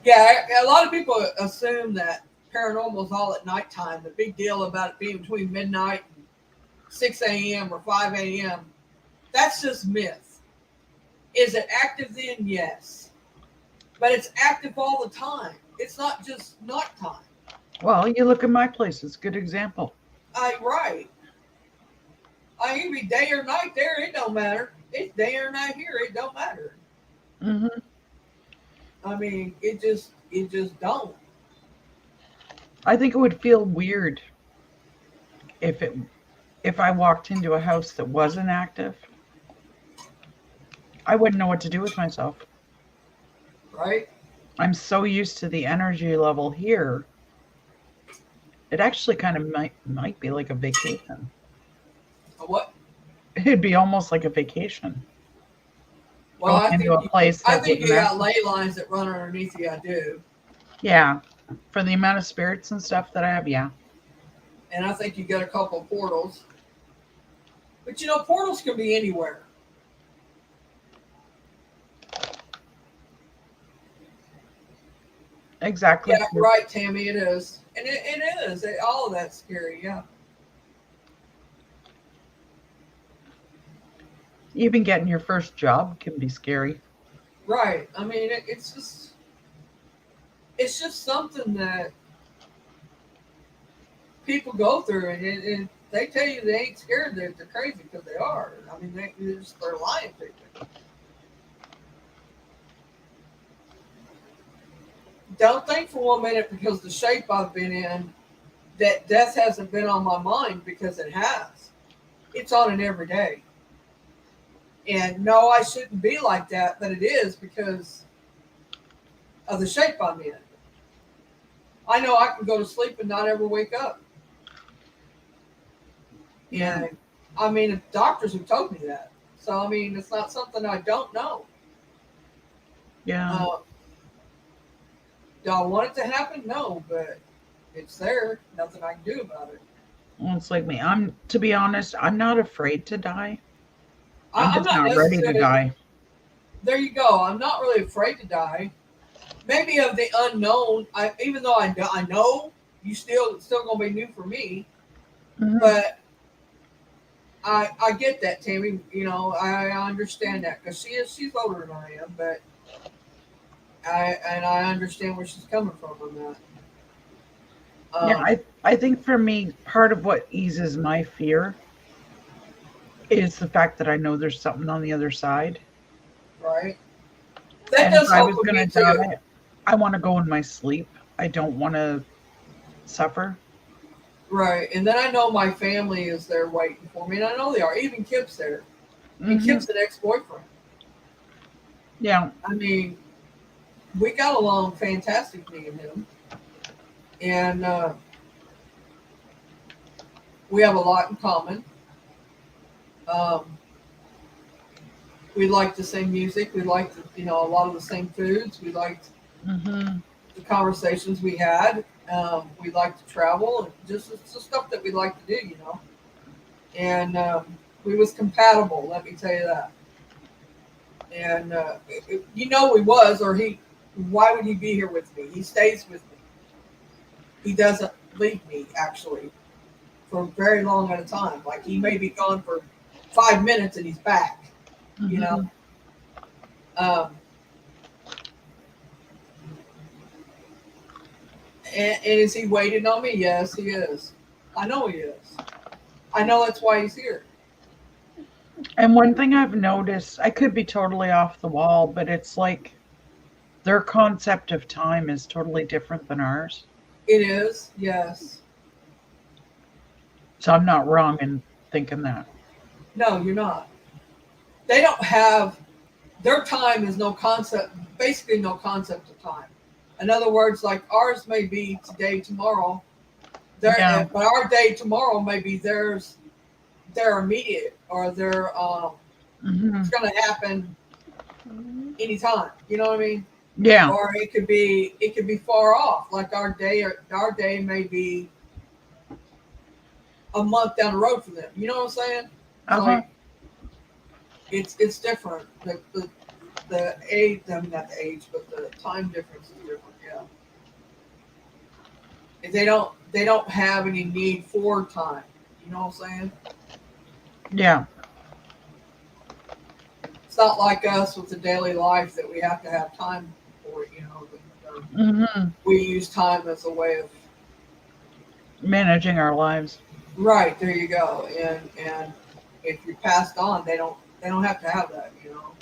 Yeah, a lot of people assume that paranormal is all at nighttime. The big deal about it being between midnight and 6 a.m. or 5 a.m. That's just myth. Is it active then? Yes. But it's active all the time. It's not just nighttime. Well, you look at my place, it's a good example. Right. I can be day or night there, it don't matter. It's day or night here, it don't matter. Hmm. I mean, it just don't. I think it would feel weird if I walked into a house that wasn't active. I wouldn't know what to do with myself. Right? I'm so used to the energy level here. It actually kind of might be like a vacation. What? It'd be almost like a vacation. Well, Going into a place I that think you wouldn't got have. ley lines that run underneath you. I do, Yeah. For the amount of spirits and stuff that I have, yeah. and I think you got a couple of portals. But you know, portals can be anywhere. Exactly. Yeah, right, Tammy. It is, and it is. All of that's scary. Yeah. Even getting your first job can be scary. Right. I mean, it's just something that people go through, and they tell you they ain't scared. They're crazy because they are. I mean, they're lying to you. Don't think for 1 minute because the shape I've been in that death hasn't been on my mind because it has. It's on it every day. And no, I shouldn't be like that, but it is because of the shape I'm in. I know I can go to sleep and not ever wake up. Yeah. And I mean, doctors have told me that. So, I mean, it's not something I don't know. Yeah. Do I want it to happen? No, but it's there. Nothing I can do about it. Well, it's like me. To be honest, I'm not afraid to die. I'm I'm just not not ready to necessarily, die. there you go. I'm not really afraid to die. Maybe of the unknown. Even though I know you still gonna be new for me, Mhm. but I get that, Tammy. You know, I understand that because she's older than I am, but I understand where she's coming from on that. Yeah, I think for me, part of what eases my fear is the fact that I know there's something on the other side. Right. That And if does I help was with going me to too. die, I want to go in my sleep. I don't want to suffer. Right. And then I know my family is there waiting for me, and I know they are. Even Kip's there. And Hmm. Kip's an ex-boyfriend. Yeah. I mean, we got along fantastic, me and him. And we have a lot in common. Um, we like the same music. We liked, a lot of the same foods. We liked Hmm. the conversations we had. We liked to travel and just it's the stuff that we like to do. And we was compatible. Let me tell you that. And he was, or he. Why would he be here with me? He stays with me. He doesn't leave me actually for very long at a time. Like he may be gone for 5 minutes and he's back. You know. Hmm. Um, And is he waiting on me? Yes, he is. I know he is. I know that's why he's here. And one thing I've noticed, I could be totally off the wall, but it's like their concept of time is totally different than ours. It is, yes. So I'm not wrong in thinking that. No, you're not. They don't have their time is no concept, basically no concept of time. In other words, like ours may be today, tomorrow. Yeah. But our day tomorrow may be their immediate or their Hmm. it's going to happen anytime. You know what I mean? Yeah. Or it could be far off. Like our day may be a month down the road for them. You know what I'm saying? It's Uh huh. like it's different. The age, I mean not the age, but the time difference is different. Yeah. And they don't have any need for time. You know what I'm saying? Yeah. It's not like us with the daily life that we have to have time for it. You know, Hmm. we use time as a way of Managing our lives. right. There you go. And if you passed on, they don't have to have that. You know.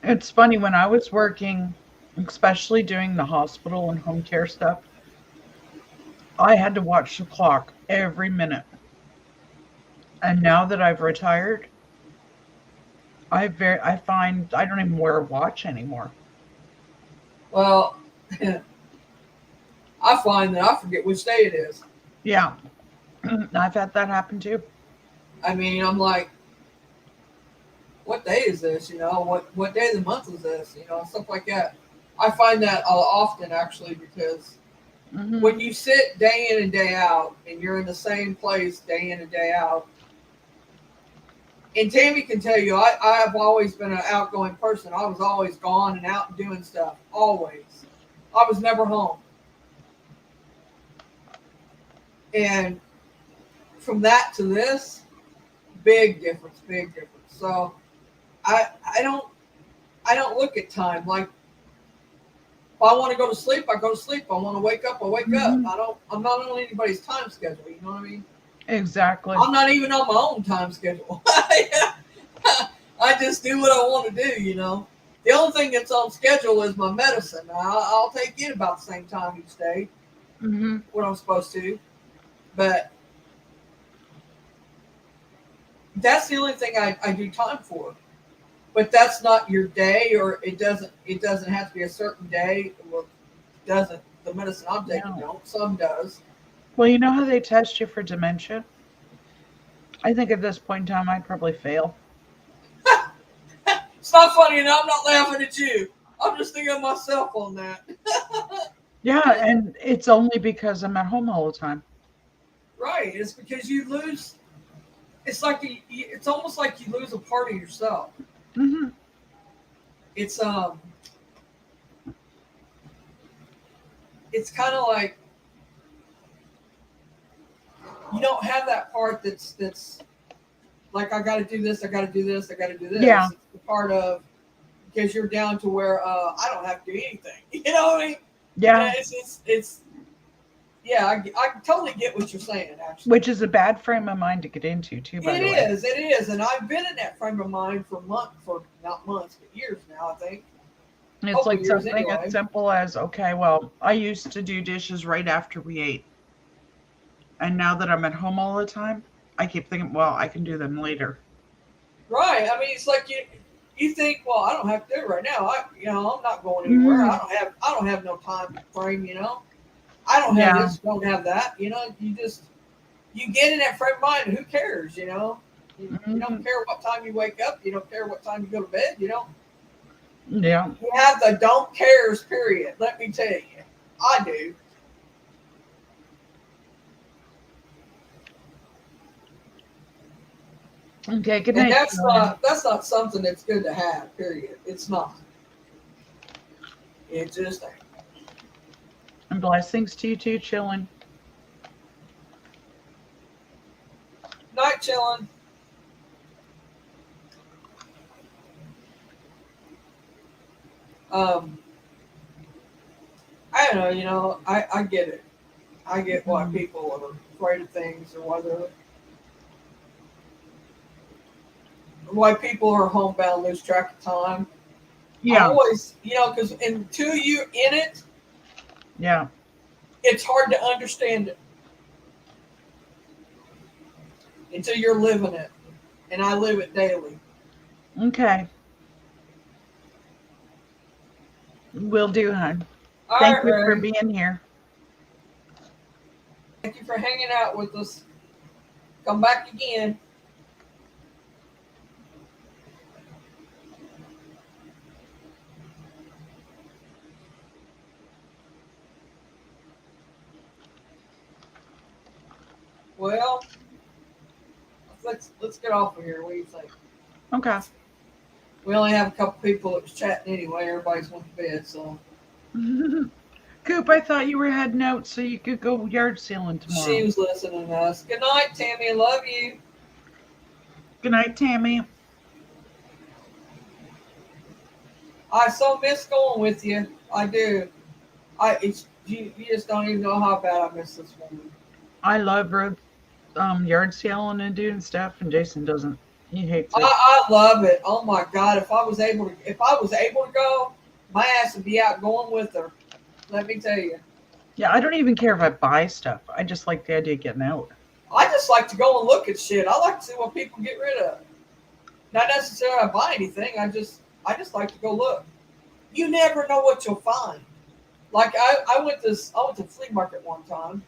It's funny when I was working, especially doing the hospital and home care stuff, I had to watch the clock every minute. And now that I've retired, I find I don't even wear a watch anymore. Well, I find that I forget which day it is. Yeah. I've had that happen too. I mean, I'm like, what day is this? You know, what day of the month is this? You know, stuff like that. I find that often actually because Hmm. when you sit day in and day out and you're in the same place day in and day out, and Tammy can tell you, I've always been an outgoing person. I was always gone and out and doing stuff. Always. I was never home. And from that to this, big difference, big difference. So I don't look at time like if I want to go to sleep, I go to sleep. If I want to wake up, I wake up. Hmm. I'm not on anybody's time schedule, you know what I mean? Exactly. I'm not even on my own time schedule. I just do what I want to do, you know. The only thing that's on schedule is my medicine. I'll take it about the same time each day Hmm. when I'm supposed to. But that's the only thing I do time for. But that's not your day, or it doesn't have to be a certain day. Well, it doesn't the medicine I'm taking No. don't. Some does. Well, you know how they test you for dementia? I think at this point in time, I'd probably fail. It's not funny, and I'm not laughing at you. I'm just thinking of myself on that. Yeah, and it's only because I'm at home all the time. Right. It's because you lose. It's like it's almost like you lose a part of yourself. Hmm. It's it's kind of like you don't have that part that's like I got to do this, I got to do this, I got to do this. Yeah. It's the part of because you're down to where I don't have to do anything. You know what I mean? Yeah, It's yeah. I totally get what you're saying. Actually, which is a bad frame of mind to get into, too, by the way. it is, and I've been in that frame of mind for not months, but years now. I think. It's Couple like years something anyway. as simple as, okay, well, I used to do dishes right after we ate. And now that I'm at home all the time, I keep thinking, well, I can do them later. Right. I mean, it's like you think, well, I don't have to do it right now. I'm not going anywhere. Mm, I don't have no time frame. I don't have yeah. this, don't have that. You get in that frame of mind. Who cares? You don't Mhm. care what time you wake up. You don't care what time you go to bed. Yeah. You have the don't cares period. Let me tell you, I do. Okay, good And night, Joanne. that's not something that's good to have. Period. It's not. It just ain't. And blessings to you too, chilling. Night chilling. Um, I don't know. I get it. I get why people are afraid of things, or why people are homebound, lose track of time. I Yeah. always, because until you're in it, Yeah. it's hard to understand it until you're living it. And I live it daily. Okay. Will do, hon. All Thank right, you for Ray. being here. Thank you for hanging out with us. Come back again. Well, let's get off of here. What do you think? Okay. We only have a couple people that was chatting anyway. Everybody's went to bed, so Coop, I thought you were heading out so you could go yard sailing she tomorrow. was listening to us. Good night, Tammy. I love you. Good night, Tammy. I so miss going with you. I do. You just don't even know how bad I miss this woman. I love road yard sailing and doing stuff, and Jason doesn't. He hates it. I love it. Oh my God! If I was able to go, my ass would be out going with her. Let me tell you. Yeah, I don't even care if I buy stuff. I just like the idea of getting out. I just like to go and look at shit. I like to see what people get rid of. Not necessarily I buy anything. I just like to go look. You never know what you'll find. Like I went to flea market one time,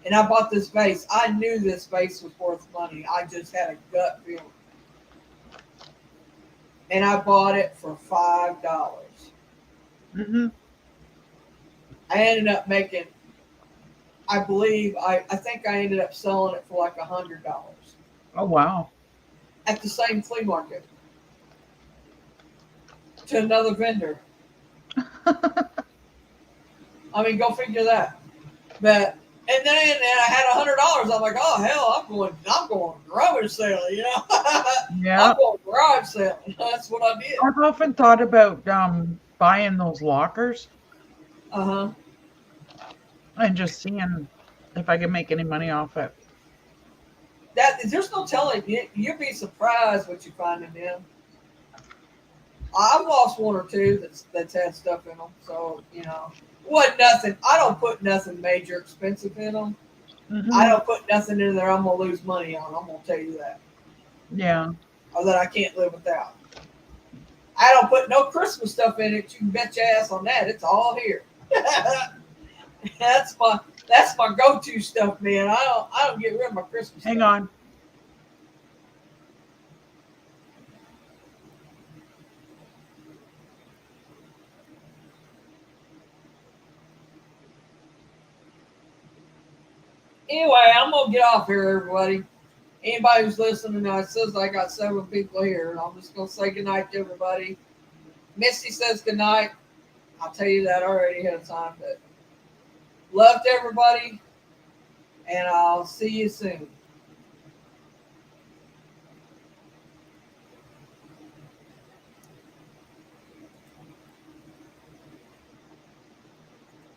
and I bought this vase. I knew this vase was worth money. I just had a gut feeling, and I bought it for $5. Mm-hmm. I ended up making. I believe I think I ended up selling it for like $100 Oh, wow. at the same flea market to another vendor. I mean, go figure that. But and then I had $100. I'm like, oh hell, I'm going garage sailing, Yeah. I'm going garage sailing. That's what I did. I've often thought about buying those lockers Uh huh. and just seeing if I can make any money off it. There's no telling. You'd be surprised what you find in them. I've lost one or two that's had stuff in them, so wasn't nothing. I don't put nothing major expensive in them. Mm-hmm. I don't put nothing in there I'm gonna lose money on. I'm gonna tell you that. Yeah. Or that I can't live without. I don't put no Christmas stuff in it. You can bet your ass on that. It's all here. that's my go-to stuff, man. I don't get rid of my Christmas Hang stuff. on. Anyway, I'm gonna get off here, everybody. Anybody who's listening, it says I got 7 people here, and I'm just gonna say goodnight to everybody. Misty says goodnight. I'll tell you that already ahead of time, but love to everybody, and I'll see you soon.